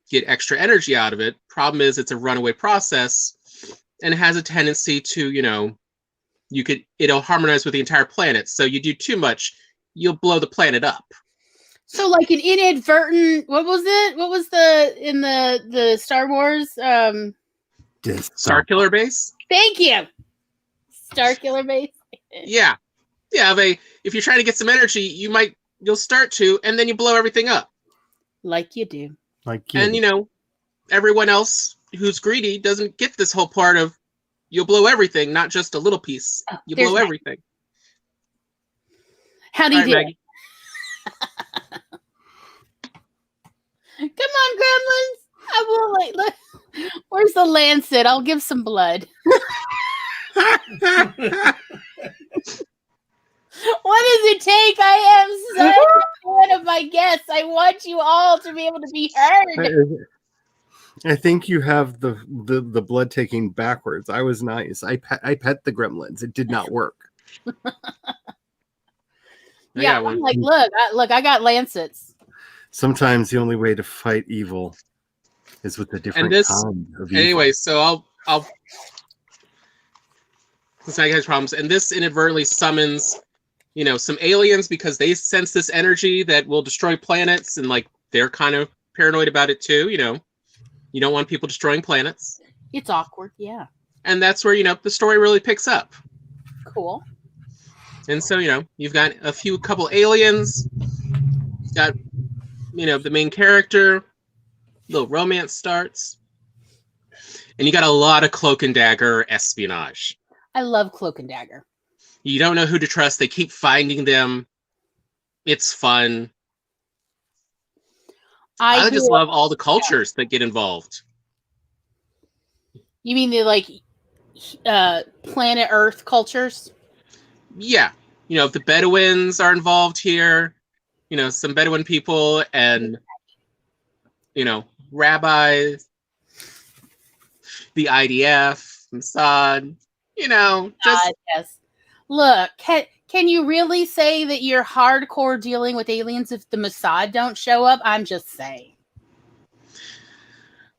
Speaker 2: get extra energy out of it. Problem is, it's a runaway process and it has a tendency to, it'll harmonize with the entire planet. So you do too much, you'll blow the planet up.
Speaker 1: So like an inadvertent, what was it? What was in the Star Wars?
Speaker 2: Starkiller base?
Speaker 1: Thank you. Starkiller base?
Speaker 2: Yeah. Yeah, if you're trying to get some energy, you'll start to, and then you blow everything up.
Speaker 1: Like you do.
Speaker 2: And, everyone else who's greedy doesn't get this whole part of you'll blow everything, not just a little piece. You blow everything.
Speaker 1: How do you do
Speaker 2: Maggie.
Speaker 1: Come on, gremlins. I will look. Where's the lancet? I'll give some blood. What does it take? I am such one of my guests. I want you all to be able to be heard.
Speaker 3: I think you have the blood taking backwards. I was nice. I pet the gremlins. It did not work.
Speaker 1: Yeah,
Speaker 2: got one.
Speaker 1: I'm like, look, I got lancets.
Speaker 3: Sometimes the only way to fight evil is with a different
Speaker 2: this-
Speaker 3: kind of evil.
Speaker 2: Anyway, so I'll let's not get problems. And this inadvertently summons, some aliens because they sense this energy that will destroy planets, and like they're kind of paranoid about it too. You don't want people destroying planets.
Speaker 1: It's awkward, yeah.
Speaker 2: And that's where the story really picks up.
Speaker 1: Cool.
Speaker 2: And so you've got couple aliens, got the main character, little romance starts, and you got a lot of cloak and dagger espionage.
Speaker 1: I love Cloak and Dagger.
Speaker 2: You don't know who to trust. They keep finding them. It's fun. I just love all the cultures that get involved.
Speaker 1: You mean the planet Earth cultures?
Speaker 2: Yeah. The Bedouins are involved here. Some Bedouin people and, rabbis, the IDF, Mossad, just...
Speaker 1: Yes. Look, can you really say that you're hardcore dealing with aliens if the Mossad don't show up? I'm just saying.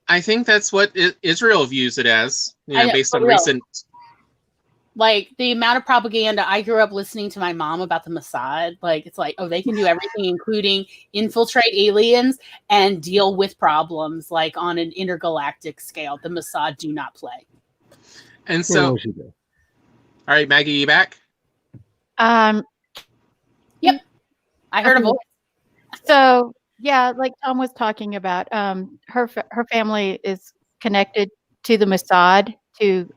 Speaker 2: I think that's what Israel views it as, based on recent...
Speaker 1: Like, the amount of propaganda I grew up listening to my mom about the Mossad, it's like, oh, they can do everything, including infiltrate aliens and deal with problems, like, on an intergalactic scale. The Mossad do not play.
Speaker 2: And so... all right, Maggie, you back?
Speaker 1: Yep. I heard a voice.
Speaker 6: So, yeah, like Tom was talking about, her family is connected to the Mossad, to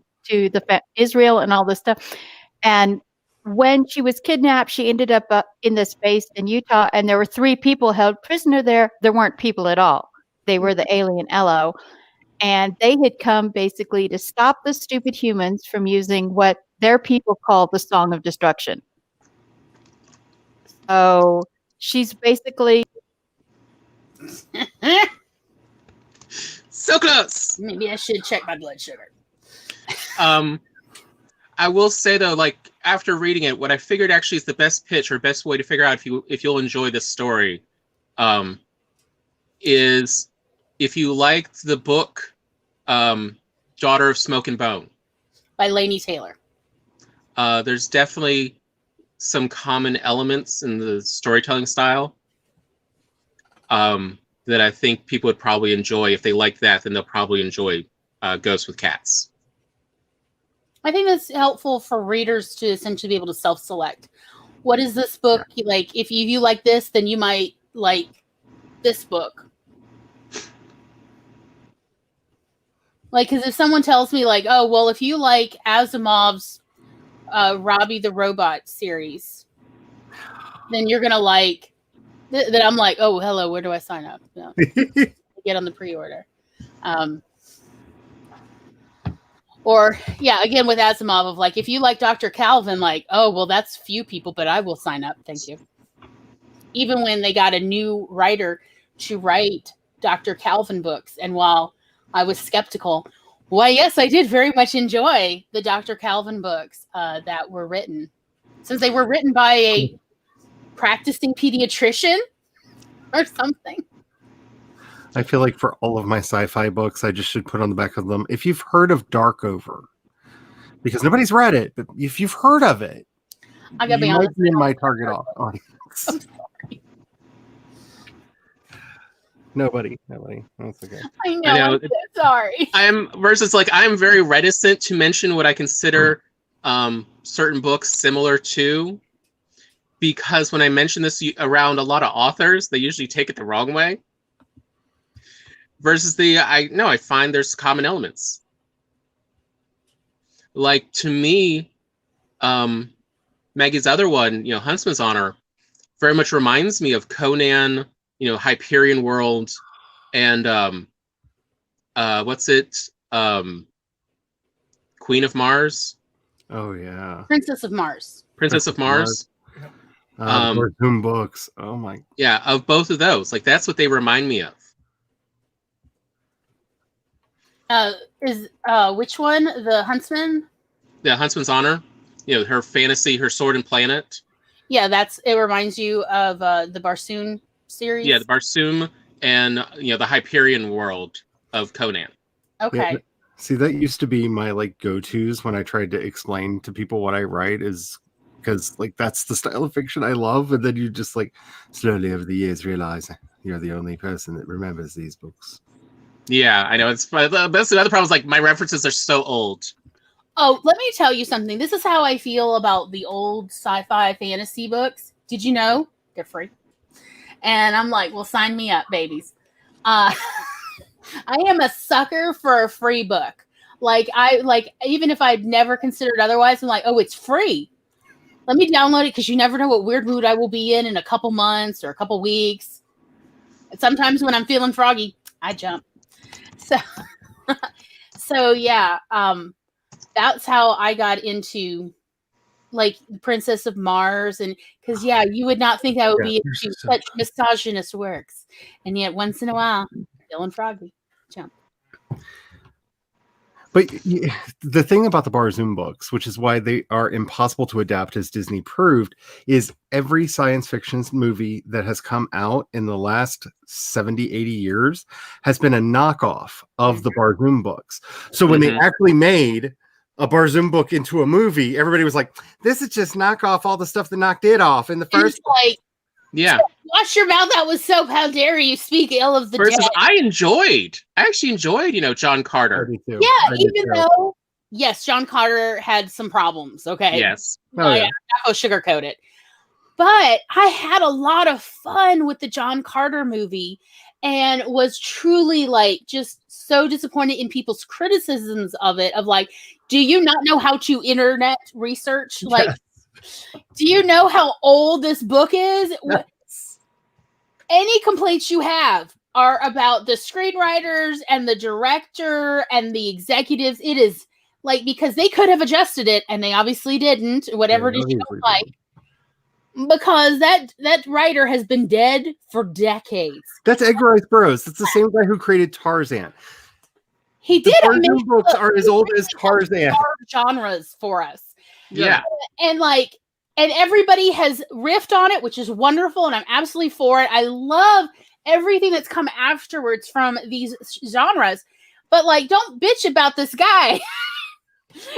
Speaker 6: Israel and all this stuff. And when she was kidnapped, she ended up in this base in Utah, and there were 3 people held prisoner there. There weren't people at all. They were the alien LO. And they had come basically to stop the stupid humans from using what their people call the Song of Destruction. So she's basically...
Speaker 2: So close!
Speaker 1: Maybe I should check my blood sugar.
Speaker 2: I will say though, after reading it, what I figured actually is the best pitch or best way to figure out if you'll enjoy this story, is if you liked the book, Daughter of Smoke and Bone
Speaker 1: by Laini Taylor.
Speaker 2: There's definitely some common elements in the storytelling style, that I think people would probably enjoy. If they like that, then they'll probably enjoy Ghosts with Cats.
Speaker 1: I think that's helpful for readers to essentially be able to self-select. What is this book? Like, if you like this, then you might like this book. Like, because if someone tells me, like, oh, well, if you like Asimov's Robbie the Robot series, then you're going to like... Then I'm like, oh, hello, where do I sign up? No. Get on the pre-order. Or, yeah, again, with Asimov of, like, if you like Dr. Calvin, like, oh, well, that's few people, but I will sign up. Thank you. Even when they got a new writer to write Dr. Calvin books. And while I was skeptical, why, yes, I did very much enjoy the Dr. Calvin books that were written. Since they were written by a practicing pediatrician or something.
Speaker 3: I feel like for all of my sci-fi books, I just should put on the back of them, if you've heard of Darkover, because nobody's read it, but if you've heard of it,
Speaker 1: I gotta be
Speaker 3: you
Speaker 1: honest,
Speaker 3: might be in my target audience.
Speaker 1: I'm sorry.
Speaker 3: Nobody. That's okay.
Speaker 1: I know. I'm so sorry.
Speaker 2: I'm very reticent to mention what I consider certain books similar to, because when I mention this around a lot of authors, they usually take it the wrong way. Versus I find there's common elements. Like, to me, Maggie's other one, Huntsman's Honor, very much reminds me of Conan, Hyperion World, and Queen of Mars.
Speaker 3: Oh yeah,
Speaker 1: Princess of Mars.
Speaker 2: Princess of Mars.
Speaker 3: Whom books? Oh my.
Speaker 2: Yeah, of both of those, like that's what they remind me of.
Speaker 1: Which one? The Huntsman?
Speaker 2: The Huntsman's Honor. Her fantasy, her sword and planet.
Speaker 1: Yeah, it reminds you of the Barsoom series.
Speaker 2: Yeah, the Barsoom and the Hyperion world of Conan.
Speaker 1: Okay.
Speaker 3: Yeah, see, that used to be my like go-tos when I tried to explain to people what I write, is because like that's the style of fiction I love, and then you just like slowly over the years realize you're the only person that remembers these books.
Speaker 2: Yeah, I know. That's the other problem is like my references are so old.
Speaker 1: Oh, let me tell you something. This is how I feel about the old sci-fi fantasy books. Did you know they're free? And I'm like, well, sign me up, babies. I am a sucker for a free book. Like even if I'd never considered otherwise, I'm like, oh, it's free. Let me download it because you never know what weird mood I will be in a couple months or a couple weeks. And sometimes when I'm feeling froggy, I jump. So yeah. That's how I got into like the Princess of Mars, and because you would not think I would be into such misogynist works, and yet once in a while, feeling froggy, jump.
Speaker 3: But the thing about the Barzoom books, which is why they are impossible to adapt, as Disney proved, is every science fiction movie that has come out in the last 70, 80 years has been a knockoff of the Barzoom books. So when they actually made a Barzoom book into a movie, everybody was like, this is just knock off all the stuff that knocked it off in the first.
Speaker 1: Like,
Speaker 2: yeah.
Speaker 1: Wash your mouth. That was so. How dare you speak ill of the
Speaker 2: Versus,
Speaker 1: dead?
Speaker 2: I actually enjoyed, John Carter.
Speaker 1: Even though, yes, John Carter had some problems. Okay.
Speaker 2: Yes.
Speaker 1: I'm not gonna sugarcoat it. But I had a lot of fun with the John Carter movie and was truly like just so disappointed in people's criticisms of it. Of like, do you not know how to internet research? Like, do you know how old this book is? Any complaints you have are about the screenwriters and the director and the executives. It is like, because they could have adjusted it and they obviously didn't, whatever it is you don't like. Because that writer has been dead for decades.
Speaker 3: That's Edgar Rice Burroughs. That's the same guy who created Tarzan.
Speaker 1: He did.
Speaker 3: The books are as old as Tarzan.
Speaker 1: Genres for us.
Speaker 2: Yeah.
Speaker 1: And everybody has riffed on it, which is wonderful, and I'm absolutely for it. I love everything that's come afterwards from these genres. But like, don't bitch about this guy.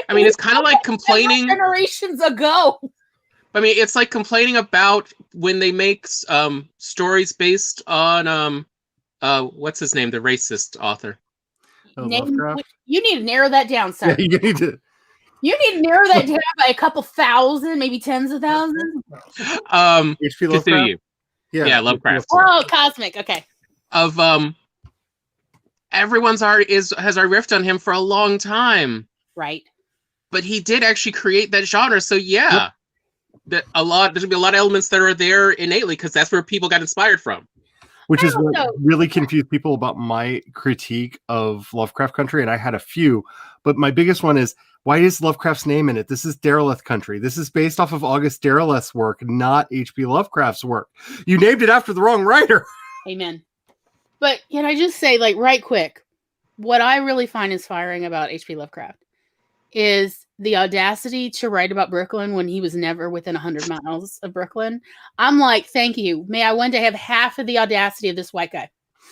Speaker 2: I mean, it's kind of like complaining
Speaker 1: generations ago.
Speaker 2: I mean, it's like complaining about when they make stories based on what's his name, the racist author.
Speaker 1: You need to narrow that down, sir.
Speaker 3: Yeah, you need to
Speaker 1: narrow that down by a couple thousand, maybe tens of thousands.
Speaker 3: H.P. Lovecraft.
Speaker 2: Yeah, Lovecraft.
Speaker 1: Oh, cosmic. Okay.
Speaker 2: Of everyone's art has riffed on him for a long time.
Speaker 1: Right.
Speaker 2: But he did actually create that genre, so yeah. There's gonna be a lot of elements that are there innately because that's where people got inspired from.
Speaker 3: Which is what really confused people about my critique of Lovecraft Country, and I had a few, but my biggest one is, why is Lovecraft's name in it? This is Derelith Country. This is based off of August Derelith's work, not H.P. Lovecraft's work. You named it after the wrong writer.
Speaker 1: Amen. But can I just say, like, right quick, what I really find inspiring about H.P. Lovecraft is the audacity to write about Brooklyn when he was never within 100 miles of Brooklyn. I'm like, thank you. May I one day have half of the audacity of this white guy.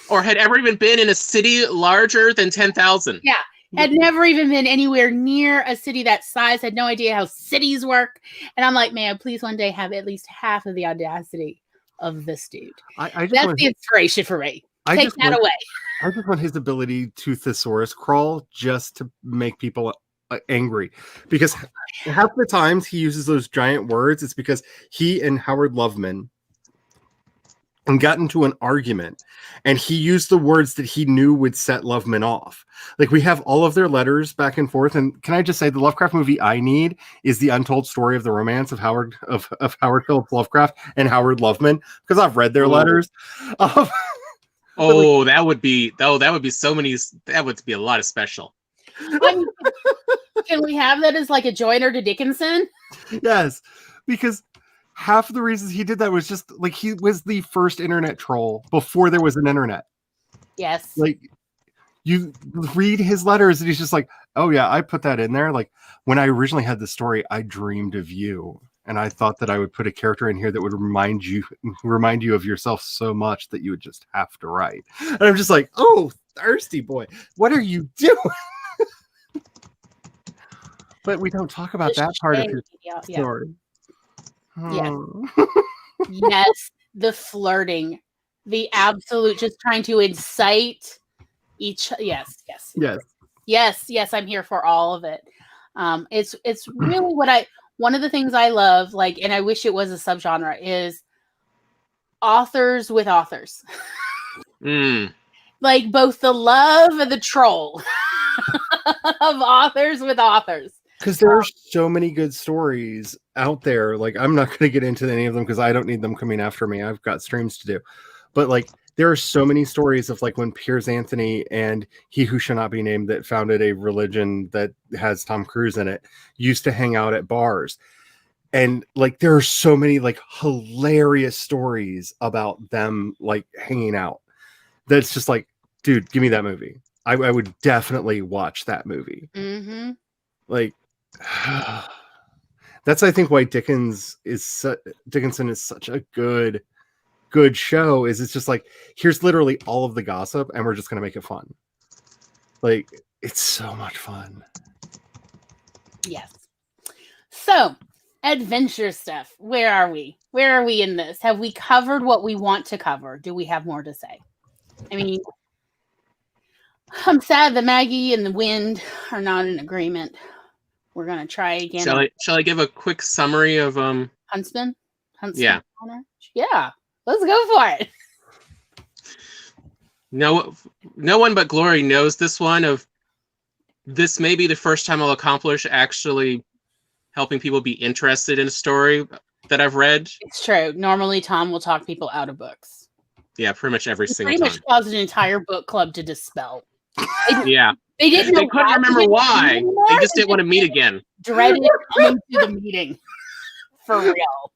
Speaker 2: Or had ever even been in a city larger than 10,000.
Speaker 1: Yeah. Had never even been anywhere near a city that size, had no idea how cities work. And I'm like, may I please one day have at least half of the audacity of this dude. That's the inspiration for me. Take that away.
Speaker 3: I just want his ability to thesaurus crawl just to make people angry, because half the times he uses those giant words, it's because he and Howard Loveman got into an argument and he used the words that he knew would set Loveman off. Like, we have all of their letters back and forth, and can I just say, the Lovecraft movie I need is the untold story of the romance of Howard Phillips Lovecraft and Howard Loveman, because I've read their letters.
Speaker 2: That would be so many. That would be a lot of special.
Speaker 1: Can we have that as like a joiner to Dickinson?
Speaker 3: Yes, because half of the reasons he did that was just like, he was the first internet troll before there was an internet.
Speaker 1: Yes.
Speaker 3: Like, you read his letters and he's just like, oh yeah, I put that in there. Like, when I originally had the story, I dreamed of you. and I thought that I would put a character in here that would remind you of yourself so much that you would just have to write. And I'm just like, oh, thirsty boy, what are you doing? But we don't talk about that part of his story.
Speaker 1: Yeah. Yes, the flirting, the absolute just trying to incite each. Yes. I'm here for all of it. It's really one of the things I love, like, and I wish it was a subgenre, is authors with authors. Like both the love and the troll of authors with authors.
Speaker 3: Because there are so many good stories out there. Like, I'm not going to get into any of them because I don't need them coming after me. I've got streams to do. But like, there are so many stories of like when Piers Anthony and He Who Shall Not Be Named, that founded a religion that has Tom Cruise in it, used to hang out at bars. And like, there are so many like hilarious stories about them like hanging out. That's just like, dude, give me that movie. I would definitely watch that movie.
Speaker 1: Mm-hmm.
Speaker 3: Like, that's, I think, why Dickinson is such a good show. Is it's just like, here's literally all of the gossip and we're just gonna make it fun. Like, it's so much fun.
Speaker 1: Yes. So, adventure stuff. Where are we in this? Have we covered what we want to cover? Do we have more to say? I mean, I'm sad that Maggie and the Wind are not in agreement. We're gonna try again.
Speaker 2: Shall I give a quick summary of
Speaker 1: Huntsman?
Speaker 2: Yeah.
Speaker 1: Yeah. Let's go for it.
Speaker 2: No one but Glory knows this one. Of this may be the first time I'll accomplish actually helping people be interested in a story that I've read.
Speaker 1: It's true. Normally Tom will talk people out of books.
Speaker 2: Yeah, pretty much every single time.
Speaker 1: Pretty much caused an entire book club to dispel.
Speaker 2: Yeah.
Speaker 1: They didn't.
Speaker 2: They couldn't remember why. They just didn't want to meet again.
Speaker 1: Dreaded coming to the meeting. For real.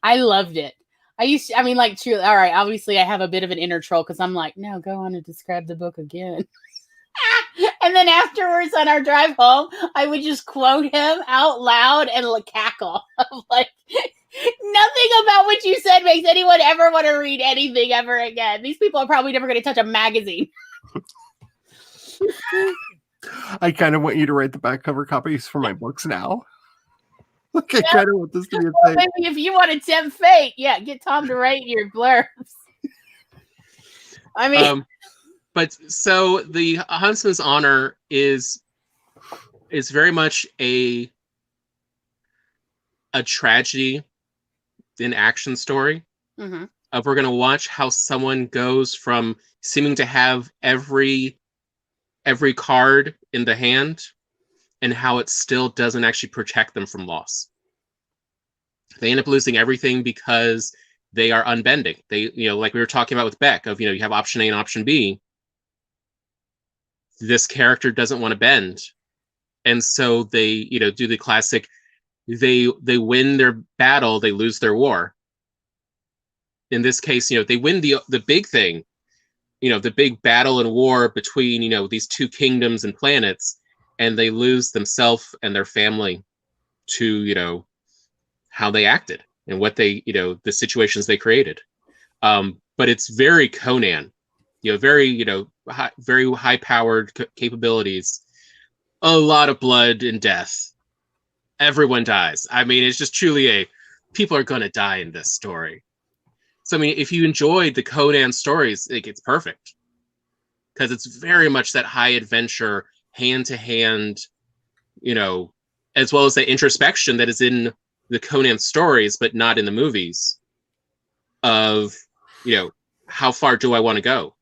Speaker 1: I loved it. Truly, all right, obviously I have a bit of an inner troll because I'm like, no, go on and describe the book again. And then afterwards on our drive home, I would just quote him out loud and cackle. I'm like, nothing about what you said makes anyone ever want to read anything ever again. These people are probably never going to touch a magazine.
Speaker 3: I kind of want you to write the back cover copies for my books now. Like, I kind of want this to be a thing.
Speaker 1: Maybe if you want to tempt fate, get Tom to write your blurbs. I mean,
Speaker 2: but so the Huntsman's Honor is very much a tragedy in action story.
Speaker 1: Mm-hmm.
Speaker 2: We're going to watch how someone goes from seeming to have every card in the hand and how it still doesn't actually protect them from loss. They end up losing everything because they are unbending. They, like we were talking about with Beck, of, you have option A and option B. This character doesn't want to bend. And so they, do the classic, they win their battle, they lose their war. In this case, they win the big thing, the big battle and war between, these two kingdoms and planets, and they lose themselves and their family to, how they acted and what they, the situations they created. But it's very Conan, very, very high powered capabilities, a lot of blood and death. Everyone dies. I mean, it's just truly people are going to die in this story. So, I mean, if you enjoyed the Conan stories, it's perfect. Because it's very much that high adventure, hand-to-hand, as well as the introspection that is in the Conan stories, but not in the movies, of, how far do I want to go?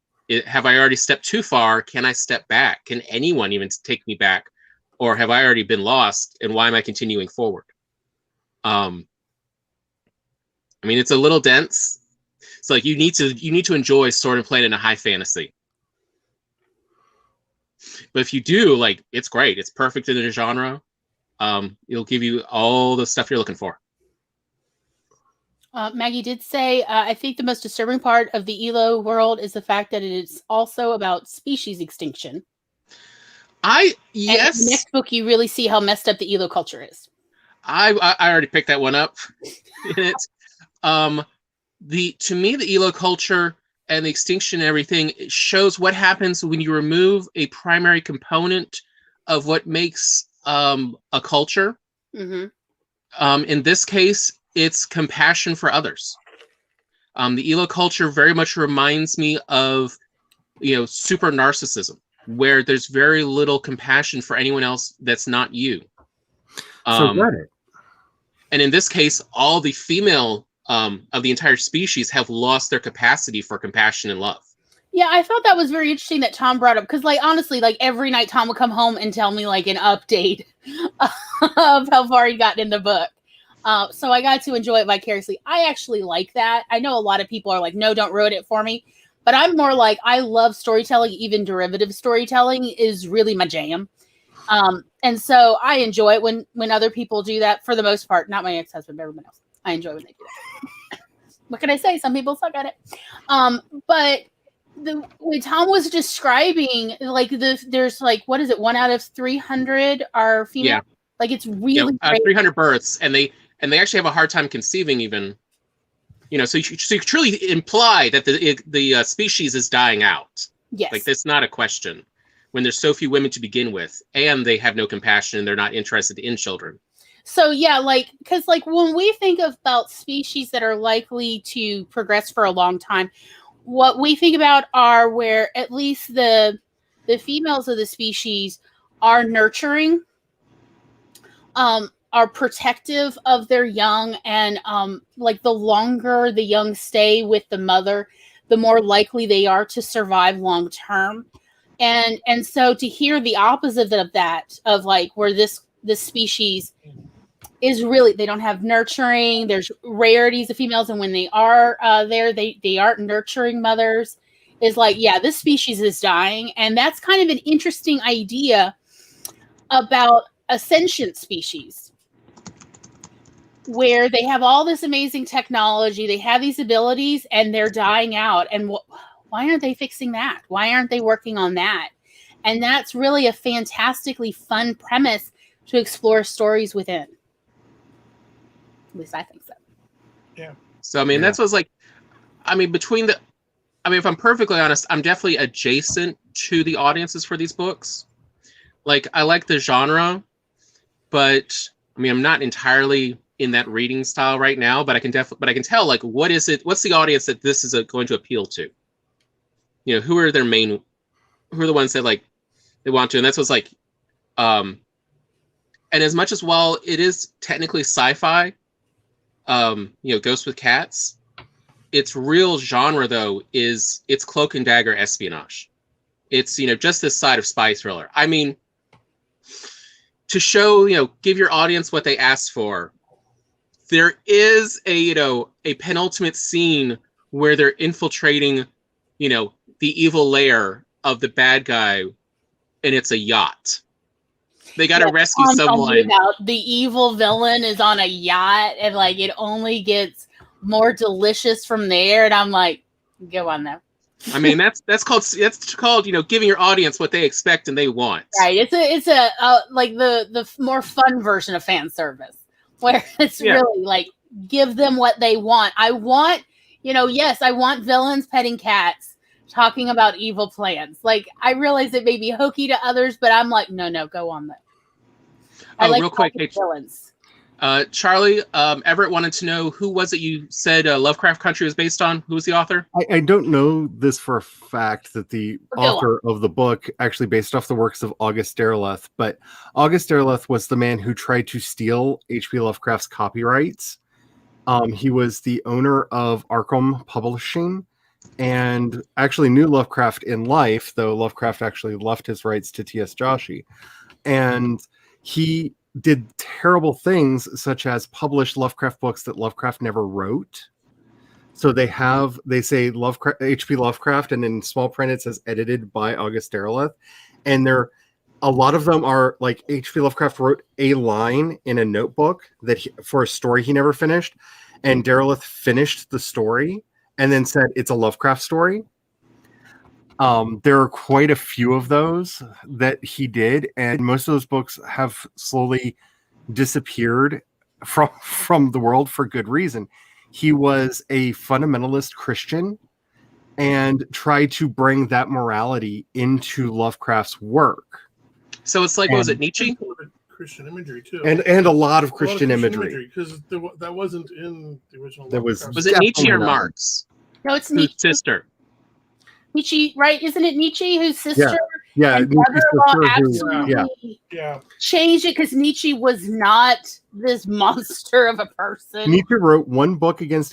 Speaker 2: Have I already stepped too far? Can I step back? Can anyone even take me back? Or have I already been lost? And why am I continuing forward? I mean, it's a little dense. It's like you need to enjoy Sword and Planet in a high fantasy. But if you do, it's great. It's perfect in the genre. It'll give you all the stuff you're looking for.
Speaker 1: Maggie did say, I think the most disturbing part of the ELO world is the fact that it is also about species extinction.
Speaker 2: Yes.
Speaker 1: And in the next book, you really see how messed up the ELO culture is.
Speaker 2: I already picked that one up in it. To me, the Elo culture and the extinction and everything, it shows what happens when you remove a primary component of what makes a culture.
Speaker 1: Mm-hmm.
Speaker 2: In this case, it's compassion for others. The Elo culture very much reminds me of, super narcissism, where there's very little compassion for anyone else that's not you.
Speaker 3: So got it.
Speaker 2: And in this case, all the female of the entire species have lost their capacity for compassion and love.
Speaker 1: Yeah, I thought that was very interesting that Tom brought up, because, like, honestly, like, every night Tom would come home and tell me, like, an update of how far he'd gotten in the book. So I got to enjoy it vicariously. I actually like that. I know a lot of people are like, no, don't ruin it for me. But I'm more like, I love storytelling. Even derivative storytelling is really my jam. And so I enjoy it when other people do that, for the most part. Not my ex-husband, but everyone else. I enjoy when they do that. What can I say? Some people suck at it. But when Tom was describing, like, there's like, what is it? 1 out of 300 are female.
Speaker 2: Yeah.
Speaker 1: Like, it's really great.
Speaker 2: 300 births, and they actually have a hard time conceiving even. So you truly imply that the species is dying out.
Speaker 1: Yes.
Speaker 2: Like, that's not a question when there's so few women to begin with, and they have no compassion and they're not interested in children.
Speaker 1: So yeah, like, because like when we think about species that are likely to progress for a long time, what we think about are where at least the females of the species are nurturing, are protective of their young, and like, the longer the young stay with the mother, the more likely they are to survive long term. And so to hear the opposite of that, of like where this species is really, they don't have nurturing, there's rarities of females, and when they are there, they aren't nurturing mothers, is like, yeah, this species is dying. And that's kind of an interesting idea about a sentient species, where they have all this amazing technology, they have these abilities, and they're dying out. And why aren't they fixing that? Why aren't they working on that? And that's really a fantastically fun premise to explore stories within. At least I think so.
Speaker 4: Yeah.
Speaker 2: So, that's what's like, if I'm perfectly honest, I'm definitely adjacent to the audiences for these books. Like, I like the genre, but I'm not entirely in that reading style right now, but I can tell, like, what's the audience that this is going to appeal to? Who are the ones that, like, they want to, and that's what's like, and as much as, while it is technically sci-fi, Ghosts with Cats, its real genre, though, is it's cloak and dagger espionage. It's, just this side of spy thriller. To show, give your audience what they asked for, there is a penultimate scene where they're infiltrating, the evil lair of the bad guy, and it's a yacht. They got to rescue someone.
Speaker 1: The evil villain is on a yacht, and like, it only gets more delicious from there. And I'm like, go on now.
Speaker 2: That's called giving your audience what they expect and they want.
Speaker 1: Right. It's a like the more fun version of fan service, where it's really like, give them what they want. I want, yes, I want villains petting cats, talking about evil plans. Like, I realize it may be hokey to others, but I'm like, no, go on there.
Speaker 2: Real quick,
Speaker 1: villains.
Speaker 2: Charlie, Everett wanted to know, who was it you said Lovecraft Country was based on? Who was the author?
Speaker 3: I don't know this for a fact, that the author of the book actually based off the works of August Derleth, but August Derleth was the man who tried to steal H.P. Lovecraft's copyrights. He was the owner of Arkham Publishing, and actually knew Lovecraft in life, though Lovecraft actually left his rights to T.S. Joshi. And he did terrible things, such as publish Lovecraft books that Lovecraft never wrote. So they say Lovecraft, H.P. Lovecraft, and in small print it says edited by August Derleth. And a lot of them are like, H.P. Lovecraft wrote a line in a notebook for a story he never finished, and Derleth finished the story and then said it's a Lovecraft story. There are quite a few of those that he did, and most of those books have slowly disappeared from the world for good reason. He was a fundamentalist Christian and tried to bring that morality into Lovecraft's work.
Speaker 2: So it's like, what was it, Nietzsche?
Speaker 4: Christian imagery too,
Speaker 3: And a lot of Christian imagery,
Speaker 4: because that wasn't in the original.
Speaker 3: That was
Speaker 2: it Nietzsche or
Speaker 3: not.
Speaker 2: Marx?
Speaker 1: No, it's
Speaker 2: Whose
Speaker 1: Nietzsche.
Speaker 2: sister?
Speaker 1: Nietzsche, right? Isn't it Nietzsche whose sister?
Speaker 3: Yeah,
Speaker 1: and
Speaker 3: Nietzsche's
Speaker 1: brother-in-law
Speaker 3: sister who-
Speaker 1: absolutely
Speaker 4: Yeah,
Speaker 1: changed it because Nietzsche was not this monster of a person.
Speaker 3: Nietzsche wrote one book against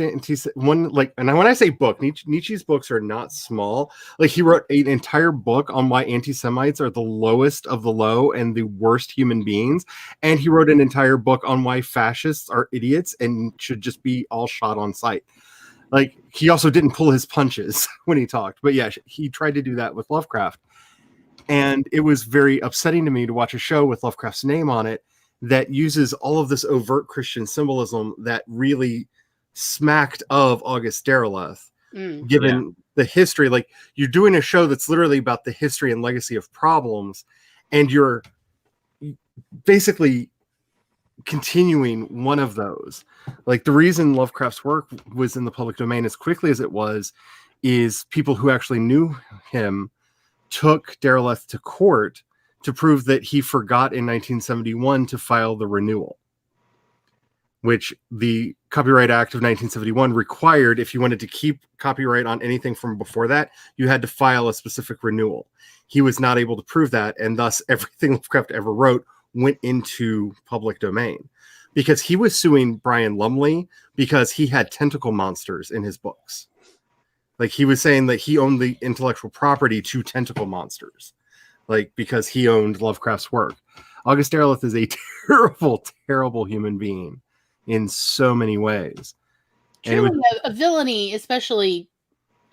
Speaker 3: one, like, and when I say book, Nietzsche's books are not small. Like, he wrote an entire book on why anti-Semites are the lowest of the low and the worst human beings, and he wrote an entire book on why fascists are idiots and should just be all shot on sight. Like, he also didn't pull his punches when he talked, but yeah, he tried to do that with Lovecraft, and it was very upsetting to me to watch a show with Lovecraft's name on it that uses all of this overt Christian symbolism that really smacked of August Derleth, given the history. Like, you're doing a show that's literally about the history and legacy of problems, and you're basically continuing one of those. Like, the reason Lovecraft's work was in the public domain as quickly as it was is people who actually knew him took Derleth to court to prove that he forgot in 1971 to file the renewal, which the Copyright Act of 1971 required. If you wanted to keep copyright on anything from before that, you had to file a specific renewal. He was not able to prove that, and thus everything Lovecraft ever wrote went into public domain, because he was suing Brian Lumley because he had tentacle monsters in his books. Like, he was saying that he owned the intellectual property to tentacle monsters, like, because he owned Lovecraft's work. August Derleth is a terrible, terrible human being in so many ways.
Speaker 1: Truly a villainy, especially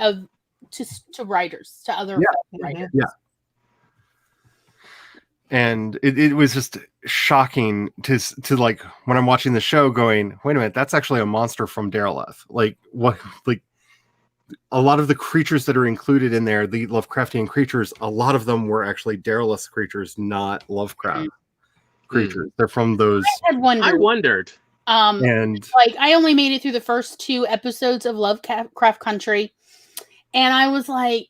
Speaker 1: to writers, to other writers.
Speaker 3: Yeah. And it was just shocking to like, when I'm watching the show going, wait a minute, that's actually a monster from Derleth. Like, what? Like, a lot of the creatures that are included in there, the Lovecraftian creatures, a lot of them were actually Derleth creatures, not Lovecraft creatures. They're from those.
Speaker 1: I wondered.
Speaker 3: And
Speaker 1: like, I only made it through the first 2 episodes of Lovecraft Country, and I was like,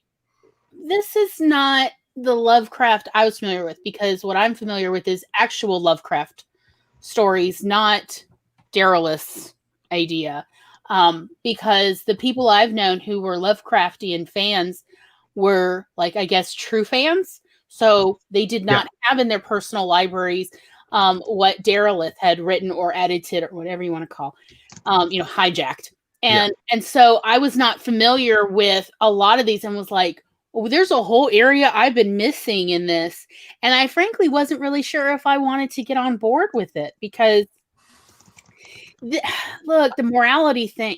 Speaker 1: this is not the Lovecraft I was familiar with, because what I'm familiar with is actual Lovecraft stories, not Derleth's idea. Because the people I've known who were Lovecraftian fans were, like, I guess, true fans. So they did not have in their personal libraries what Derleth had written or edited, or whatever you want to call, hijacked. And so I was not familiar with a lot of these, and was like, oh, there's a whole area I've been missing in this. And I frankly wasn't really sure if I wanted to get on board with it, because look, the morality thing.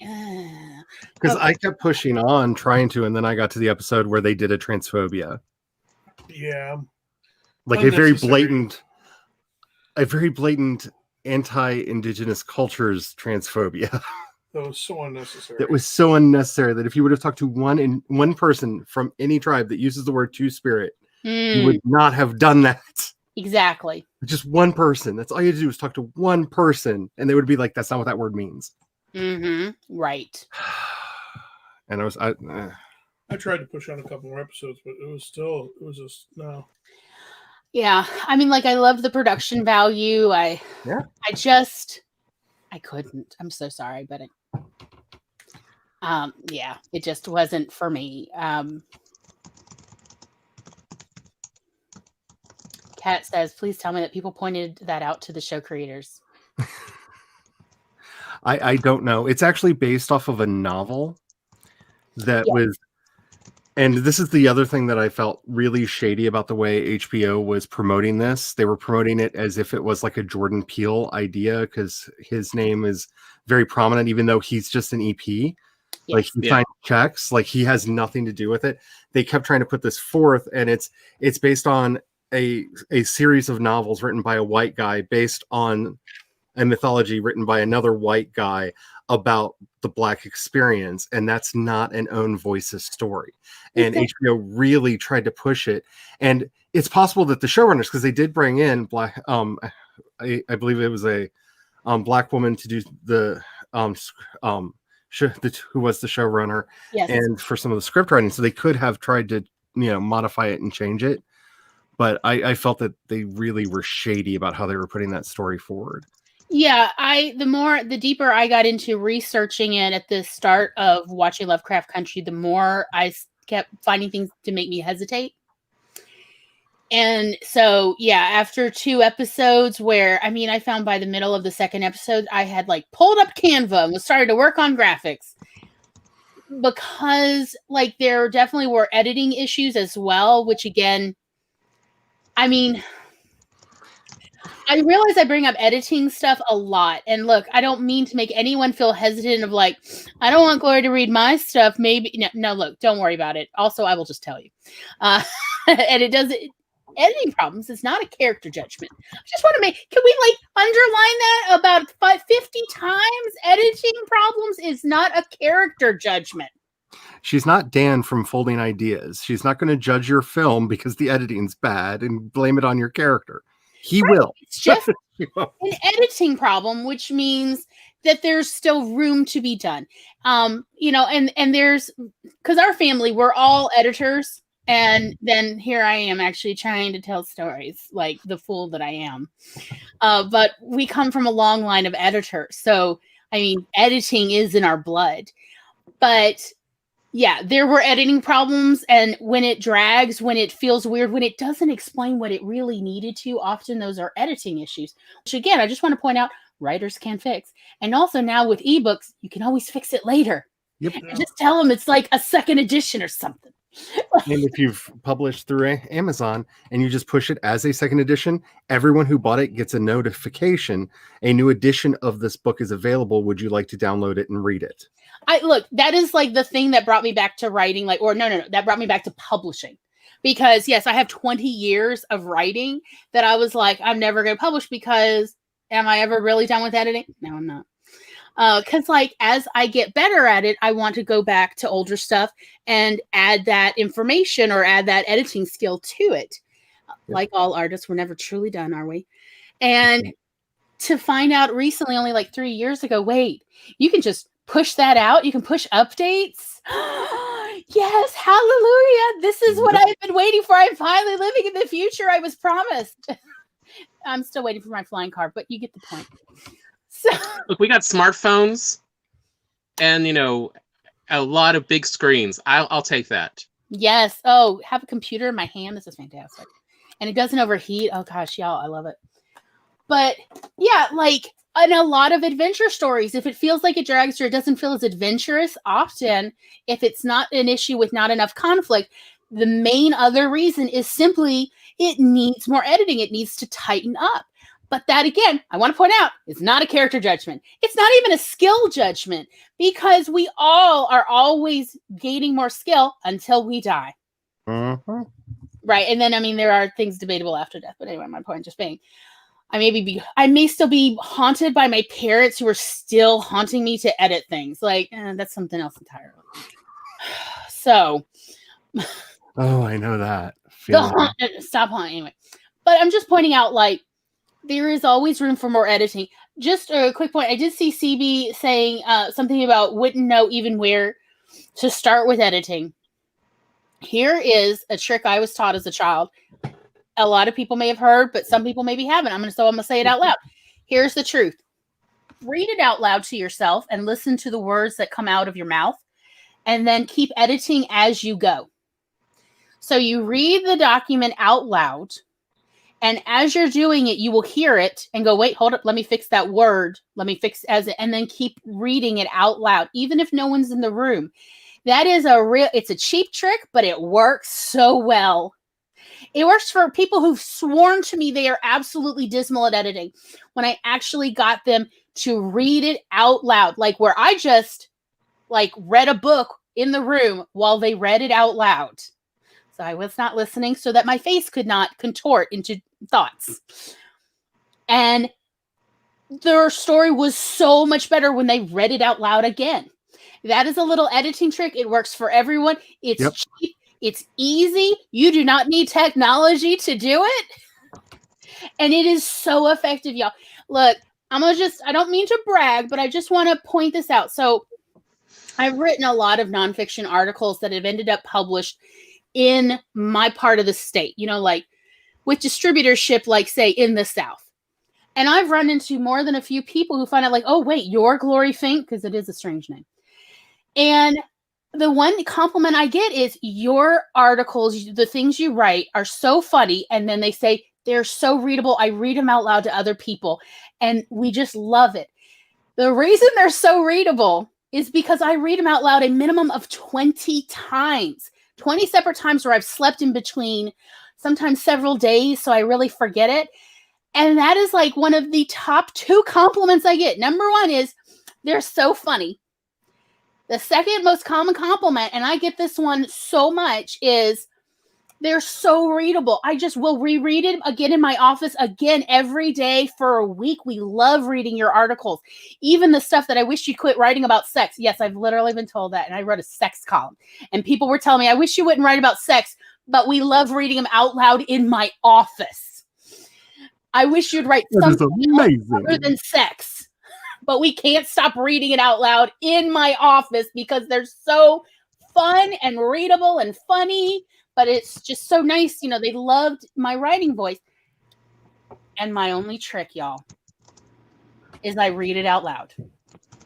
Speaker 3: Because I kept pushing on, trying to, and then I got to the episode where they did a transphobia.
Speaker 4: Yeah.
Speaker 3: Like, a very blatant anti-indigenous cultures transphobia.
Speaker 4: That was so unnecessary.
Speaker 3: That was so unnecessary that if you would have talked to one person from any tribe that uses the word two-spirit, you would not have done that.
Speaker 1: Exactly.
Speaker 3: Just one person. That's all you had to do was talk to one person, and they would be like, that's not what that word means.
Speaker 1: Right.
Speaker 3: And
Speaker 4: I tried to push on a couple more episodes, but it was just no.
Speaker 1: Yeah. I mean, like, I love the production value. I couldn't. I'm so sorry, but it just wasn't for me. Kat says, please tell me that people pointed that out to the show creators.
Speaker 3: I don't know. It's actually based off of a novel that was, and this is the other thing that I felt really shady about the way HBO was promoting this. They were promoting it as if it was like a Jordan Peele idea, because his name is very prominent, even though he's just an EP. Yes. Like, he signs checks, like, he has nothing to do with it. They kept trying to put this forth, and it's based on a series of novels written by a white guy based on a mythology written by another white guy about the Black experience, and that's not an own voices story. And HBO really tried to push it, and it's possible that the showrunners, because they did bring in Black, I believe it was a black woman to do the who was the showrunner,
Speaker 1: Yes.
Speaker 3: and for some of the script writing, so they could have tried to modify it and change it. But I felt that they really were shady about how they were putting that story forward.
Speaker 1: Yeah, the deeper I got into researching it at the start of watching Lovecraft Country, the more I kept finding things to make me hesitate. And so, yeah, after 2 episodes where, I found by the middle of the second episode, I had like pulled up Canva and was starting to work on graphics, because like there definitely were editing issues as well, which again, I realize I bring up editing stuff a lot. And look, I don't mean to make anyone feel hesitant of like, I don't want Gloria to read my stuff. Maybe, no, look, don't worry about it. Also, I will just tell you. And it doesn't, editing problems is not a character judgment. I just want to can we like underline that about 50 times? Editing problems is not a character judgment.
Speaker 3: She's not Dan from Folding Ideas. She's not going to judge your film because the editing's bad and blame it on your character. He will.
Speaker 1: It's just an editing problem, which means that there's still room to be done. And there's, because our family, we're all editors. And then here I am actually trying to tell stories like the fool that I am. But we come from a long line of editors. So, editing is in our blood. But yeah, there were editing problems. And when it drags, when it feels weird, when it doesn't explain what it really needed to, often those are editing issues. Which again, I just want to point out, writers can fix. And also now with ebooks, you can always fix it later.
Speaker 3: Yep.
Speaker 1: And just tell them it's like a second edition or something.
Speaker 3: And if you've published through Amazon and you just push it as a second edition, everyone who bought it gets a notification. A new edition of this book is available. Would you like to download it and read it?
Speaker 1: Look, that is like the thing that brought me back to writing, that brought me back to publishing. Because yes, I have 20 years of writing that I was like, I'm never going to publish because am I ever really done with editing? No, I'm not. Because as I get better at it, I want to go back to older stuff and add that information or add that editing skill to it. Yep. Like all artists, we're never truly done, are we? And to find out recently, only like 3 years ago, wait, you can just push that out. You can push updates. Yes, hallelujah. This is what I've been waiting for. I'm finally living in the future I was promised. I'm still waiting for my flying car, but you get the point. So,
Speaker 2: look, we got smartphones and, a lot of big screens. I'll take that.
Speaker 1: Yes. Oh, have a computer in my hand. This is fantastic. And it doesn't overheat. Oh, gosh, y'all, I love it. But, yeah, in a lot of adventure stories, if it feels like it drags or it doesn't feel as adventurous, often, if it's not an issue with not enough conflict, the main other reason is simply it needs more editing. It needs to tighten up. But that, again, I want to point out, is not a character judgment. It's not even a skill judgment, because we all are always gaining more skill until we die.
Speaker 3: Mm-hmm.
Speaker 1: Right. And then, there are things debatable after death. But anyway, my point just being, I may still be haunted by my parents who are still haunting me to edit things. That's something else entirely. So.
Speaker 3: Oh, I know that.
Speaker 1: Stop haunting anyway. But I'm just pointing out, there is always room for more editing. Just a quick point. I did see CB saying something about wouldn't know even where to start with editing. Here is a trick I was taught as a child. A lot of people may have heard, but some people maybe haven't. I'm going to say it out loud. Here's the truth. Read it out loud to yourself and listen to the words that come out of your mouth, and then keep editing as you go. So you read the document out loud, and as you're doing it, you will hear it and go, wait, hold up. Let me fix that word. Let me fix and then keep reading it out loud, even if no one's in the room. That is it's a cheap trick, but it works so well. It works for people who've sworn to me they are absolutely dismal at editing. When I actually got them to read it out loud, where I just read a book in the room while they read it out loud. So I was not listening so that my face could not contort into thoughts. And their story was so much better when they read it out loud again. That is a little editing trick. It works for everyone. It's cheap. It's easy. You do not need technology to do it. And it is so effective, y'all. Look, I don't mean to brag, but I just want to point this out. So I've written a lot of nonfiction articles that have ended up published in my part of the state, like with distributorship, like say in the South. And I've run into more than a few people who find out like, oh, wait, you're Glory Fink? Because it is a strange name. And the one compliment I get is your articles, the things you write are so funny. And then they say they're so readable. I read them out loud to other people and we just love it. The reason they're so readable is because I read them out loud a minimum of 20 times, 20 separate times where I've slept in between, sometimes several days. So I really forget it. And that is like one of the top 2 compliments I get. Number 1 is they're so funny. The second most common compliment, and I get this one so much, is they're so readable. I just will reread it again in my office again every day for a week. We love reading your articles. Even the stuff that I wish you quit writing about sex. Yes, I've literally been told that. And I wrote a sex column. And people were telling me, I wish you wouldn't write about sex, but we love reading them out loud in my office. I wish you'd write something other than sex. But we can't stop reading it out loud in my office because they're so fun and readable and funny. But it's just so nice. They loved my writing voice. And my only trick, y'all, is I read it out loud.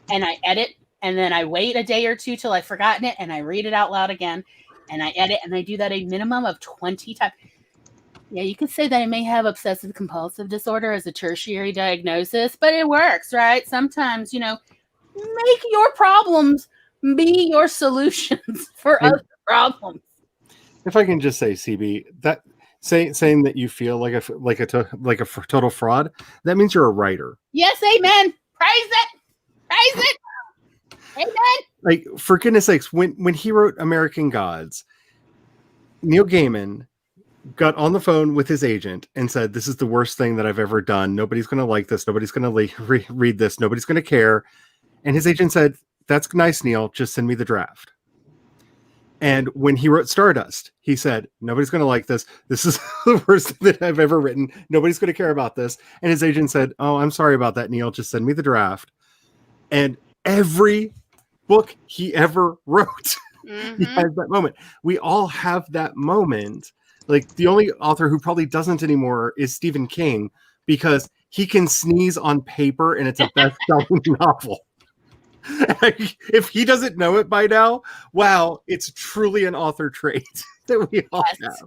Speaker 1: And I edit. And then I wait a day or 2 till I've forgotten it. And I read it out loud again. And I edit. And I do that a minimum of 20 times. Yeah, you could say that I may have obsessive compulsive disorder as a tertiary diagnosis, but it works, right? Sometimes, make your problems be your solutions for other problems.
Speaker 3: If I can just say, CB, that saying that you feel like a total fraud, that means you're a writer.
Speaker 1: Yes, amen. Praise it. Amen.
Speaker 3: Like, for goodness sakes, when he wrote American Gods, Neil Gaiman got on the phone with his agent and said, this is the worst thing that I've ever done. Nobody's going to like this. Nobody's going to read this. Nobody's going to care. And his agent said, that's nice, Neil. Just send me the draft. And when he wrote Stardust, he said, nobody's going to like this. This is the worst thing that I've ever written. Nobody's going to care about this. And his agent said, oh, I'm sorry about that, Neil. Just send me the draft. And every book he ever wrote, he has that moment. We all have that moment. Like, the only author who probably doesn't anymore is Stephen King, because he can sneeze on paper and it's a best-selling novel. If he doesn't know it by now, wow, it's truly an author trait that we all have.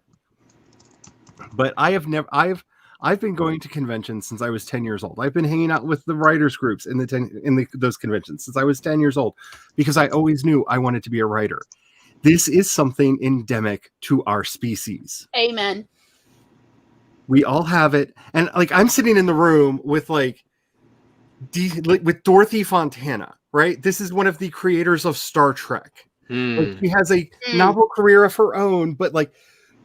Speaker 3: But I've been going to conventions since I was 10 years old. I've been hanging out with the writers groups in those conventions since I was 10 years old, because I always knew I wanted to be a writer. This is something endemic to our species.
Speaker 1: Amen.
Speaker 3: We all have it. And like, I'm sitting in the room with with Dorothy Fontana, right? This is one of the creators of Star Trek. Like, she has a novel career of her own, but like,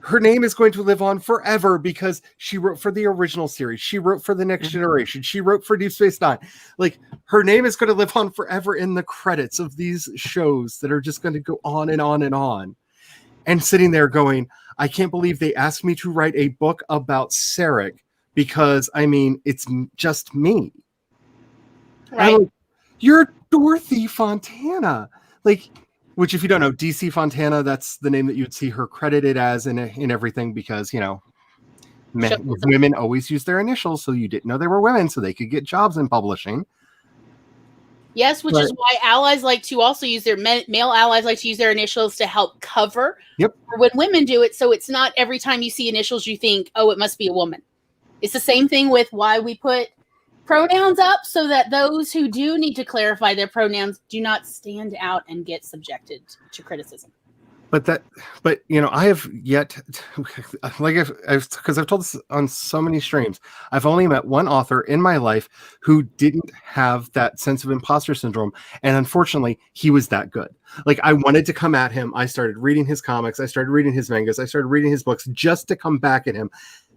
Speaker 3: her name is going to live on forever because she wrote for the original series. She wrote for The Next Generation. She wrote for Deep Space Nine. Like, her name is going to live on forever in the credits of these shows that are just going to go on and on and on. And sitting there going, I can't believe they asked me to write a book about Sarek because, I mean, it's just me.
Speaker 1: Right.
Speaker 3: Like, you're Dorothy Fontana. Like, which, if you don't know, DC Fontana, that's the name that you'd see her credited as in everything, because, women always use their initials, so you didn't know they were women, so they could get jobs in publishing.
Speaker 1: Yes, which is why allies like to also use their male allies like to use their initials to help cover.
Speaker 3: Yep.
Speaker 1: When women do it, so it's not every time you see initials you think, oh, it must be a woman. It's the same thing with why we put pronouns up, so that those who do need to clarify their pronouns do not stand out and get subjected to criticism.
Speaker 3: But I have yet, because I've told this on so many streams, I've only met one author in my life who didn't have that sense of imposter syndrome. And unfortunately, he was that good. Like, I wanted to come at him. I started reading his comics. I started reading his mangas. I started reading his books just to come back at him.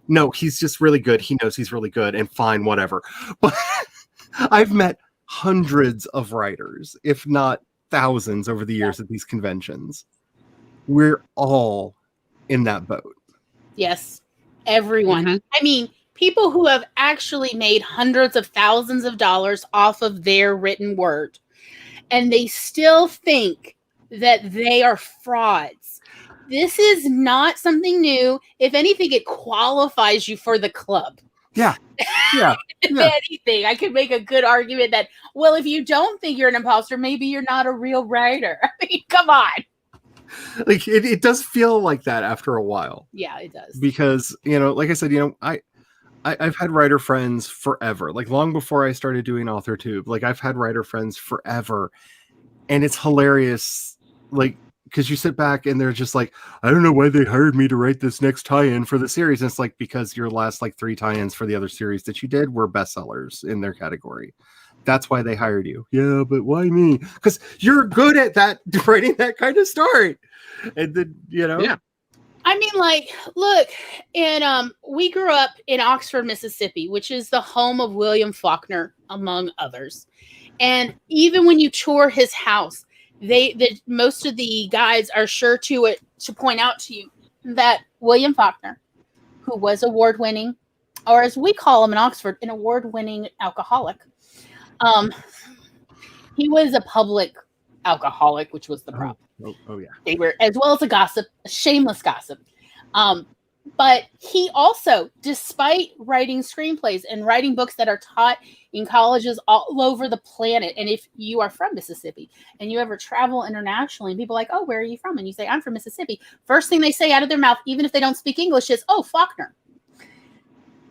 Speaker 3: No, he's just really good. He knows he's really good, and fine, whatever. But I've met hundreds of writers, if not thousands, over the years at these conventions. We're all in that boat.
Speaker 1: Yes, everyone. I mean, people who have actually made hundreds of thousands of dollars off of their written word, and they still think that they are frauds. This is not something new. If anything, it qualifies you for the club.
Speaker 3: Yeah. Yeah.
Speaker 1: If
Speaker 3: Yeah.
Speaker 1: anything, I could make a good argument that, well, if you don't think you're an imposter, maybe you're not a real writer. I mean, come on.
Speaker 3: Like it does feel like that after a while.
Speaker 1: Yeah, it does.
Speaker 3: Because, like I said, I've had writer friends forever, like long before I started doing AuthorTube. Like I've had writer friends forever, and it's hilarious. Like, because you sit back and they're just like, I don't know why they hired me to write this next tie-in for the series. And it's like, because your last like 3 tie-ins for the other series that you did were bestsellers in their category. That's why they hired you. Yeah, but why me? Because you're good at that, writing that kind of story. And then,
Speaker 2: Yeah.
Speaker 1: I mean, like, look, and we grew up in Oxford, Mississippi, which is the home of William Faulkner, among others. And even when you tour his house, most of the guides are sure to point out to you that William Faulkner, who was award-winning, or as we call him in Oxford, an award-winning alcoholic, he was a public alcoholic, which was the problem.
Speaker 3: Oh yeah.
Speaker 1: They were, as well as a shameless gossip. But he also, despite writing screenplays and writing books that are taught in colleges all over the planet, and if you are from Mississippi and you ever travel internationally, and people are like, oh, where are you from? And you say, I'm from Mississippi. First thing they say out of their mouth, even if they don't speak English, is, oh, Faulkner.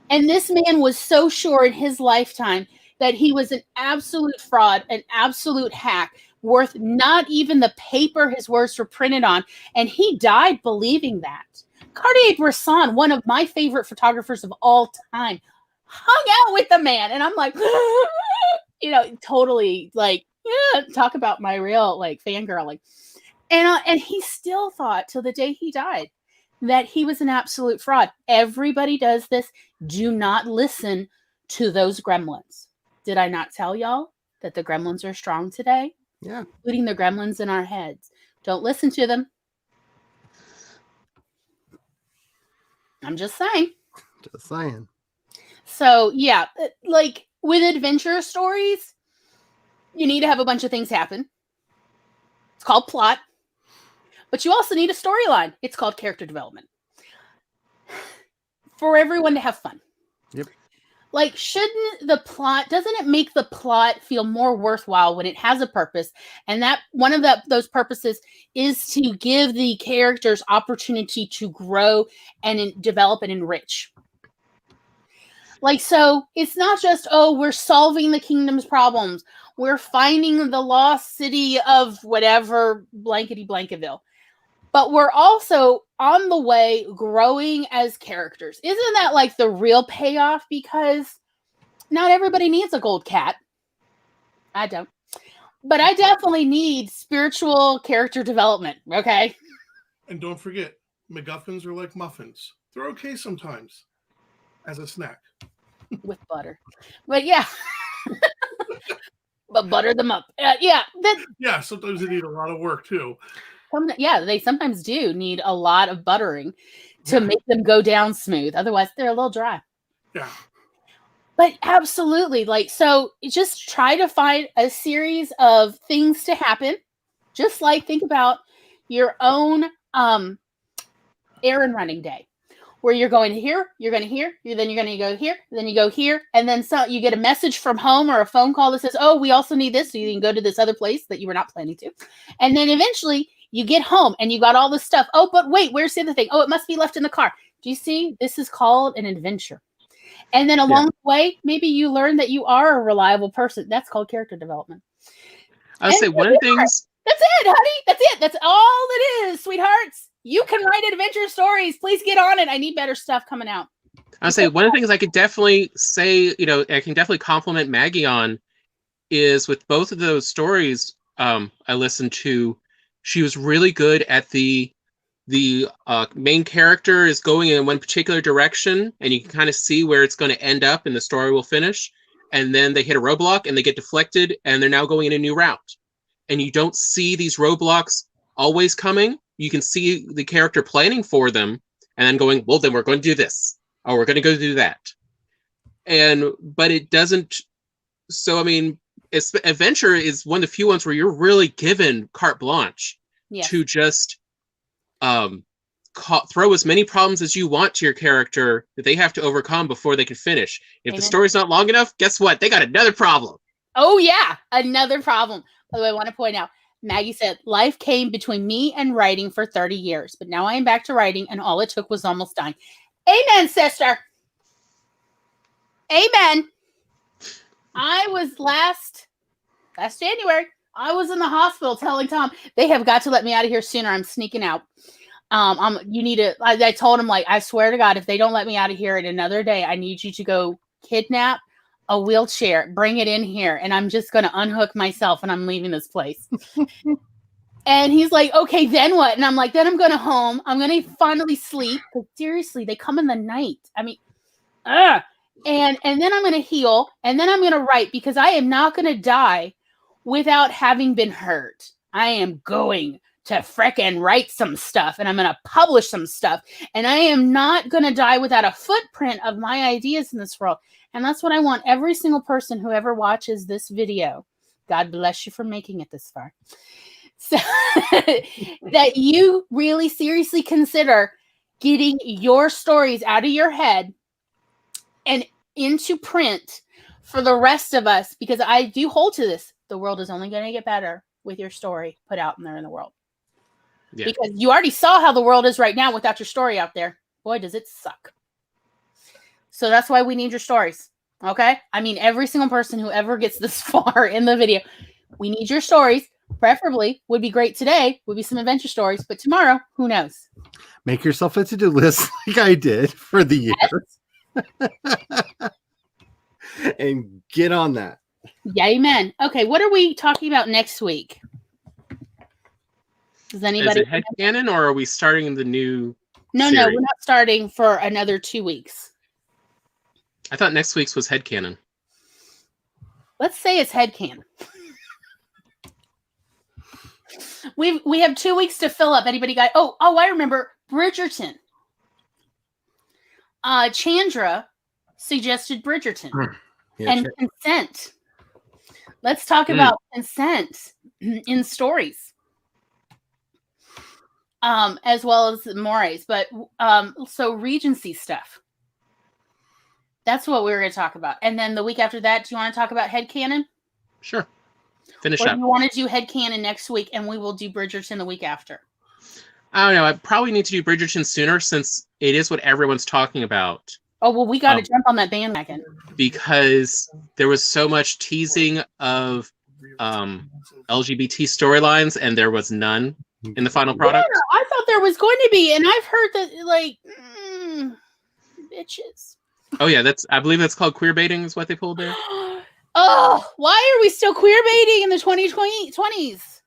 Speaker 1: And this man was so sure in his lifetime that he was an absolute fraud, an absolute hack, worth not even the paper his words were printed on. And he died believing that. Cartier-Bresson, one of my favorite photographers of all time, hung out with the man. And I'm like, totally like, yeah, talk about my real like fangirling. And he still thought till the day he died that he was an absolute fraud. Everybody does this. Do not listen to those gremlins. Did I not tell y'all that the gremlins are strong today?
Speaker 3: Yeah.
Speaker 1: Including the gremlins in our heads. Don't listen to them. I'm just saying.
Speaker 3: Just saying.
Speaker 1: So, yeah, like with adventure stories, you need to have a bunch of things happen. It's called plot. But you also need a storyline. It's called character development. For everyone to have fun.
Speaker 3: Yep.
Speaker 1: Like, doesn't it make the plot feel more worthwhile when it has a purpose? And that one of those purposes is to give the characters opportunity to grow and develop and enrich. Like, so it's not just, oh, we're solving the kingdom's problems. We're finding the lost city of whatever, blankety blankaville. But we're also on the way growing as characters. Isn't that like the real payoff? Because not everybody needs a gold cat. I don't. But I definitely need spiritual character development. Okay.
Speaker 4: And don't forget, MacGuffins are like muffins. They're okay sometimes as a snack.
Speaker 1: With butter. But yeah. But butter them up. Yeah.
Speaker 4: Yeah, sometimes they need a lot of work too.
Speaker 1: Yeah, they sometimes do need a lot of buttering to make them go down smooth. Otherwise, they're a little dry.
Speaker 4: Yeah.
Speaker 1: But absolutely. Like, so just try to find a series of things to happen. Just like think about your own errand running day. Where you're going here, you're going to here, then you're going to go here, then you go here, and then you get a message from home or a phone call that says, oh, we also need this, so you can go to this other place that you were not planning to. And then eventually you get home and you got all this stuff. Oh, but wait, where's the other thing? Oh, it must be left in the car. Do you see? This is called an adventure. And then along the way, maybe you learn that you are a reliable person. That's called character development.
Speaker 2: I'll say one of the things.
Speaker 1: That's it, honey. That's it. That's all it is, sweethearts. You can write adventure stories. Please get on it. I need better stuff coming out.
Speaker 2: I'll say one of the things I could definitely say, I can definitely compliment Maggie on is with both of those stories I listened to, she was really good at the main character is going in one particular direction and you can kind of see where it's going to end up and the story will finish. And then they hit a roadblock and they get deflected and they're now going in a new route. And you don't see these roadblocks always coming. You can see the character planning for them and then going, well, then we're going to do this. Or we're going to go do that. But it doesn't. So I mean, adventure is one of the few ones where you're really given carte blanche to just throw as many problems as you want to your character that they have to overcome before they can finish. If the story's not long enough, guess what? They got another problem.
Speaker 1: Oh yeah, another problem. By the way, I want to point out, Maggie said, life came between me and writing for 30 years, but now I am back to writing, and all it took was almost dying. Amen, sister. Amen. I was last January, I was in the hospital telling Tom, they have got to let me out of here sooner. I'm sneaking out. I told him, like, I swear to God, if they don't let me out of here in another day, I need you to go kidnap a wheelchair, bring it in here, and I'm just going to unhook myself and I'm leaving this place. And he's like, okay, then what? And I'm like, then I'm going to home. I'm going to finally sleep. But seriously, they come in the night. I mean, and then I'm going to heal, and then I'm going to write, because I am not going to die without having been hurt. I am going to frickin' write some stuff, and I'm going to publish some stuff, and I am not going to die without a footprint of my ideas in this world. And that's what I want every single person who ever watches this video. God bless you for making it this far. So that you really seriously consider getting your stories out of your head and into print for the rest of us, because I do hold to this. The world is only going to get better with your story put out in there in the world. Yeah. Because you already saw how the world is right now without your story out there. Boy, does it suck. So that's why we need your stories. Okay? I mean, every single person who ever gets this far in the video, we need your stories. Preferably, would be great today, would be some adventure stories, but tomorrow, who knows?
Speaker 3: Make yourself a to-do list like I did for the year. Yes. And get on that.
Speaker 1: Yeah, amen. Okay, what are we talking about next week? Does anybody?
Speaker 2: Is it headcanon, or are we starting the new
Speaker 1: No, we're not starting for another 2 weeks.
Speaker 2: I thought next week's was headcanon.
Speaker 1: Let's say it's headcanon. We have 2 weeks to fill up. Anybody got? Oh, I remember Bridgerton. Chandra suggested Bridgerton and consent. Let's talk about consent in stories, as well as mores. But so Regency stuff. That's what we were going to talk about. And then the week after that, do you want to talk about headcanon?
Speaker 2: Sure. Finish
Speaker 1: or
Speaker 2: up.
Speaker 1: Do you want to do headcanon next week, and we will do Bridgerton the week after?
Speaker 2: I don't know. I probably need to do Bridgerton sooner, since it is what everyone's talking about.
Speaker 1: Oh, well, we got to jump on that bandwagon.
Speaker 2: Because there was so much teasing of LGBT storylines, and there was none in the final product.
Speaker 1: Yeah, I thought there was going to be, and I've heard that, like, bitches.
Speaker 2: Oh, yeah, I believe that's called queer baiting is what they pulled there.
Speaker 1: Oh, why are we still queer baiting in the 2020s?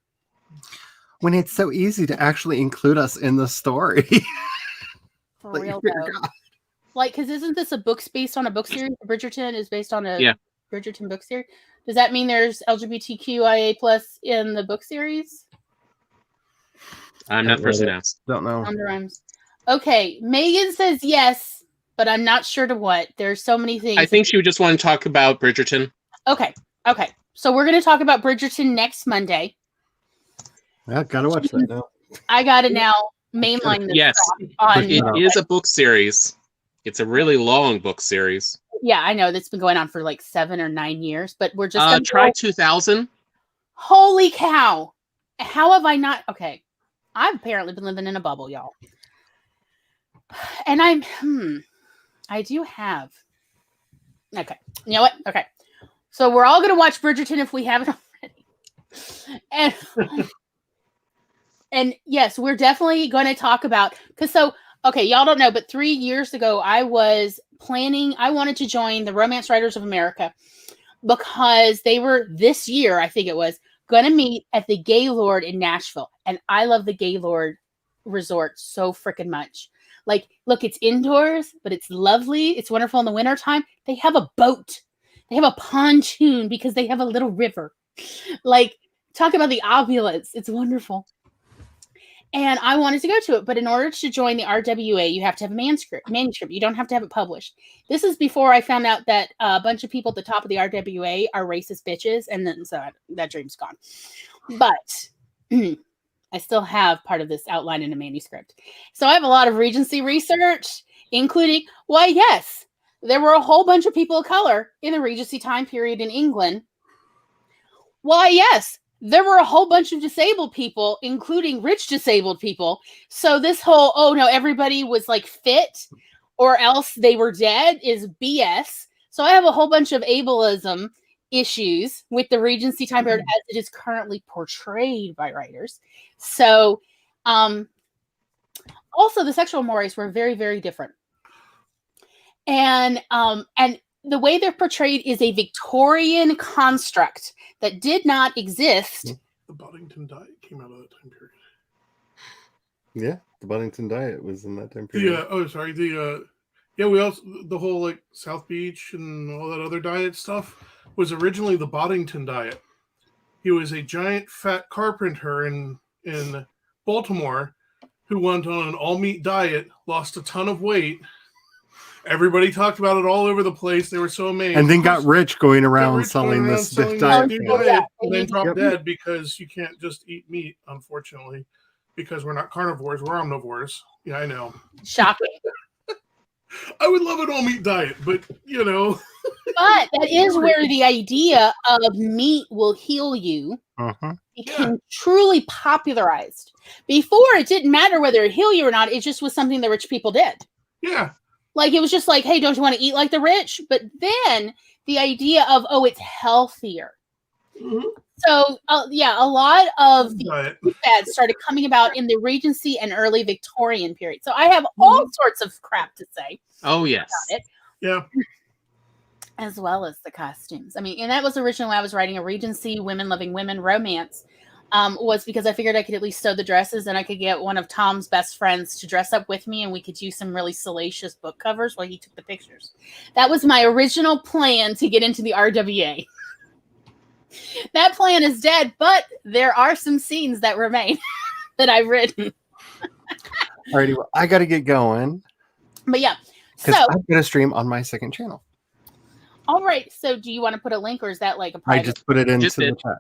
Speaker 3: When it's so easy to actually include us in the story.
Speaker 1: For real, though. Like, because isn't this a book based on a book series? Bridgerton is based on a Bridgerton book series. Does that mean there's LGBTQIA+ in the book series?
Speaker 2: I'm not the person to ask.
Speaker 3: Don't know.
Speaker 1: Okay, Megan says yes, but I'm not sure to what. There's so many things.
Speaker 2: I think she would just want to talk about Bridgerton.
Speaker 1: Okay. So we're going to talk about Bridgerton next Monday.
Speaker 3: I gotta watch that now.
Speaker 1: I gotta now mainline this.
Speaker 2: Yes, it is a book series. It's a really long book series.
Speaker 1: Yeah, I know that's been going on for like 7 or 9 years, but we're just
Speaker 2: try 2000.
Speaker 1: Holy cow! How have I not? Okay, I've apparently been living in a bubble, y'all. And I do have. Okay, you know what? Okay, so we're all gonna watch Bridgerton if we haven't already, and yes, we're definitely going to talk about okay, y'all don't know, but 3 years ago, I was planning, I wanted to join the Romance Writers of America because they were this year, I think it was, going to meet at the Gaylord in Nashville. And I love the Gaylord Resort so freaking much. Like, look, it's indoors, but it's lovely. It's wonderful in the wintertime. They have a boat. They have a pontoon because they have a little river. Like, talk about the opulence. It's wonderful. And I wanted to go to it, but in order to join the RWA, you have to have a manuscript. You don't have to have it published. This is before I found out that a bunch of people at the top of the RWA are racist bitches, and then so that dream's gone. But I still have part of this outline in a manuscript. So I have a lot of Regency research, including, why, yes, there were a whole bunch of people of color in the Regency time period in England. Why, yes, there were a whole bunch of disabled people, including rich disabled people. So this whole, oh no, everybody was like fit or else they were dead is BS. So I have a whole bunch of ableism issues with the Regency time period as it is currently portrayed by writers. So also the sexual mores were very, very different. And the way they're portrayed is a Victorian construct that did not exist.
Speaker 4: The Boddington diet came out of that time period.
Speaker 3: Yeah, the Boddington diet was in that time period.
Speaker 4: We also, the whole like South Beach and all that other diet stuff was originally the Boddington diet. He was a giant fat carpenter in Baltimore who went on an all meat diet, lost a ton of weight. Everybody talked about it all over the place. They were so amazed.
Speaker 3: And then got rich going around selling this diet.
Speaker 4: And then dropped dead because you can't just eat meat, unfortunately, because we're not carnivores, we're omnivores. Yeah, I know.
Speaker 1: Shocking.
Speaker 4: I would love an all-meat diet, but, you know.
Speaker 1: But that is where the idea of meat will heal you became truly popularized. Before, it didn't matter whether it healed you or not. It just was something the rich people did.
Speaker 4: Yeah.
Speaker 1: Like, it was just like, hey, don't you want to eat like the rich? But then the idea of, oh, it's healthier.
Speaker 4: Mm-hmm.
Speaker 1: So, a lot of the food fads started coming about in the Regency and early Victorian period. So I have all sorts of crap to say.
Speaker 2: Oh, yes.
Speaker 1: About it,
Speaker 4: yeah.
Speaker 1: As well as the costumes. I mean, and that was originally why I was writing a Regency, women loving women romance. Was because I figured I could at least sew the dresses and I could get one of Tom's best friends to dress up with me and we could do some really salacious book covers while he took the pictures. That was my original plan to get into the RWA. That plan is dead, but there are some scenes that remain that I've written.
Speaker 3: Alrighty, well, I got to get going.
Speaker 1: But yeah,
Speaker 3: because I've got a stream on my second channel.
Speaker 1: All right, so do you want to put a link or is that like a private?
Speaker 3: I just put it into the chat.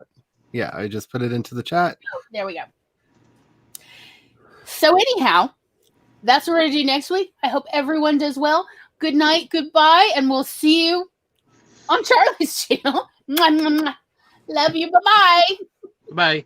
Speaker 3: Yeah, I just put it into the chat.
Speaker 1: Oh, there we go. So anyhow, that's what we're going to do next week. I hope everyone does well. Good night, goodbye, and we'll see you on Charlie's channel. Mwah, mwah, mwah. Love you. Bye-bye.
Speaker 2: Bye.